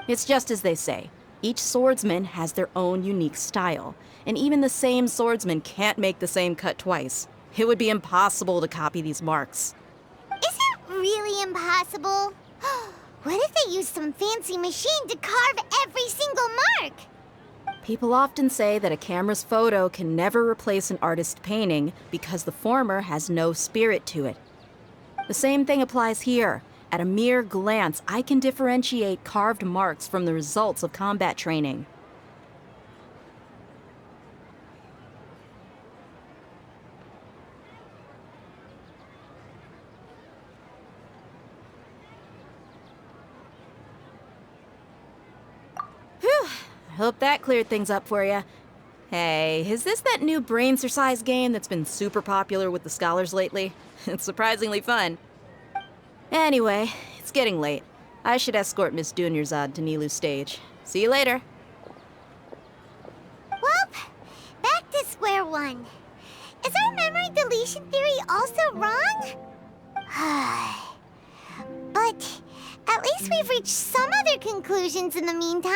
Speaker 10: It's just as they say, each swordsman has their own unique style, and even the same swordsman can't make the same cut twice. It would be impossible to copy these marks.
Speaker 2: Really impossible? What if they used some fancy machine to carve every single mark?
Speaker 10: People often say that a camera's photo can never replace an artist's painting because the former has no spirit to it. The same thing applies here. At a mere glance, I can differentiate carved marks from the results of combat training. Hope that cleared things up for you. Hey, is this that new brain exercise game that's been super popular with the scholars lately? It's surprisingly fun. Anyway, it's getting late. I should escort Miss Dunyarzad to Nilou's stage. See you later.
Speaker 2: Well, back to square one. Is our memory deletion theory also wrong? But at least we've reached some other conclusions in the meantime.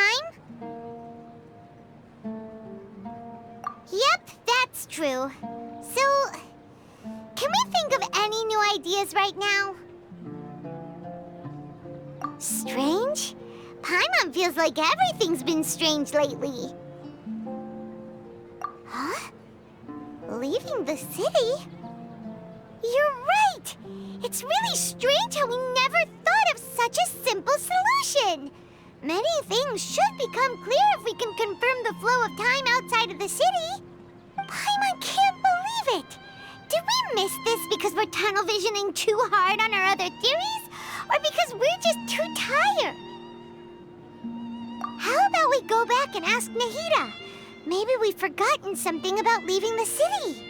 Speaker 2: Yep, that's that's true. So, can we think of any new ideas right now? Strange? Paimon feels like everything's been strange lately. Huh? Leaving the city? You're right! It's really strange how we never thought of such a simple solution! Many things should become clear if we can confirm the flow of time outside of the city. Paimon can't believe it! Did we miss this because we're tunnel visioning too hard on our other theories? Or because we're just too tired? How about we go back and ask Nahida? Maybe we've forgotten something about leaving the city.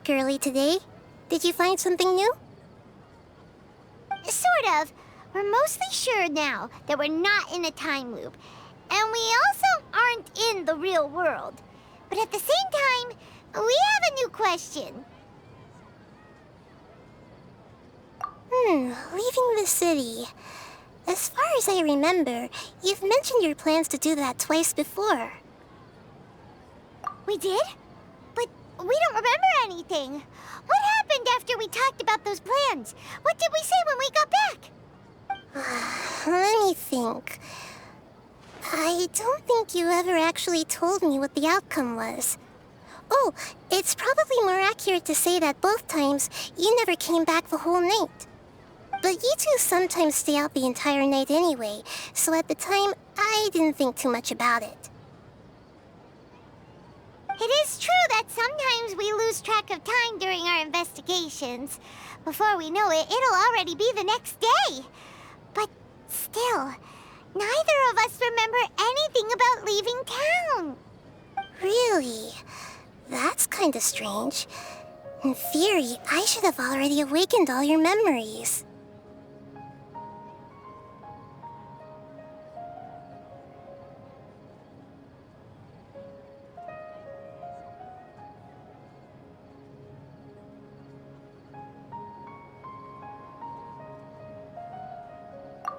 Speaker 15: Early today. Did you find something new?
Speaker 2: Sort of. We're mostly sure now that we're not in a time loop. And we also aren't in the real world. But at the same time, we have a new question.
Speaker 15: Leaving the city. As far as I remember, you've mentioned your plans to do that twice before.
Speaker 2: We did? We don't remember anything. What happened after we talked about those plans? What did we say when we got back?
Speaker 15: Let me think. I don't think you ever actually told me what the outcome was. Oh, it's probably more accurate to say that both times you never came back the whole night. But you two sometimes stay out the entire night anyway, so at the time, I didn't think too much about it.
Speaker 2: It is true that sometimes we lose track of time during our investigations. Before we know it, it'll already be the next day. But still, neither of us remember anything about leaving town.
Speaker 15: Really? That's kind of strange. In theory, I should have already awakened all your memories.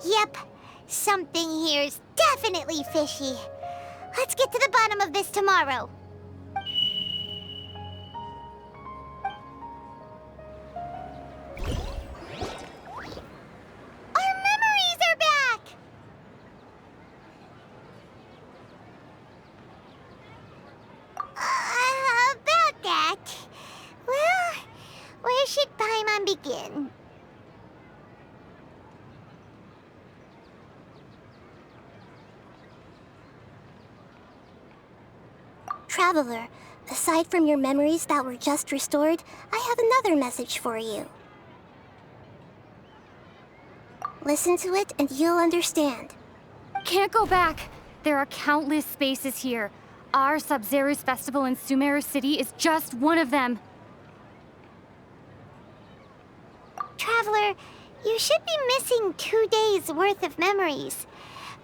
Speaker 2: Yep, something here's definitely fishy. Let's get to the bottom of this tomorrow. Our memories are back! About that. Well, where should Paimon begin?
Speaker 15: Traveler, aside from your memories that were just restored, I have another message for you. Listen to it and you'll understand.
Speaker 16: Can't go back. There are countless spaces here. Our Sabzeruz festival in Sumeru City is just one of them.
Speaker 2: Traveler, you should be missing 2 days' worth of memories.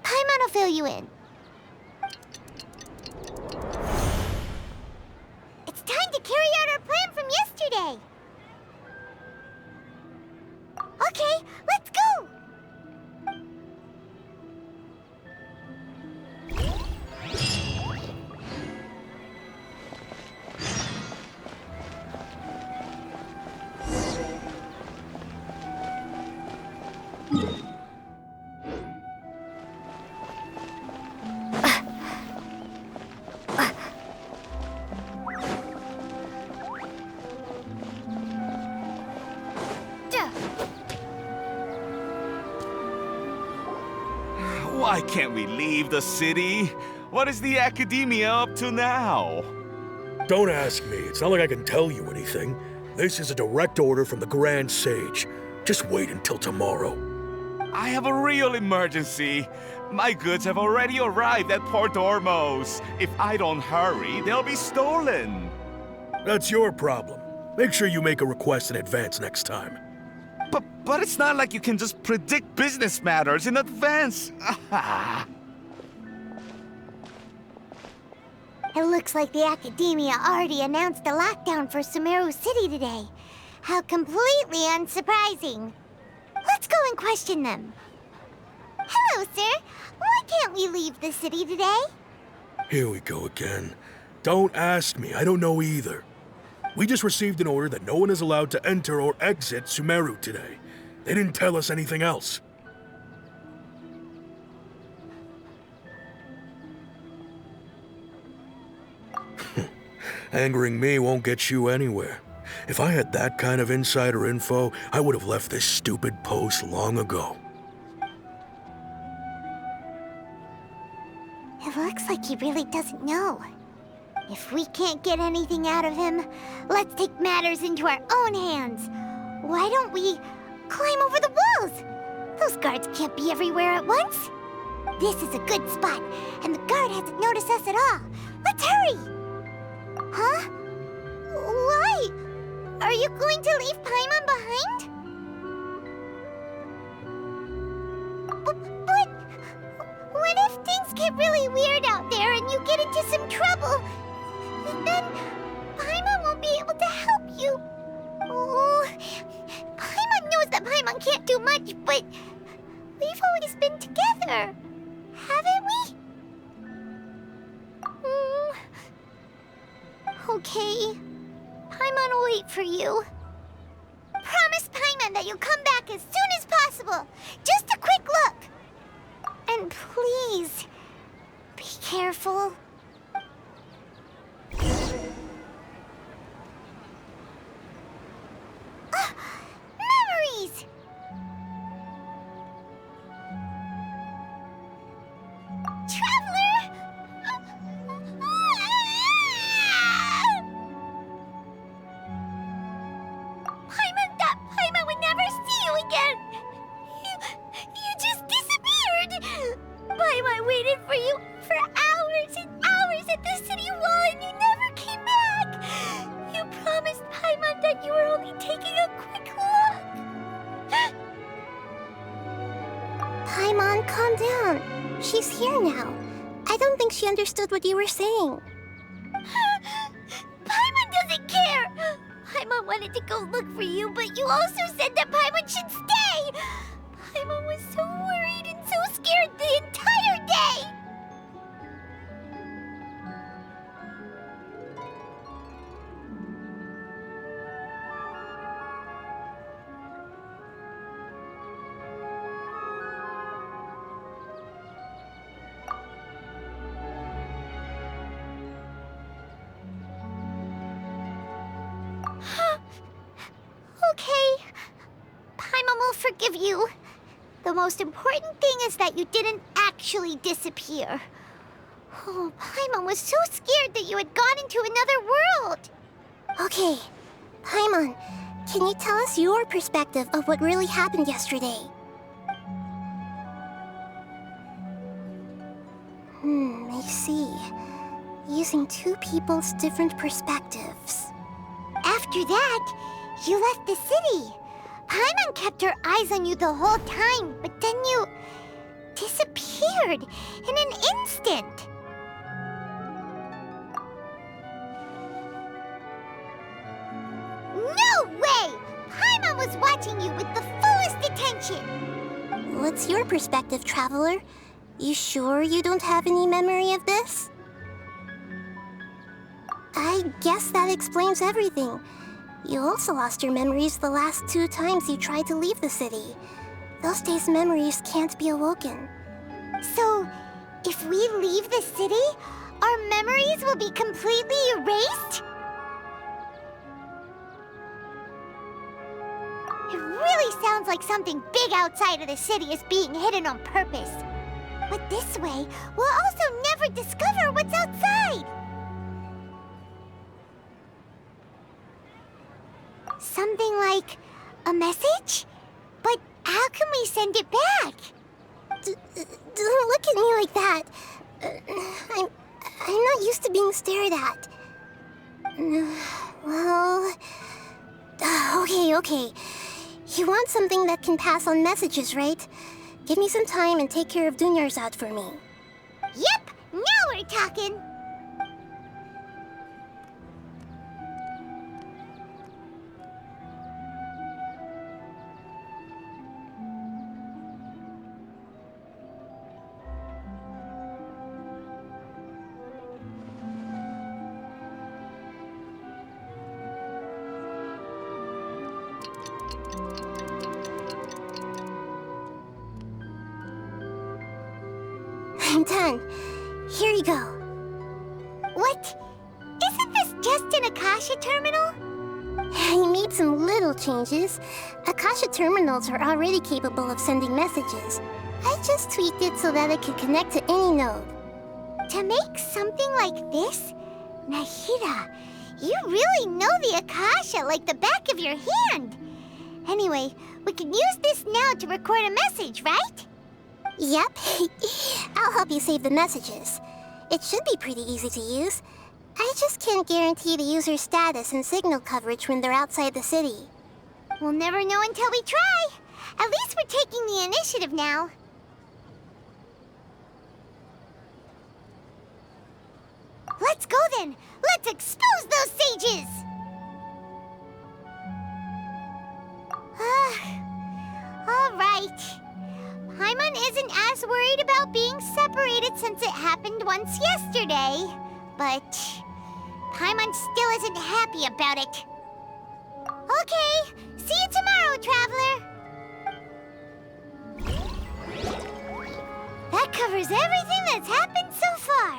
Speaker 2: Paimon will fill you in. It's time to carry out our plan from yesterday. Okay, let's go!
Speaker 17: Why can't we leave the city? What is the academia up to now?
Speaker 18: Don't ask me. It's not like I can tell you anything. This is a direct order from the Grand Sage. Just wait until tomorrow.
Speaker 17: I have a real emergency. My goods have already arrived at Port Ormos. If I don't hurry, they'll be stolen.
Speaker 18: That's your problem. Make sure you make a request in advance next time.
Speaker 17: But it's not like you can just predict business matters in advance.
Speaker 2: It looks like the Academia already announced a lockdown for Sumeru City today. How completely unsurprising. Let's go and question them. Hello, sir. Why can't we leave the city today?
Speaker 18: Here we go again. Don't ask me, I don't know either. We just received an order that no one is allowed to enter or exit Sumeru today. They didn't tell us anything else. Angering me won't get you anywhere. If I had that kind of insider info, I would have left this stupid post long ago.
Speaker 2: It looks like he really doesn't know. If we can't get anything out of him, let's take matters into our own hands. Why don't we climb over the walls? Those guards can't be everywhere at once. This is a good spot, and the guard hasn't noticed us at all. Let's hurry! Huh? Why? Are you going to leave Paimon behind? But what if things get really weird out there and you get into some trouble? Then Paimon won't be able to help you. Oh, Paimon knows that Paimon can't do much, but we've always been together, haven't we? Okay. Paimon will wait for you. Promise Paimon that you'll come back as soon as possible. Just a quick look. And please, be careful. Memories! Traveler! Paimon thought Paimon would never see you again. You just disappeared. Paimon waited for you for hours and hours at the city wall and you never came back. You promised Paimon that you were only taking a quick look.
Speaker 15: Paimon, calm down. She's here now. I don't think she understood what you were saying.
Speaker 2: Paimon doesn't care. Paimon wanted to go look for you, but you also said that Paimon should stay. Paimon was so worried and so scared the entire day. Okay. Paimon will forgive you. The most important thing is that you didn't actually disappear. Oh, Paimon was so scared that you had gone into another world.
Speaker 15: Okay, Paimon, can you tell us your perspective of what really happened yesterday? I see. Using two people's different perspectives.
Speaker 2: After that, you left the city. Paimon kept her eyes on you the whole time, but then you disappeared in an instant. No way! Paimon was watching you with the fullest attention.
Speaker 15: What's your perspective, Traveler? You sure you don't have any memory of this? I guess that explains everything. You also lost your memories the last 2 times you tried to leave the city. Those days' memories can't be awoken.
Speaker 2: So, if we leave the city, our memories will be completely erased? It really sounds like something big outside of the city is being hidden on purpose. But this way, we'll also never discover what's outside. Something like a message? But how can we send it back?
Speaker 15: Don't look at me like that. I'm not used to being stared at. Well... Okay. You want something that can pass on messages, right? Give me some time and take care of dunyarzad for me.
Speaker 2: Yep, now we're talking.
Speaker 15: I'm done. Here you go.
Speaker 2: What? Isn't this just an Akasha terminal?
Speaker 15: I made some little changes. Akasha terminals are already capable of sending messages. I just tweaked it so that it could connect to any node.
Speaker 2: To make something like this? Nahida, you really know the Akasha like the back of your hand. Anyway, we can use this now to record a message, right?
Speaker 15: Yep. I'll help you save the messages. It should be pretty easy to use. I just can't guarantee the user's status and signal coverage when they're outside the city.
Speaker 2: We'll never know until we try. At least we're taking the initiative now. Let's go then! Let's expose those sages! All right. Paimon isn't as worried about being separated since it happened once yesterday. But Paimon still isn't happy about it. Okay, see you tomorrow, Traveler. That covers everything that's happened so far.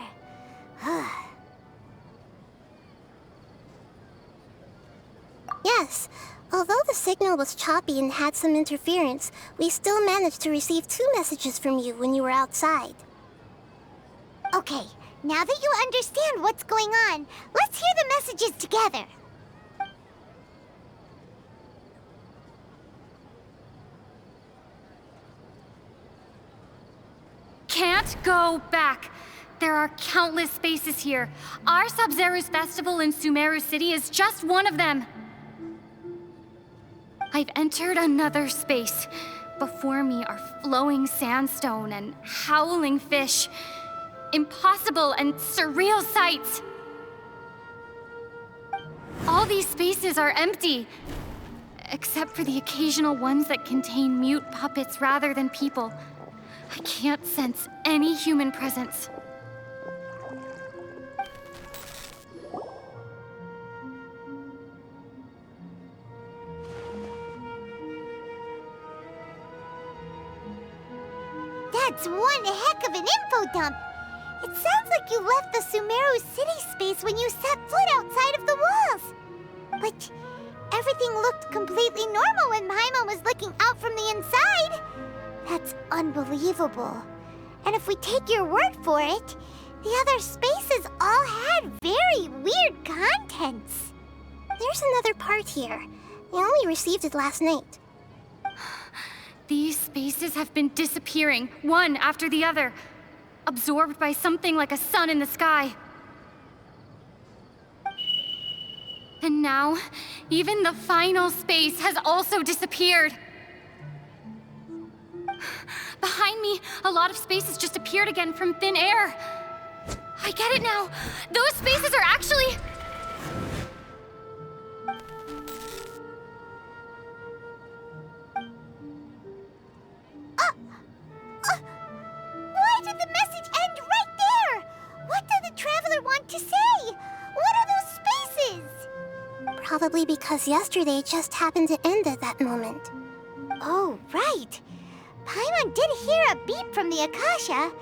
Speaker 15: Yes. Although the signal was choppy and had some interference, we still managed to receive 2 messages from you when you were outside.
Speaker 2: Okay, now that you understand what's going on, let's hear the messages together.
Speaker 16: Can't go back. There are countless spaces here. Our Sabzeruz festival in Sumeru City is just one of them. I've entered another space. Before me are flowing sandstone and howling fish. Impossible and surreal sights. All these spaces are empty, except for the occasional ones that contain mute puppets rather than people. I can't sense any human presence.
Speaker 2: That's one heck of an info dump. It sounds like you left the Sumeru city space when you set foot outside of the walls. But everything looked completely normal when Paimon was looking out from the inside. That's unbelievable. And if we take your word for it, the other spaces all had very weird contents.
Speaker 15: There's another part here. We only received it last night.
Speaker 16: These spaces have been disappearing, one after the other, absorbed by something like a sun in the sky. And now, even the final space has also disappeared. Behind me, a lot of spaces just appeared again from thin air. I get it now. Those spaces are actually...
Speaker 2: Why did the message end right there? What did the Traveler want to say? What are those spaces?
Speaker 15: Probably because yesterday just happened to end at that moment.
Speaker 2: Oh, right. Paimon did hear a beep from the Akasha.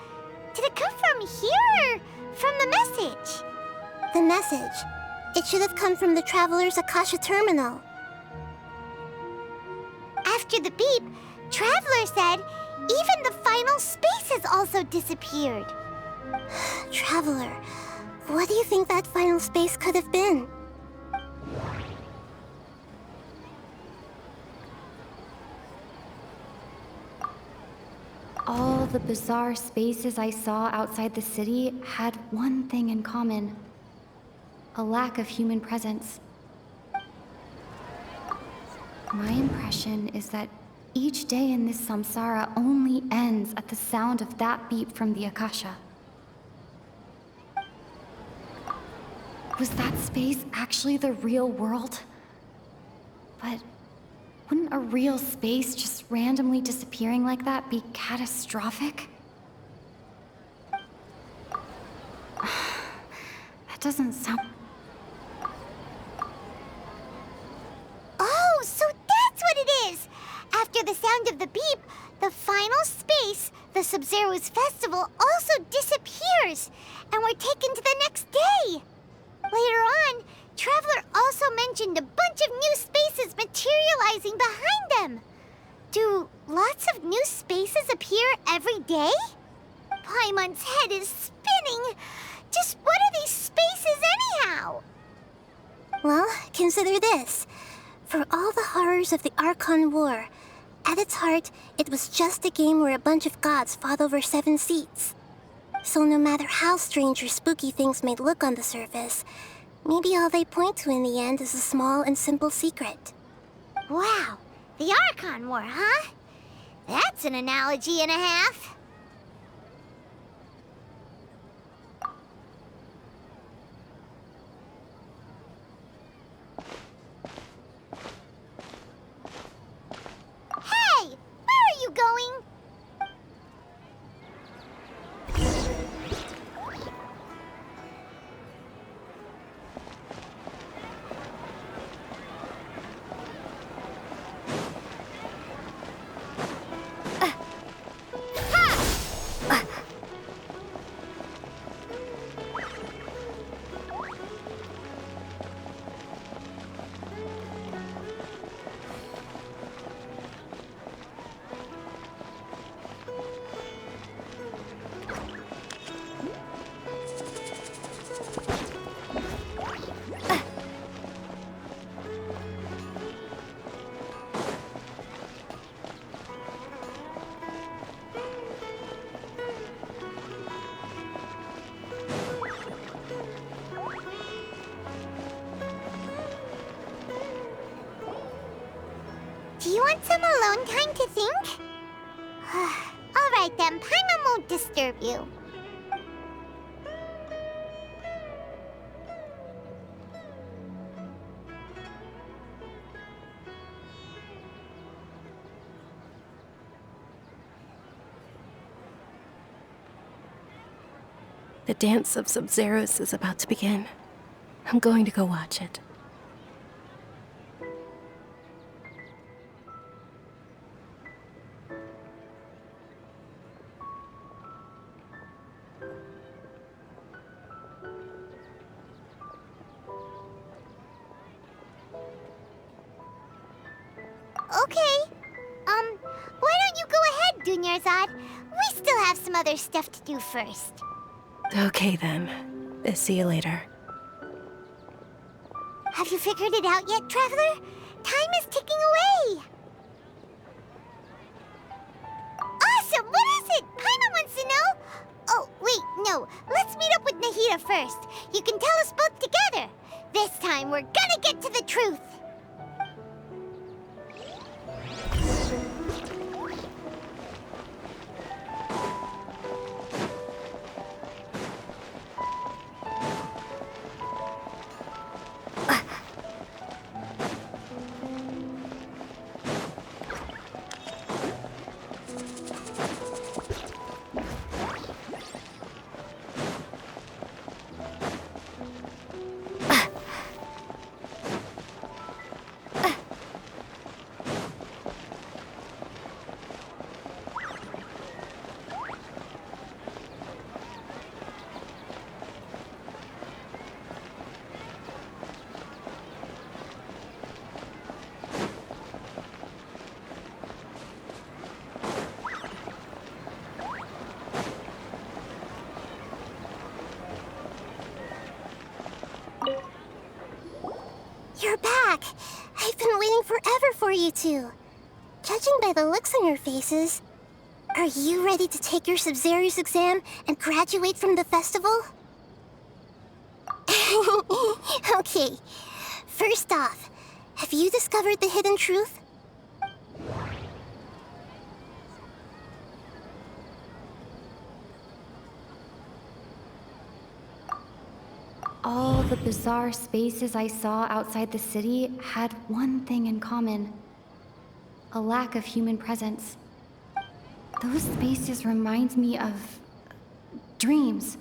Speaker 2: Did it come from here or from the message?
Speaker 15: The message. It should have come from the Traveler's Akasha terminal.
Speaker 2: After the beep, Traveler said even the final space has also disappeared.
Speaker 15: Traveler, what do you think that final space could have been?
Speaker 16: All the bizarre spaces I saw outside the city had one thing in common: a lack of human presence. My impression is that each day in this samsara only ends at the sound of that beep from the Akasha. Was that space actually the real world? But wouldn't a real space just randomly disappearing like that be catastrophic? That doesn't sound...
Speaker 2: Oh, so that's what it is! After the sound of the beep, the final space, the Sabzeruz festival, also disappears, and we're taken to the next day! Later on, Traveler also mentioned a bunch of new spaces materializing behind them. Do lots of new spaces appear every day? Paimon's head is spinning. Just what are these spaces anyhow?
Speaker 15: Well, consider this. For all the horrors of the Archon War, at its heart, it was just a game where a bunch of gods fought over 7 seats. So no matter how strange or spooky things may look on the surface, maybe all they point to in the end is a small and simple secret.
Speaker 2: Wow, the Archon War, huh? That's an analogy and a half. Hey, where are you going? Do you want some alone time to think? All right then, Paimon won't disturb you.
Speaker 1: The dance of Sabzeruz is about to begin. I'm going to go watch it.
Speaker 2: Okay. Why don't you go ahead, dunyarzad? We still have some other stuff to do first.
Speaker 1: Okay then. See you later.
Speaker 2: Have you figured it out yet, Traveler? Time is ticking away. Awesome! What is it? Paimon wants to know. Oh, wait, no. Let's meet up with Nahida first. You can tell us both together. This time, we're gonna get to the truth.
Speaker 15: You're back! I've been waiting forever for you two. Judging by the looks on your faces, are you ready to take your sabzeruz exam and graduate from the festival? Okay, first off, Have you discovered the hidden truth?
Speaker 16: All the bizarre spaces I saw outside the city had one thing in common: a lack of human presence. Those spaces remind me of dreams,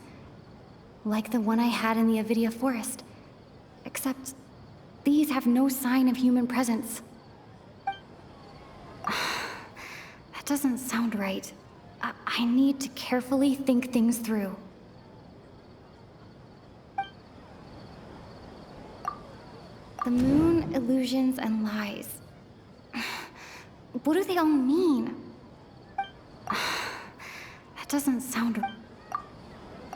Speaker 16: like the one I had in the Avidia forest, except these have no sign of human presence. That doesn't sound right. I need to carefully think things through. The moon, illusions, and lies. What do they all mean? That doesn't sound...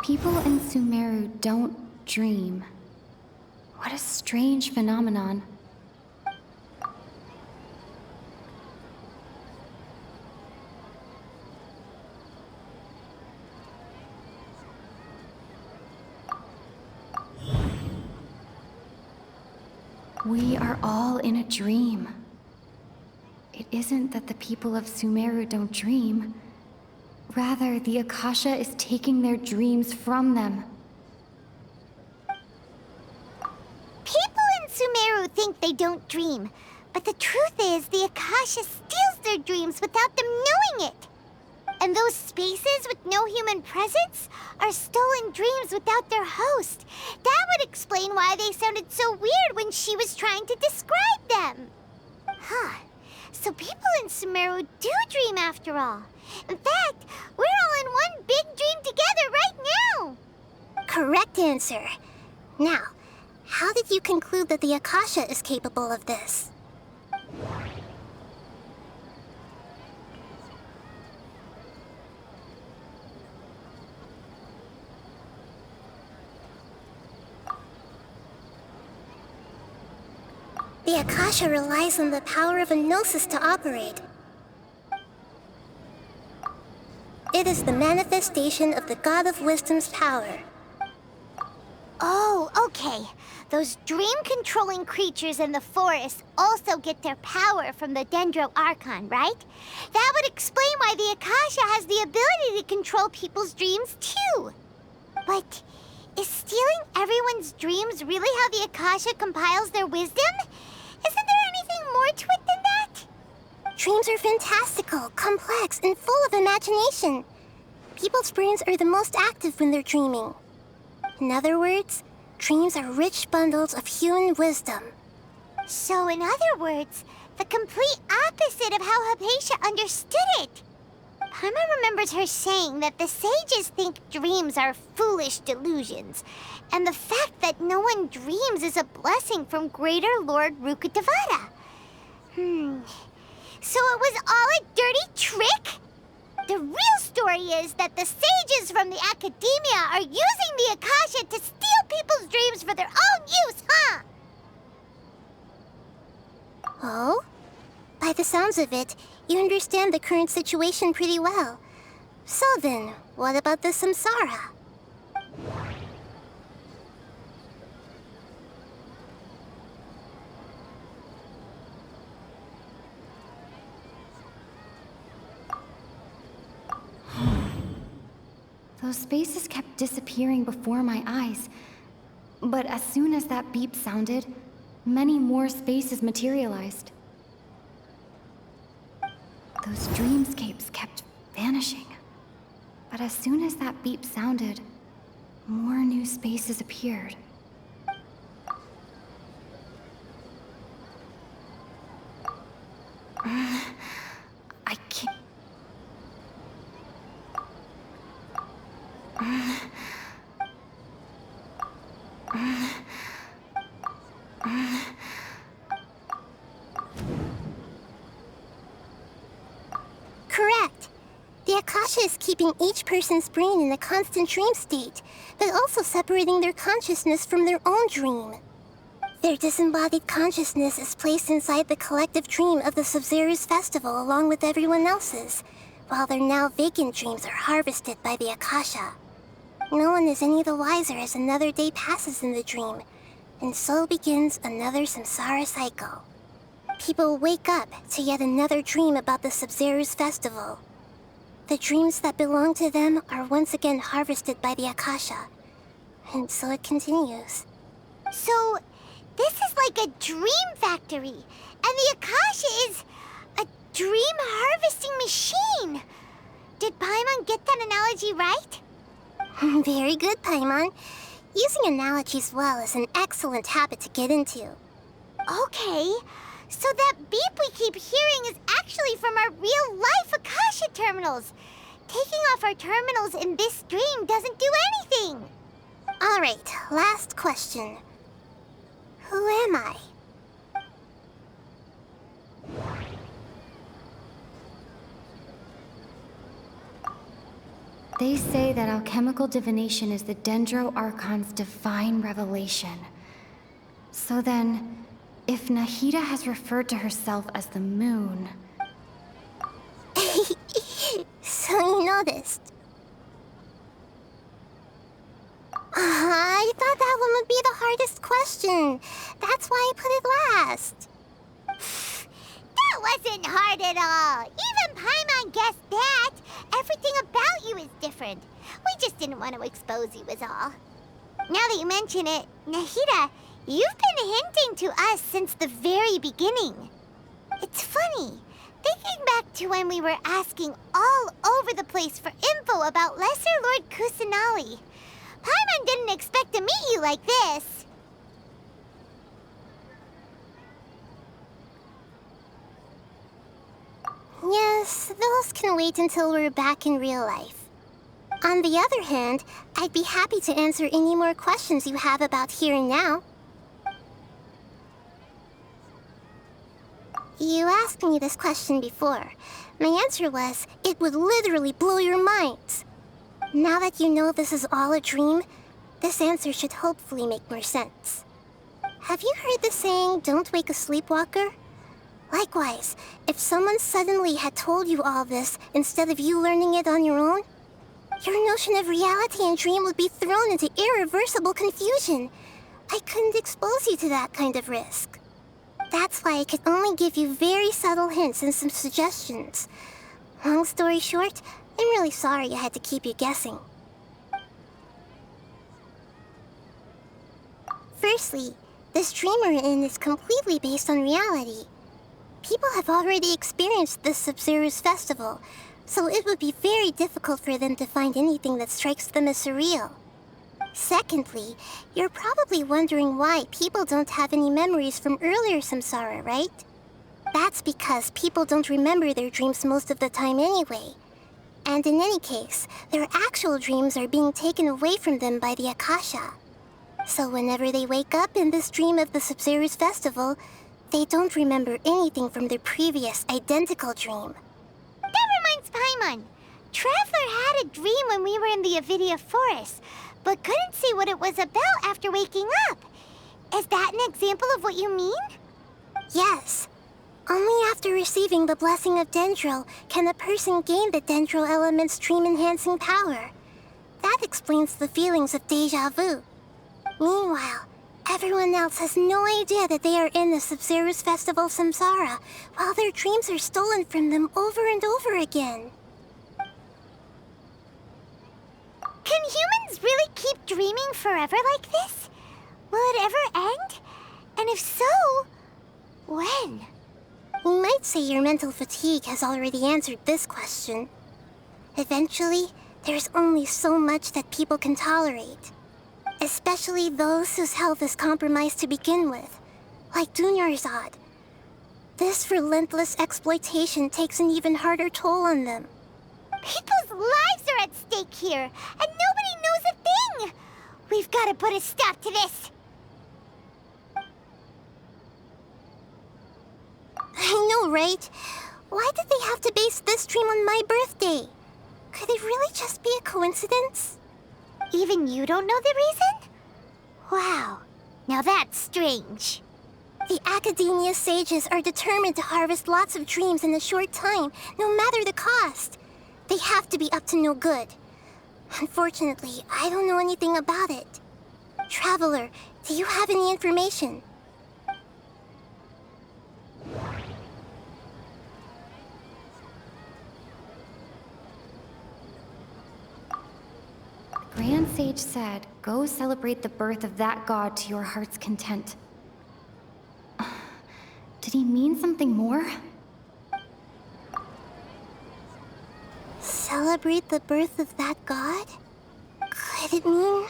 Speaker 16: People in Sumeru don't dream. What a strange phenomenon. We are all in a dream. It isn't that the people of Sumeru don't dream. Rather, the Akasha is taking their dreams from them.
Speaker 2: People in Sumeru think they don't dream, but the truth is the Akasha steals their dreams without them knowing it. And those spaces with no human presence are stolen dreams without their host. That would explain why they sounded so weird when she was trying to describe them. Huh. So people in Sumeru do dream after all. In fact, we're all in one big dream together right now.
Speaker 15: Correct answer. Now, how did you conclude that the Akasha is capable of this? The Akasha relies on the power of a gnosis to operate. It is the manifestation of the God of Wisdom's power.
Speaker 2: Oh, okay. Those dream-controlling creatures in the forest also get their power from the Dendro Archon, right? That would explain why the Akasha has the ability to control people's dreams, too. But is stealing everyone's dreams really how the Akasha compiles their wisdom? Isn't there anything more to it than that?
Speaker 15: Dreams are fantastical, complex, and full of imagination. People's brains are the most active when they're dreaming. In other words, dreams are rich bundles of human wisdom.
Speaker 2: So in other words, the complete opposite of how Hypatia understood it. Paimon remembers her saying that the sages think dreams are foolish delusions, and the fact that no one dreams is a blessing from Greater Lord Rukkhadevata. So it was all a dirty trick? The real story is that the sages from the Academia are using the Akasha to steal people's dreams for their own use, huh?
Speaker 15: Oh? By the sounds of it, you understand the current situation pretty well. So then, what about the samsara?
Speaker 16: Those spaces kept disappearing before my eyes. But as soon as that beep sounded, many more spaces materialized. Those dreamscapes kept vanishing. But as soon as that beep sounded, more new spaces appeared. I can't...
Speaker 15: Correct. The Akasha is keeping each person's brain in a constant dream state, but also separating their consciousness from their own dream. Their disembodied consciousness is placed inside the collective dream of the Sabzeruz festival along with everyone else's, while their now vacant dreams are harvested by the Akasha. No one is any the wiser as another day passes in the dream, And so begins another samsara cycle. People wake up to yet another dream about the Sabzeruz festival. The dreams that belong to them are once again harvested by the Akasha. And so it continues.
Speaker 2: So, this is like a dream factory, and the Akasha is a dream harvesting machine. Did Paimon get that analogy right?
Speaker 15: Very good, Paimon. Using analogies well is an excellent habit to get into.
Speaker 2: Okay, so that beep we keep hearing is actually from our real-life Akasha terminals. Taking off our terminals in this dream doesn't do anything.
Speaker 15: All right, last question. Who am I?
Speaker 16: They say that alchemical divination is the Dendro Archon's divine revelation. So then, if Nahida has referred to herself as the moon...
Speaker 15: So you noticed. I thought that one would be the hardest question. That's why I put it last.
Speaker 2: That wasn't hard at all. Even Paimon guessed that. Everything about you is different. We just didn't want to expose you is all. Now that you mention it, Nahida, you've been hinting to us since the very beginning. It's funny. Thinking back to when we were asking all over the place for info about Lesser Lord Kusanali, Paimon didn't expect to meet you like this.
Speaker 15: Yes, those can wait until we're back in real life. On the other hand, I'd be happy to answer any more questions you have about here and now. You asked me this question before. My answer was, it would literally blow your minds. Now that you know this is all a dream, this answer should hopefully make more sense. Have you heard the saying, don't wake a sleepwalker? Likewise, if someone suddenly had told you all this instead of you learning it on your own, your notion of reality and dream would be thrown into irreversible confusion. I couldn't expose you to that kind of risk. That's why I could only give you very subtle hints and some suggestions. Long story short, I'm really sorry I had to keep you guessing. Firstly, this dream we're in is completely based on reality. People have already experienced this Sabzeruz festival, so it would be very difficult for them to find anything that strikes them as surreal. Secondly, you're probably wondering why people don't have any memories from earlier samsara, right? That's because people don't remember their dreams most of the time anyway. And in any case, their actual dreams are being taken away from them by the Akasha. So whenever they wake up in this dream of the Sabzeruz festival, they don't remember anything from their previous identical dream.
Speaker 2: That reminds Paimon. Traveler had a dream when we were in the Avidia forest, but couldn't see what it was about after waking up. Is that an example of what you mean?
Speaker 15: Yes. Only after receiving the blessing of Dendro can a person gain the Dendro element's dream-enhancing power. That explains the feelings of déjà vu. Meanwhile, everyone else has no idea that they are in the Sabzeruz Festival Samsara, while their dreams are stolen from them over and over again.
Speaker 2: Can humans really keep dreaming forever like this? Will it ever end? And if so, when?
Speaker 15: You might say your mental fatigue has already answered this question. Eventually, there's only so much that people can tolerate. Especially those whose health is compromised to begin with, like dunyarzad. This relentless exploitation takes an even harder toll on them.
Speaker 2: People's lives are at stake here, and nobody knows a thing! We've got to put a stop to this!
Speaker 15: I know, right? Why did they have to base this dream on my birthday? Could it really just be a coincidence?
Speaker 2: Even you don't know the reason? Wow, now that's strange.
Speaker 15: The Academia sages are determined to harvest lots of dreams in a short time, no matter the cost. They have to be up to no good. Unfortunately, I don't know anything about it. Traveler, Do you have any information?
Speaker 16: Grand Sage said, go celebrate the birth of that god to your heart's content. Did he mean something more?
Speaker 15: Celebrate the birth of that god? Could it mean...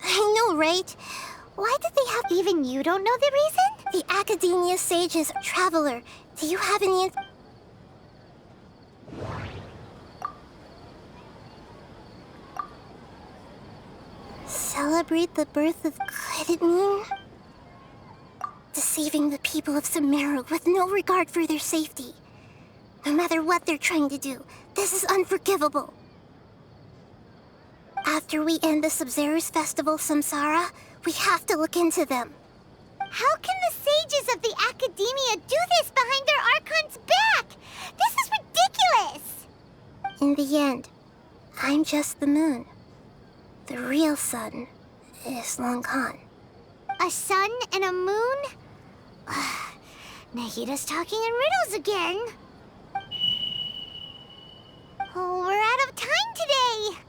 Speaker 15: I know, right? Why did they have...
Speaker 2: Even you don't know the reason?
Speaker 15: The Academia Sage's Traveler. Do you have any... Celebrate the birth of... Could it mean... Deceiving the people of Sumeru with no regard for their safety. No matter what they're trying to do, this is unforgivable. After we end the Sabzeruz festival, Samsara, we have to look into them.
Speaker 2: How can the sages of the Academia do this behind their Archon's back? This is ridiculous!
Speaker 15: In the end, I'm just the moon. The real sun is long gone.
Speaker 2: A sun and a moon? Nahida's talking in riddles again. Oh, we're out of time today.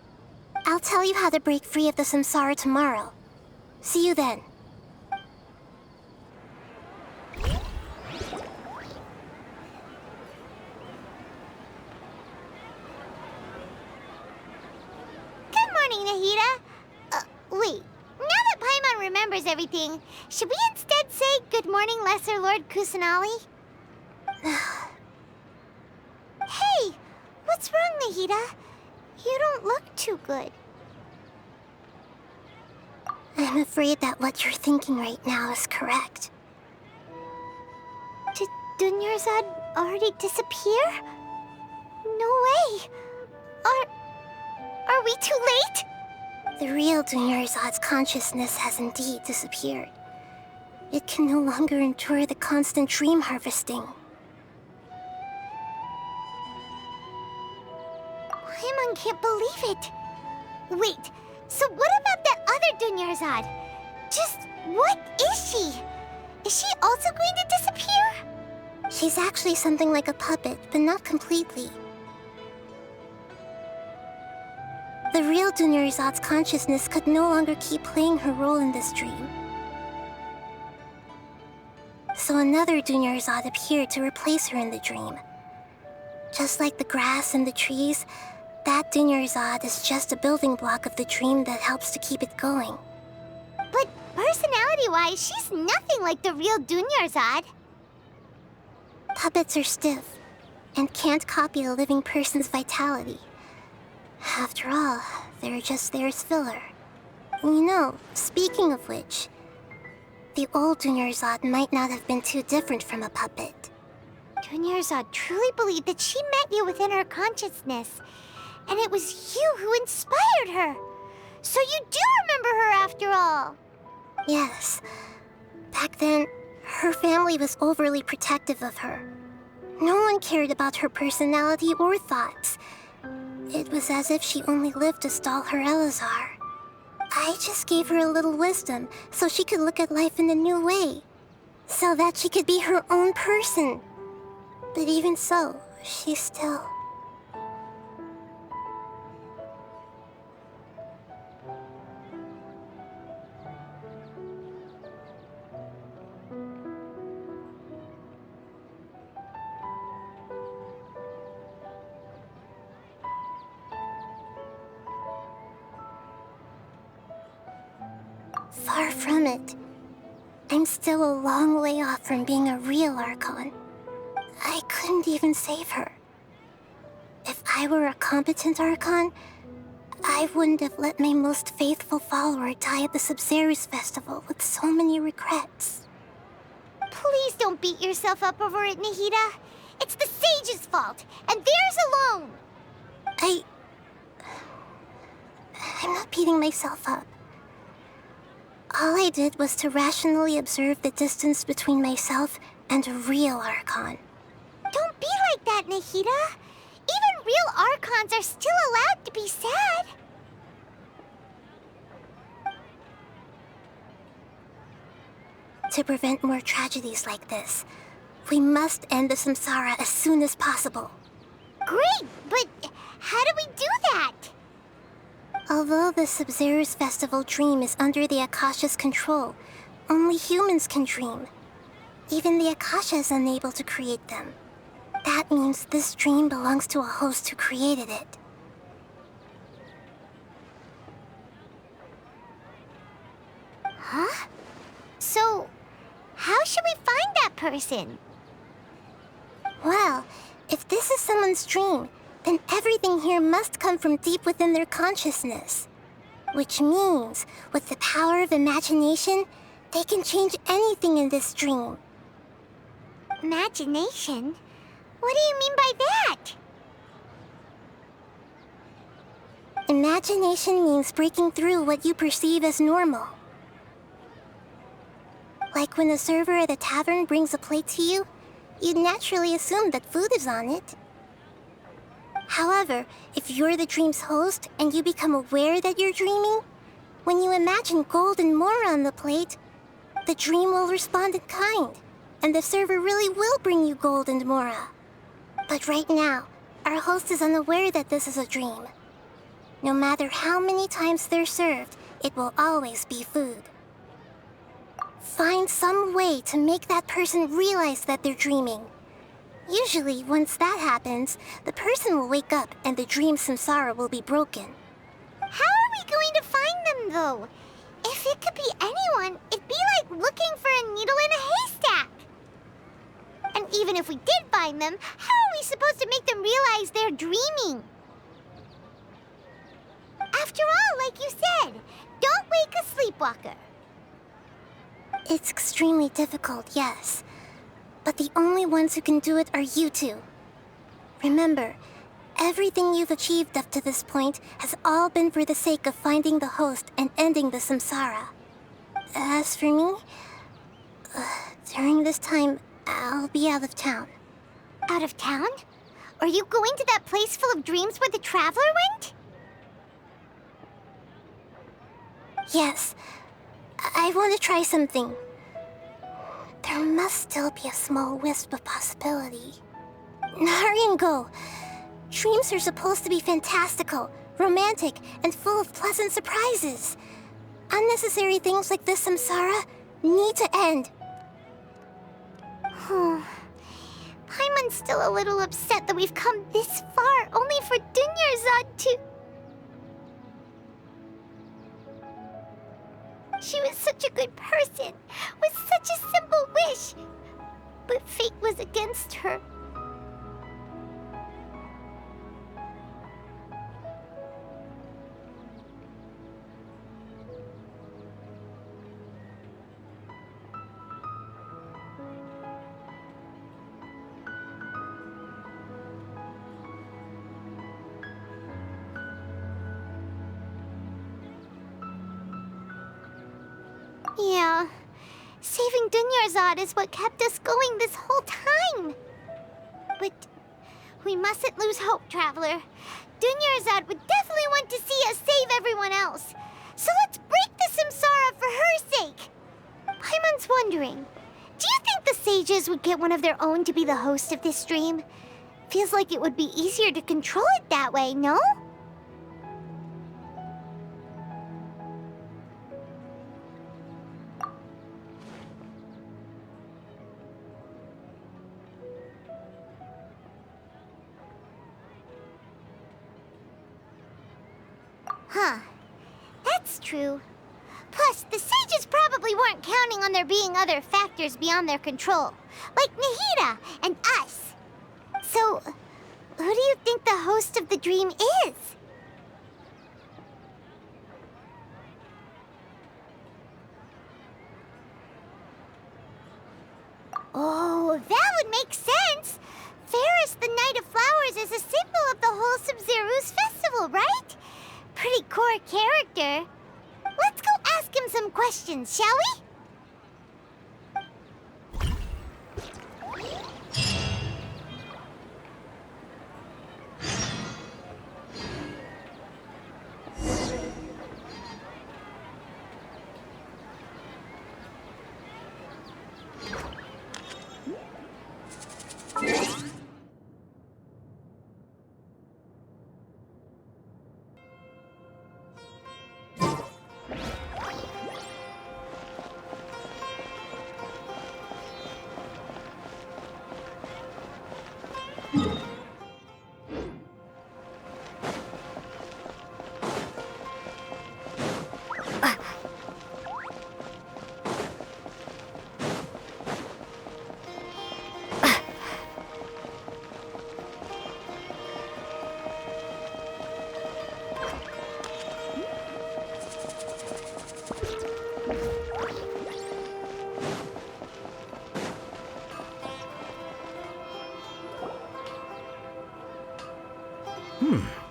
Speaker 15: I'll tell you how to break free of the samsara tomorrow. See you then.
Speaker 2: Good morning, Nahida. Wait. Now that Paimon remembers everything, should we instead say good morning, Lesser Lord Kusanali? Hey! What's wrong, Nahida? You don't look too good.
Speaker 15: I'm afraid that what you're thinking right now is correct.
Speaker 2: Did Dunyarzad already disappear? No way! Are we too late?
Speaker 15: The real Dunyarzad's consciousness has indeed disappeared. It can no longer endure the constant dream harvesting.
Speaker 2: Paimon can't believe it. Wait, so what about that other Dunyarzad? Just what is she? Is she also going to disappear?
Speaker 15: She's actually something like a puppet, but not completely. The real Dunyarzad's consciousness could no longer keep playing her role in this dream. So another Dunyarzad appeared to replace her in the dream. Just like the grass and the trees, that Dunyarzad is just a building block of the dream that helps to keep it going.
Speaker 2: But personality-wise, she's nothing like the real Dunyarzad.
Speaker 15: Puppets are stiff and can't copy a living person's vitality. After all, they're just there as filler. You know, speaking of which, the old Dunyarzad might not have been too different from a puppet.
Speaker 2: Dunyarzad truly believed that she met you within her consciousness, and it was you who inspired her. So you do remember her after all.
Speaker 15: Yes. Back then, her family was overly protective of her. No one cared about her personality or thoughts. It was as if she only lived to stall her Elazar. I just gave her a little wisdom so she could look at life in a new way. So that she could be her own person. But even so, she's still... Far from it. I'm still a long way off from being a real Archon. I couldn't even save her. If I were a competent Archon, I wouldn't have let my most faithful follower die at the Sabzeruz festival with so many regrets.
Speaker 2: Please don't beat yourself up over it, Nahida. It's the sage's fault, and theirs alone. I'm
Speaker 15: not beating myself up. All I did was to rationally observe the distance between myself and a real Archon.
Speaker 2: Don't be like that, Nahida. Even real Archons are still allowed to be sad.
Speaker 15: To prevent more tragedies like this, we must end the samsara as soon as possible.
Speaker 2: Great, but how do we do that?
Speaker 15: Although the Sabzeruz festival dream is under the Akasha's control, only humans can dream. Even the Akasha is unable to create them. That means this dream belongs to a host who created it.
Speaker 2: Huh? So, how should we find that person?
Speaker 15: Well, if this is someone's dream, then everything here must come from deep within their consciousness. Which means, with the power of imagination, they can change anything in this dream.
Speaker 2: Imagination? What do you mean by that?
Speaker 15: Imagination means breaking through what you perceive as normal. Like when the server at a tavern brings a plate to you, you'd naturally assume that food is on it. However, if you're the dream's host and you become aware that you're dreaming, when you imagine gold and more on the plate, the dream will respond in kind, and the server really will bring you gold and mora. But right now, our host is unaware that this is a dream. No matter how many times they're served, it will always be food. Find some way to make that person realize that they're dreaming. Usually, once that happens, the person will wake up and the dream samsara will be broken.
Speaker 2: How are we going to find them, though? If it could be anyone, it'd be like looking for a needle in a haystack. And even if we did find them, how are we supposed to make them realize they're dreaming? After all, like you said, don't wake a sleepwalker.
Speaker 15: It's extremely difficult, yes. But the only ones who can do it are you two. Remember, everything you've achieved up to this point has all been for the sake of finding the host and ending the samsara. As for me, during this time, I'll be out of town.
Speaker 2: Out of town? Are you going to that place full of dreams where the Traveler went?
Speaker 15: Yes. I want to try something. There must still be a small wisp of possibility. Hurry and go. Dreams are supposed to be fantastical, romantic, and full of pleasant surprises. Unnecessary things like this samsara need to end.
Speaker 2: Paimon's still a little upset that we've come this far only for dunyarzad to... She was such a good person, with such a simple wish. But fate was against her. Yeah, saving dunyarzad is what kept us going this whole time. But we mustn't lose hope, Traveler. Dunyarzad would definitely want to see us save everyone else. So let's break the samsara for her sake. Paimon's wondering, do you think the sages would get one of their own to be the host of this stream? Feels like it would be easier to control it that way, no? Huh. That's true. Plus, the sages probably weren't counting on there being other factors beyond their control, like Nahida and us. So, who do you think the host of the dream is? Oh, that would make sense. Ferris, the Knight of Flowers, is a symbol of the whole sabzeruz festival, right? Pretty core character. Let's go ask him down some questions, shall we?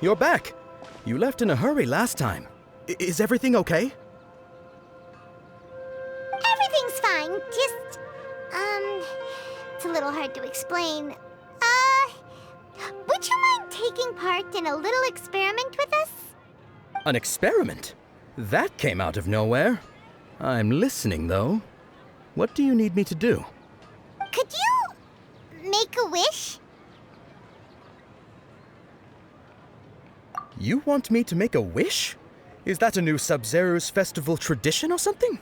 Speaker 5: You're back. You left in a hurry last time. Is everything okay?
Speaker 2: Everything's fine. Just, it's a little hard to explain. Would you mind taking part in a little experiment with us?
Speaker 5: An experiment? That came out of nowhere. I'm listening, though. What do you need me to do?
Speaker 2: Could you make a wish?
Speaker 5: You want me to make a wish? Is that a new Sabzeruz festival tradition or something?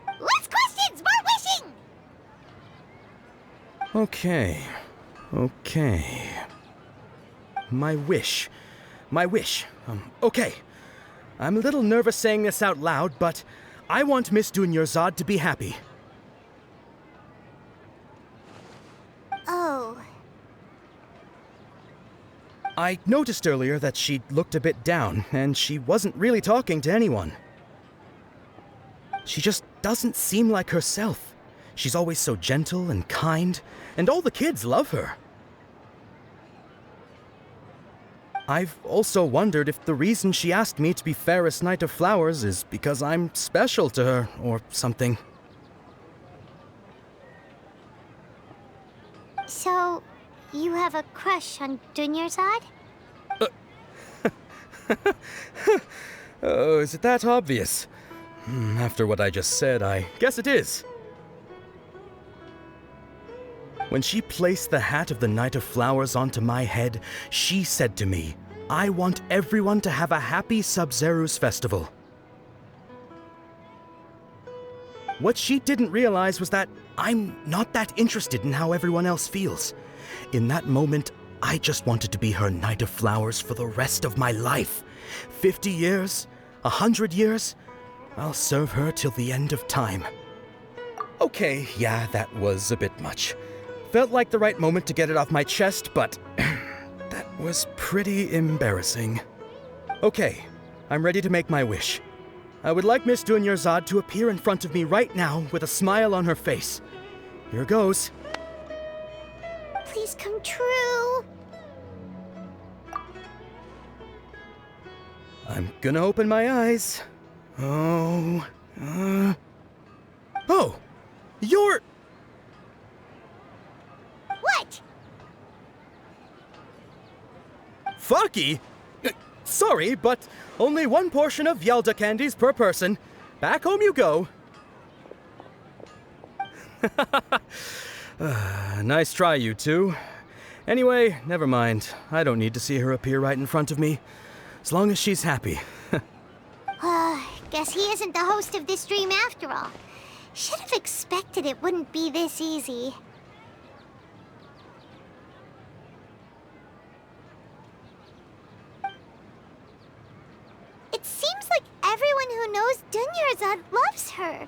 Speaker 2: Less questions, more wishing!
Speaker 5: Okay. My wish. Okay. I'm a little nervous saying this out loud, but I want Miss Dunyarzad to be happy.
Speaker 2: Oh.
Speaker 5: I noticed earlier that she looked a bit down, and she wasn't really talking to anyone. She just doesn't seem like herself. She's always so gentle and kind, and all the kids love her. I've also wondered if the reason she asked me to be Fairest Knight of Flowers is because I'm special to her, or something.
Speaker 2: So, you have a crush on Dunyarzad?
Speaker 5: Oh, is it that obvious? After what I just said, I guess it is. When she placed the hat of the Knight of Flowers onto my head, she said to me, "I want everyone to have a happy Sabzeruz festival." What she didn't realize was that I'm not that interested in how everyone else feels. In that moment, I just wanted to be her Knight of Flowers for the rest of my life. 50 years, 100 years, I'll serve her till the end of time. Okay, yeah, that was a bit much. Felt like the right moment to get it off my chest, but that was pretty embarrassing. Okay, I'm ready to make my wish. I would like Miss Dunyarzad to appear in front of me right now with a smile on her face. Here goes.
Speaker 2: Please come true.
Speaker 5: I'm gonna open my eyes. Oh, you're...
Speaker 2: What?
Speaker 5: Faki? Sorry, but only one portion of Yalda candies per person. Back home you go. Nice try, you two. Anyway, never mind. I don't need to see her appear right in front of me. As long as she's happy.
Speaker 2: Guess he isn't the host of this dream after all. Should have expected it wouldn't be this easy. It seems like everyone who knows Dunyarzad loves her,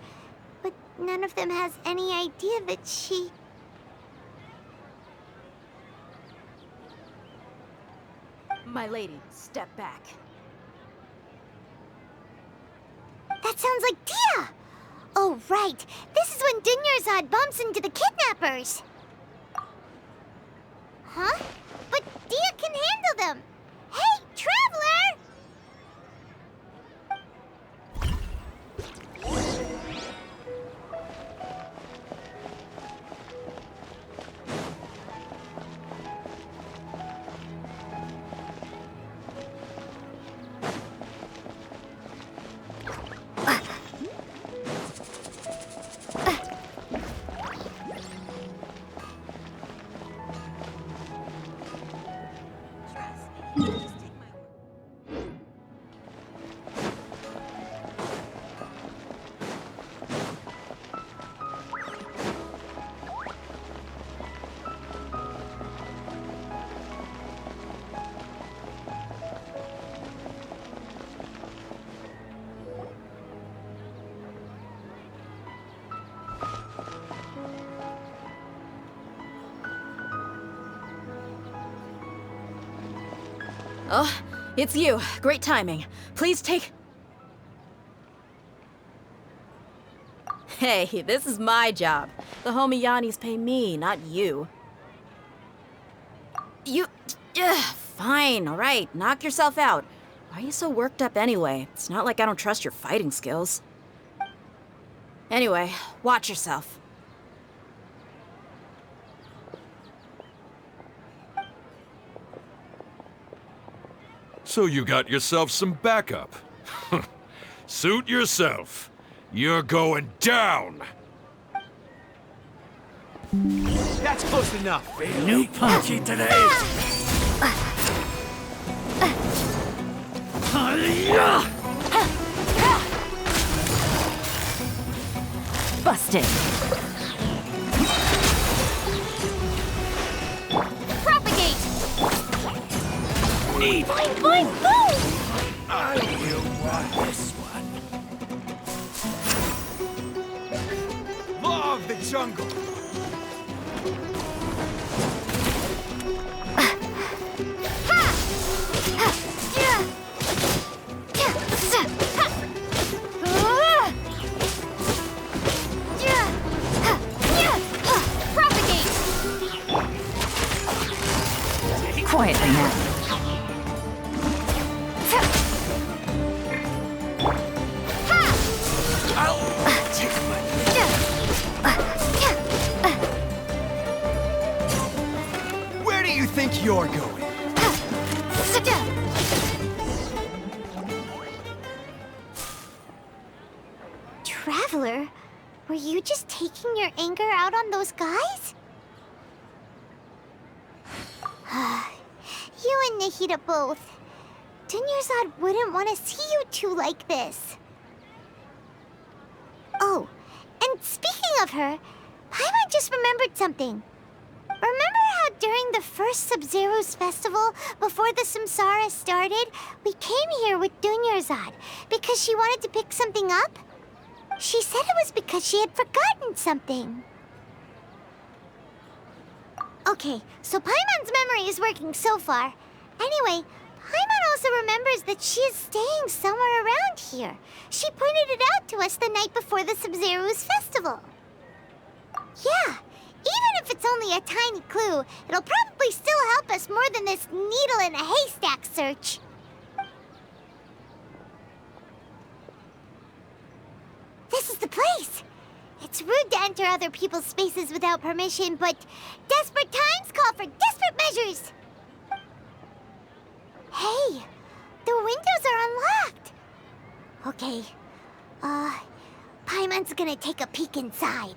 Speaker 2: but none of them has any idea that she...
Speaker 10: My lady, step back.
Speaker 2: That sounds like Dia! Oh, right. This is when Dunyarzad bumps into the kidnappers. Huh? But Dia can handle them. Hey, Traveler!
Speaker 10: Oh, it's you. Great timing. Please take... Hey, this is my job. The homie Yannis pay me, not you. Fine, all right. Knock yourself out. Why are you so worked up anyway? It's not like I don't trust your fighting skills. Anyway, watch yourself.
Speaker 8: So you got yourself some backup. Suit yourself. You're going down!
Speaker 17: That's close enough.
Speaker 3: New punchy today.
Speaker 10: Busted.
Speaker 6: Propagate!
Speaker 3: Neat.
Speaker 6: Boing, boing, boom!
Speaker 3: You want this one.
Speaker 17: Law of the jungle.
Speaker 10: Quietly now.
Speaker 17: Where do you think you're going?
Speaker 2: Traveler, were you just taking your anger out on those guys? You and Nahida both. Dunyarzad wouldn't want to see you two like this. Oh, and speaking of her, Paimon just remembered something. Remember how during the first Sabzeruz festival, before the Samsara started, we came here with Dunyarzad because she wanted to pick something up? She said it was because she had forgotten something. Okay, so Paimon's memory is working so far. Anyway, Paimon also remembers that she is staying somewhere around here. She pointed it out to us the night before the Sabzeruz festival. Yeah, even if it's only a tiny clue, it'll probably still help us more than this needle in a haystack search. This is the place. It's rude to enter other people's spaces without permission, but desperate times call for desperate measures. Hey, the windows are unlocked. Okay, Paimon's gonna take a peek inside.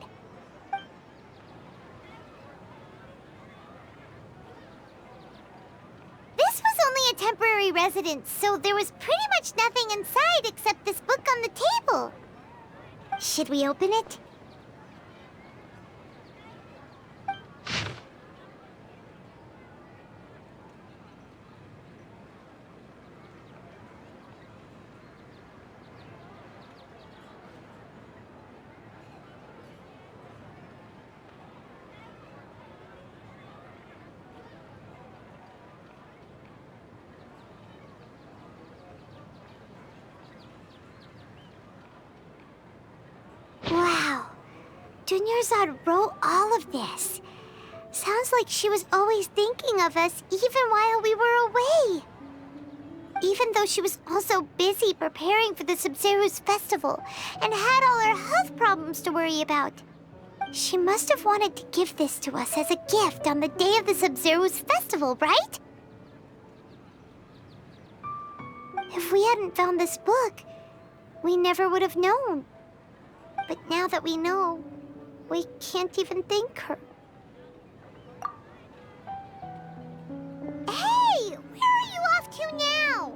Speaker 2: This was only a temporary residence, so there was pretty much nothing inside except this book on the table. Should we open it? Wow, Dunyarzad wrote all of this. Sounds like she was always thinking of us even while we were away. Even though she was also busy preparing for the Sabzeruz festival and had all her health problems to worry about. She must have wanted to give this to us as a gift on the day of the Sabzeruz festival, right? If we hadn't found this book, we never would have known. But now that we know, we can't even thank her. Hey! Where are you off to now?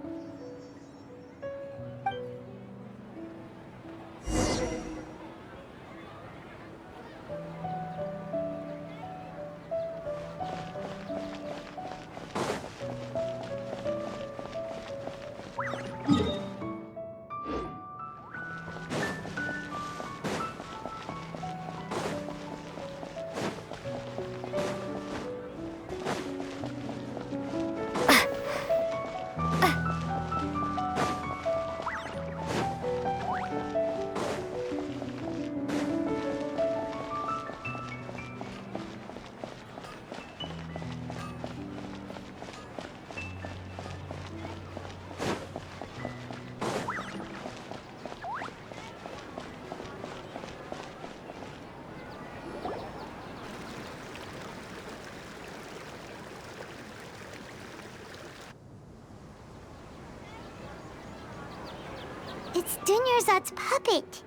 Speaker 2: It's Dunyarzad's puppet.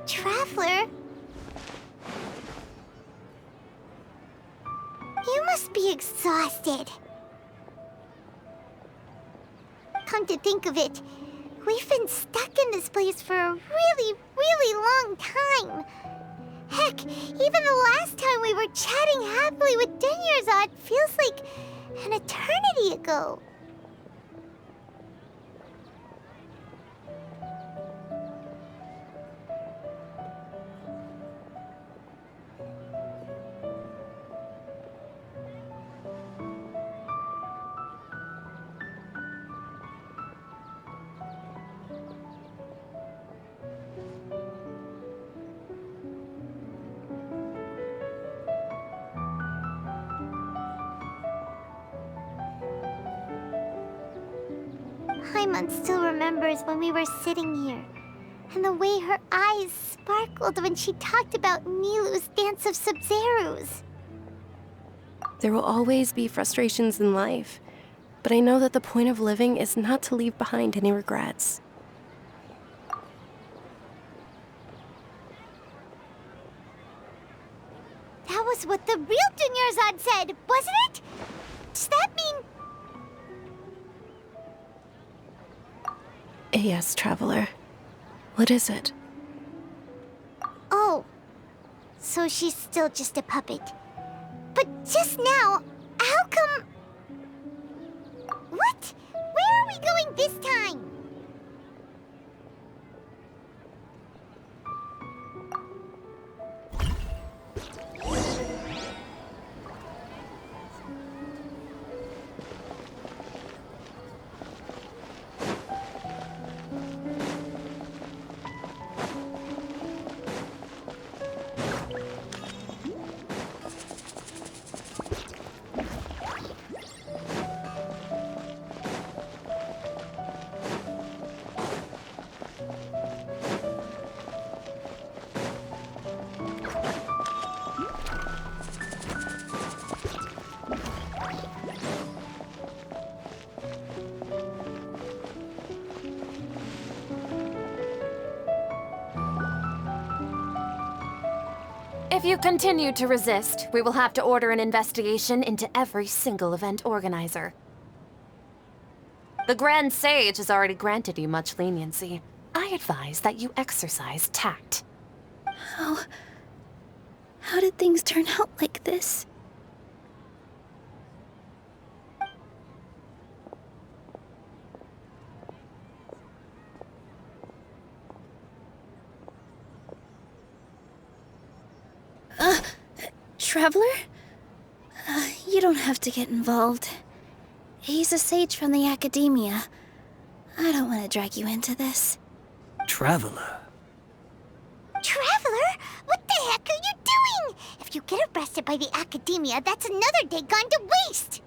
Speaker 2: Traveler? You must be exhausted. Come to think of it, we've been stuck in this place for a really, really long time. Heck, even the last time we were chatting happily with Dunyarzad feels like an eternity ago. Paimon still remembers when we were sitting here, and the way her eyes sparkled when she talked about Nilou's dance of sabzeruz.
Speaker 1: There will always be frustrations in life, but I know that the point of living is not to leave behind any regrets.
Speaker 2: That was what the real Dunyarzad said, wasn't it? Does that mean...
Speaker 1: Yes, Traveler. What is it?
Speaker 2: Oh, so she's still just a puppet. But just now, how come... What? Where are we going this time?
Speaker 11: If you continue to resist, we will have to order an investigation into every single event organizer. The Grand Sage has already granted you much leniency. I advise that you exercise tact.
Speaker 13: How did things turn out like this? Traveler? You don't have to get involved. He's a sage from the academia. I don't want to drag you into this.
Speaker 12: Traveler?
Speaker 2: Traveler? What the heck are you doing? If you get arrested by the academia, that's another day gone to waste!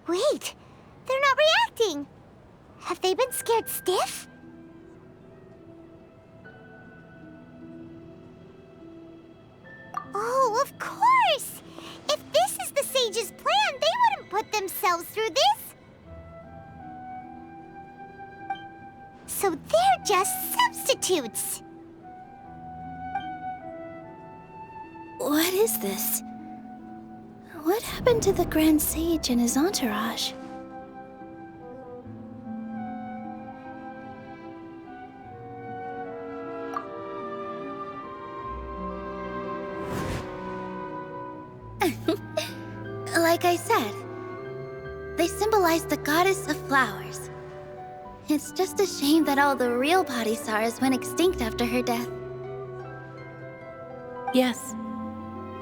Speaker 2: Wait, they're not reacting. Have they been scared stiff? Oh, of course! If this is the sage's plan, they wouldn't put themselves through this. So they're just substitutes.
Speaker 13: What is this? What happened to the Grand Sage and his entourage? Like I said, they symbolize the goddess of flowers. It's just a shame that all the real Padisaras went extinct after her death.
Speaker 1: Yes.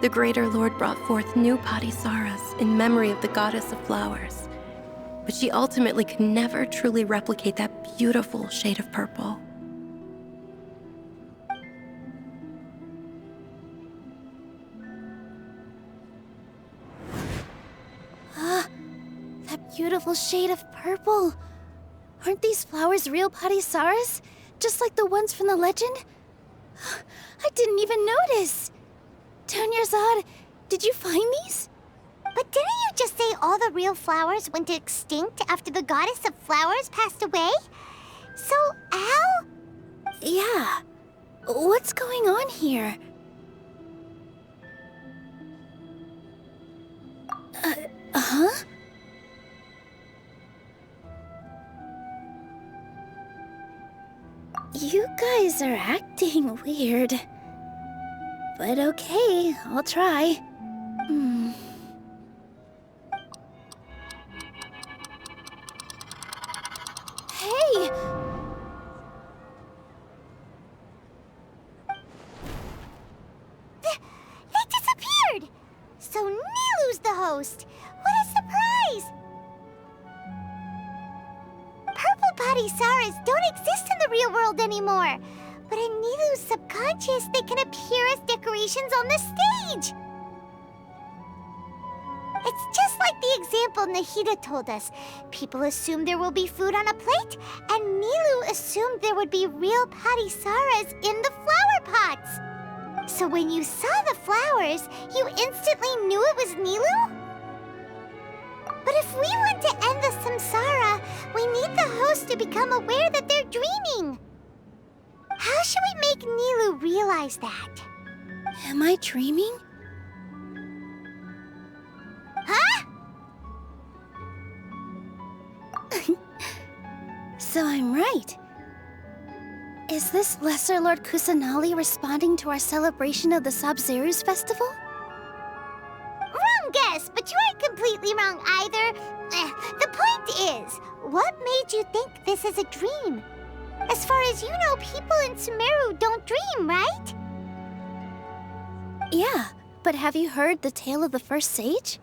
Speaker 1: The Greater Lord brought forth new Padisaras in memory of the goddess of flowers. But she ultimately could never truly replicate that beautiful shade of purple.
Speaker 13: beautiful shade of purple. Aren't these flowers real parisaras? Just like the ones from the legend? I didn't even notice. Dunyarzad, did you find these?
Speaker 2: But didn't you just say all the real flowers went extinct after the goddess of flowers passed away? So, Al?
Speaker 13: Yeah. What's going on here? Huh? You guys are acting weird. But okay, I'll try. Hey!
Speaker 2: It disappeared! So Nilou's the host! What a surprise! Purple parisaras don't exist in the real world anymore. But in Nilou's subconscious, they can appear as decorations on the stage. It's just like the example Nahida told us. People assume there will be food on a plate, and Nilou assumed there would be real parisaras in the flower pots. So when you saw the flowers, you instantly knew it was Nilou? But if we want to end the samsara, we need the host to become aware that they're dreaming. How should we make Nilou realize that?
Speaker 13: Am I dreaming?
Speaker 2: Huh?
Speaker 13: So I'm right. Is this Lesser Lord Kusanali responding to our celebration of the Sabzeruz festival?
Speaker 2: Wrong guess, but you aren't completely wrong either. The point is, what made you think this is a dream? As far as you know, people in Sumeru don't dream, right?
Speaker 13: Yeah, but have you heard the tale of the first sage?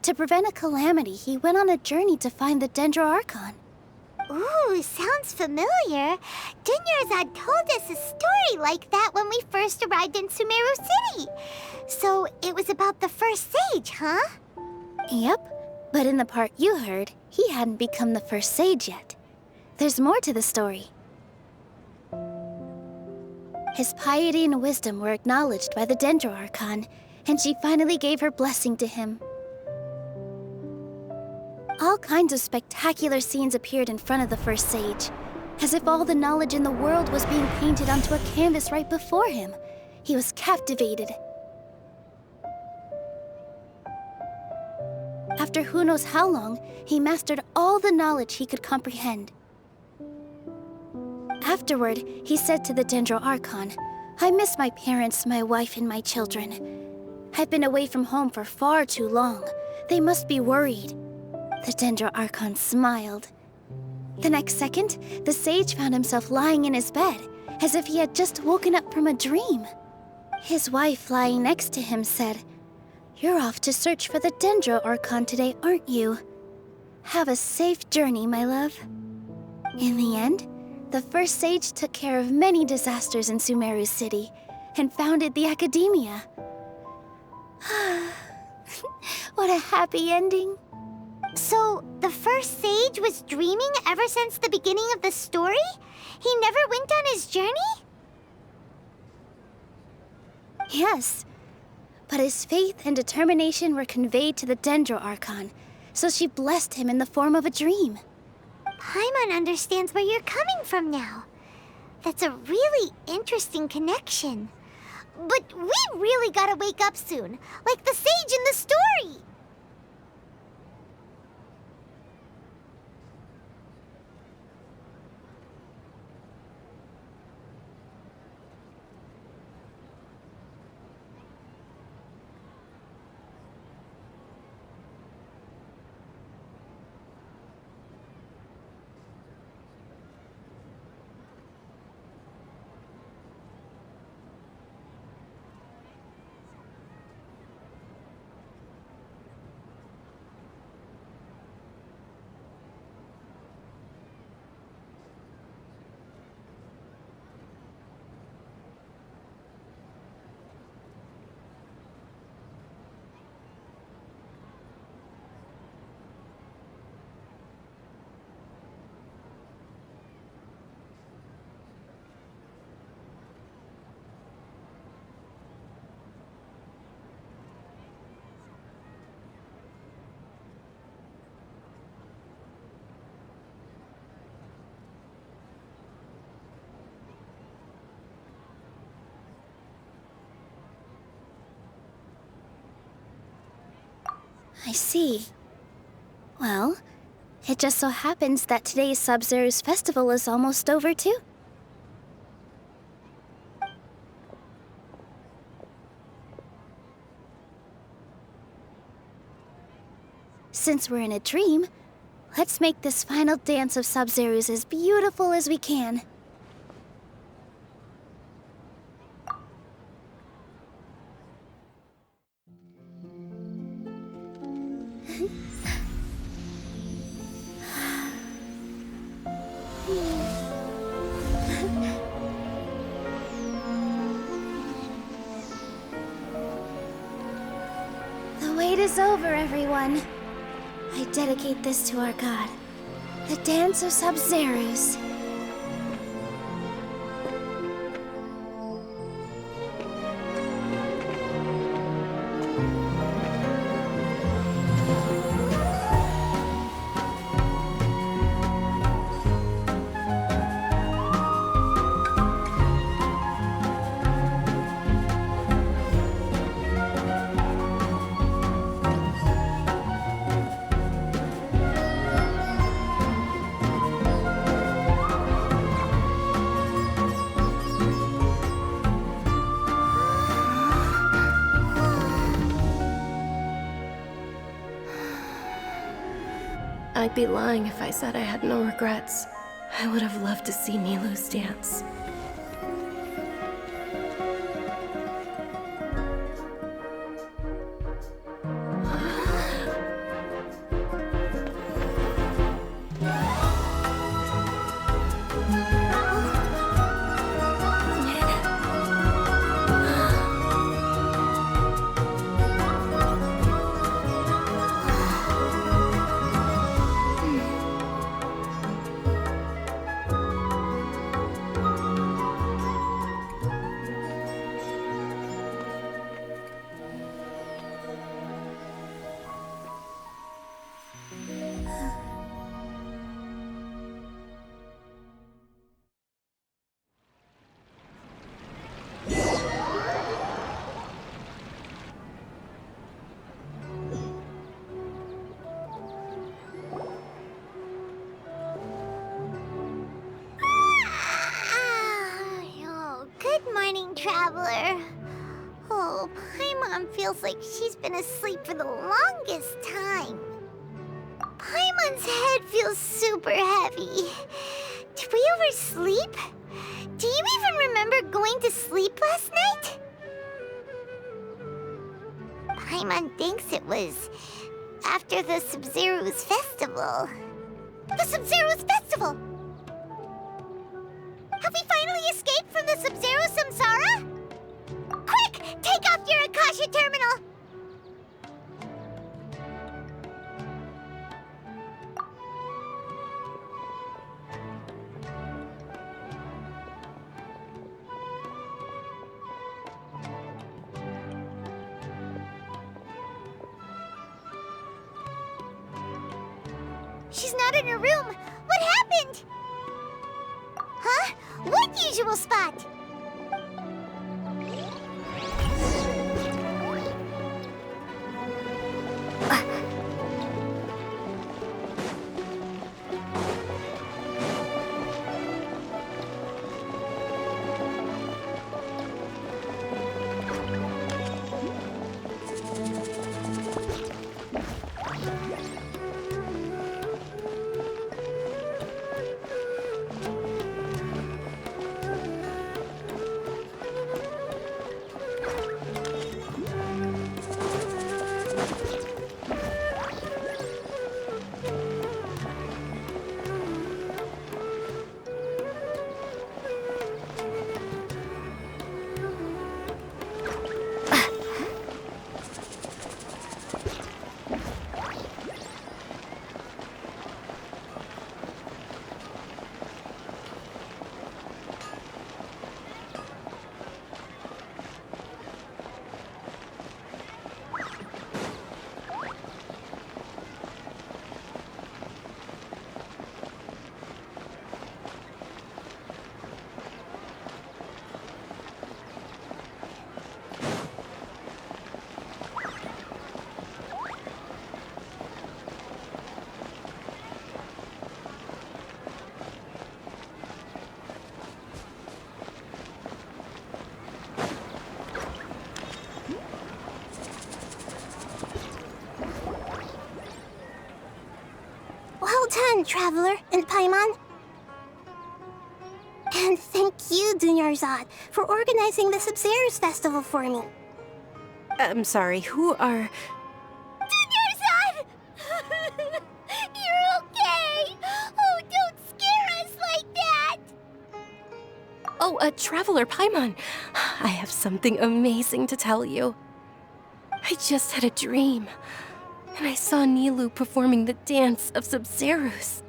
Speaker 13: To prevent a calamity, he went on a journey to find the Dendro Archon.
Speaker 2: Ooh, sounds familiar. Dunyarzad told us a story like that when we first arrived in Sumeru City. So it was about the first sage, huh?
Speaker 13: Yep, but in the part you heard, he hadn't become the first sage yet. There's more to the story. His piety and wisdom were acknowledged by the Dendro Archon, and she finally gave her blessing to him. All kinds of spectacular scenes appeared in front of the first sage, as if all the knowledge in the world was being painted onto a canvas right before him. He was captivated. After who knows how long, he mastered all the knowledge he could comprehend. Afterward, he said to the Dendro Archon, "I miss my parents, my wife, and my children. I've been away from home for far too long. They must be worried." The Dendro Archon smiled. The next second, the sage found himself lying in his bed, as if he had just woken up from a dream. His wife, lying next to him, said, "You're off to search for the Dendro Archon today, aren't you? Have a safe journey, my love." In the end, the first sage took care of many disasters in Sumeru City and founded the Academia. What a happy ending.
Speaker 2: So, the first sage was dreaming ever since the beginning of the story? He never went on his journey?
Speaker 13: Yes, but his faith and determination were conveyed to the Dendro Archon, so she blessed him in the form of a dream.
Speaker 2: Paimon understands where you're coming from now. That's a really interesting connection. But we really gotta wake up soon, like the sage in the story!
Speaker 13: I see. Well, it just so happens that today's Sabzeruz festival is almost over, too. Since we're in a dream, let's make this final dance of Sabzeruz as beautiful as we can. The wait is over, everyone. I dedicate this to our god, the dance of Sabzeruz.
Speaker 1: I'd be lying if I said I had no regrets. I would have loved to see Nilou's dance.
Speaker 2: Traveler. Oh, Paimon feels like she's been asleep for the longest time. Paimon's head feels super heavy. Did we oversleep? Do you even remember going to sleep last night? Paimon thinks it was after the Sabzeruz festival. The Sabzeruz festival! Have we finally escaped from the Sabzeruz samsara? Quick! Take off your Akasha terminal! She's not in her room. What happened? Huh? What usual spot?
Speaker 15: ton, Traveler and Paimon. And thank you, dunyarzad, for organizing the Sabzeruz festival for me.
Speaker 1: I'm sorry, who are...
Speaker 2: Dunyarzad! You're okay! Oh, don't scare us like that!
Speaker 1: Oh, Traveler Paimon. I have something amazing to tell you. I just had a dream, and I saw Nilou performing the dance of Sabzeruz.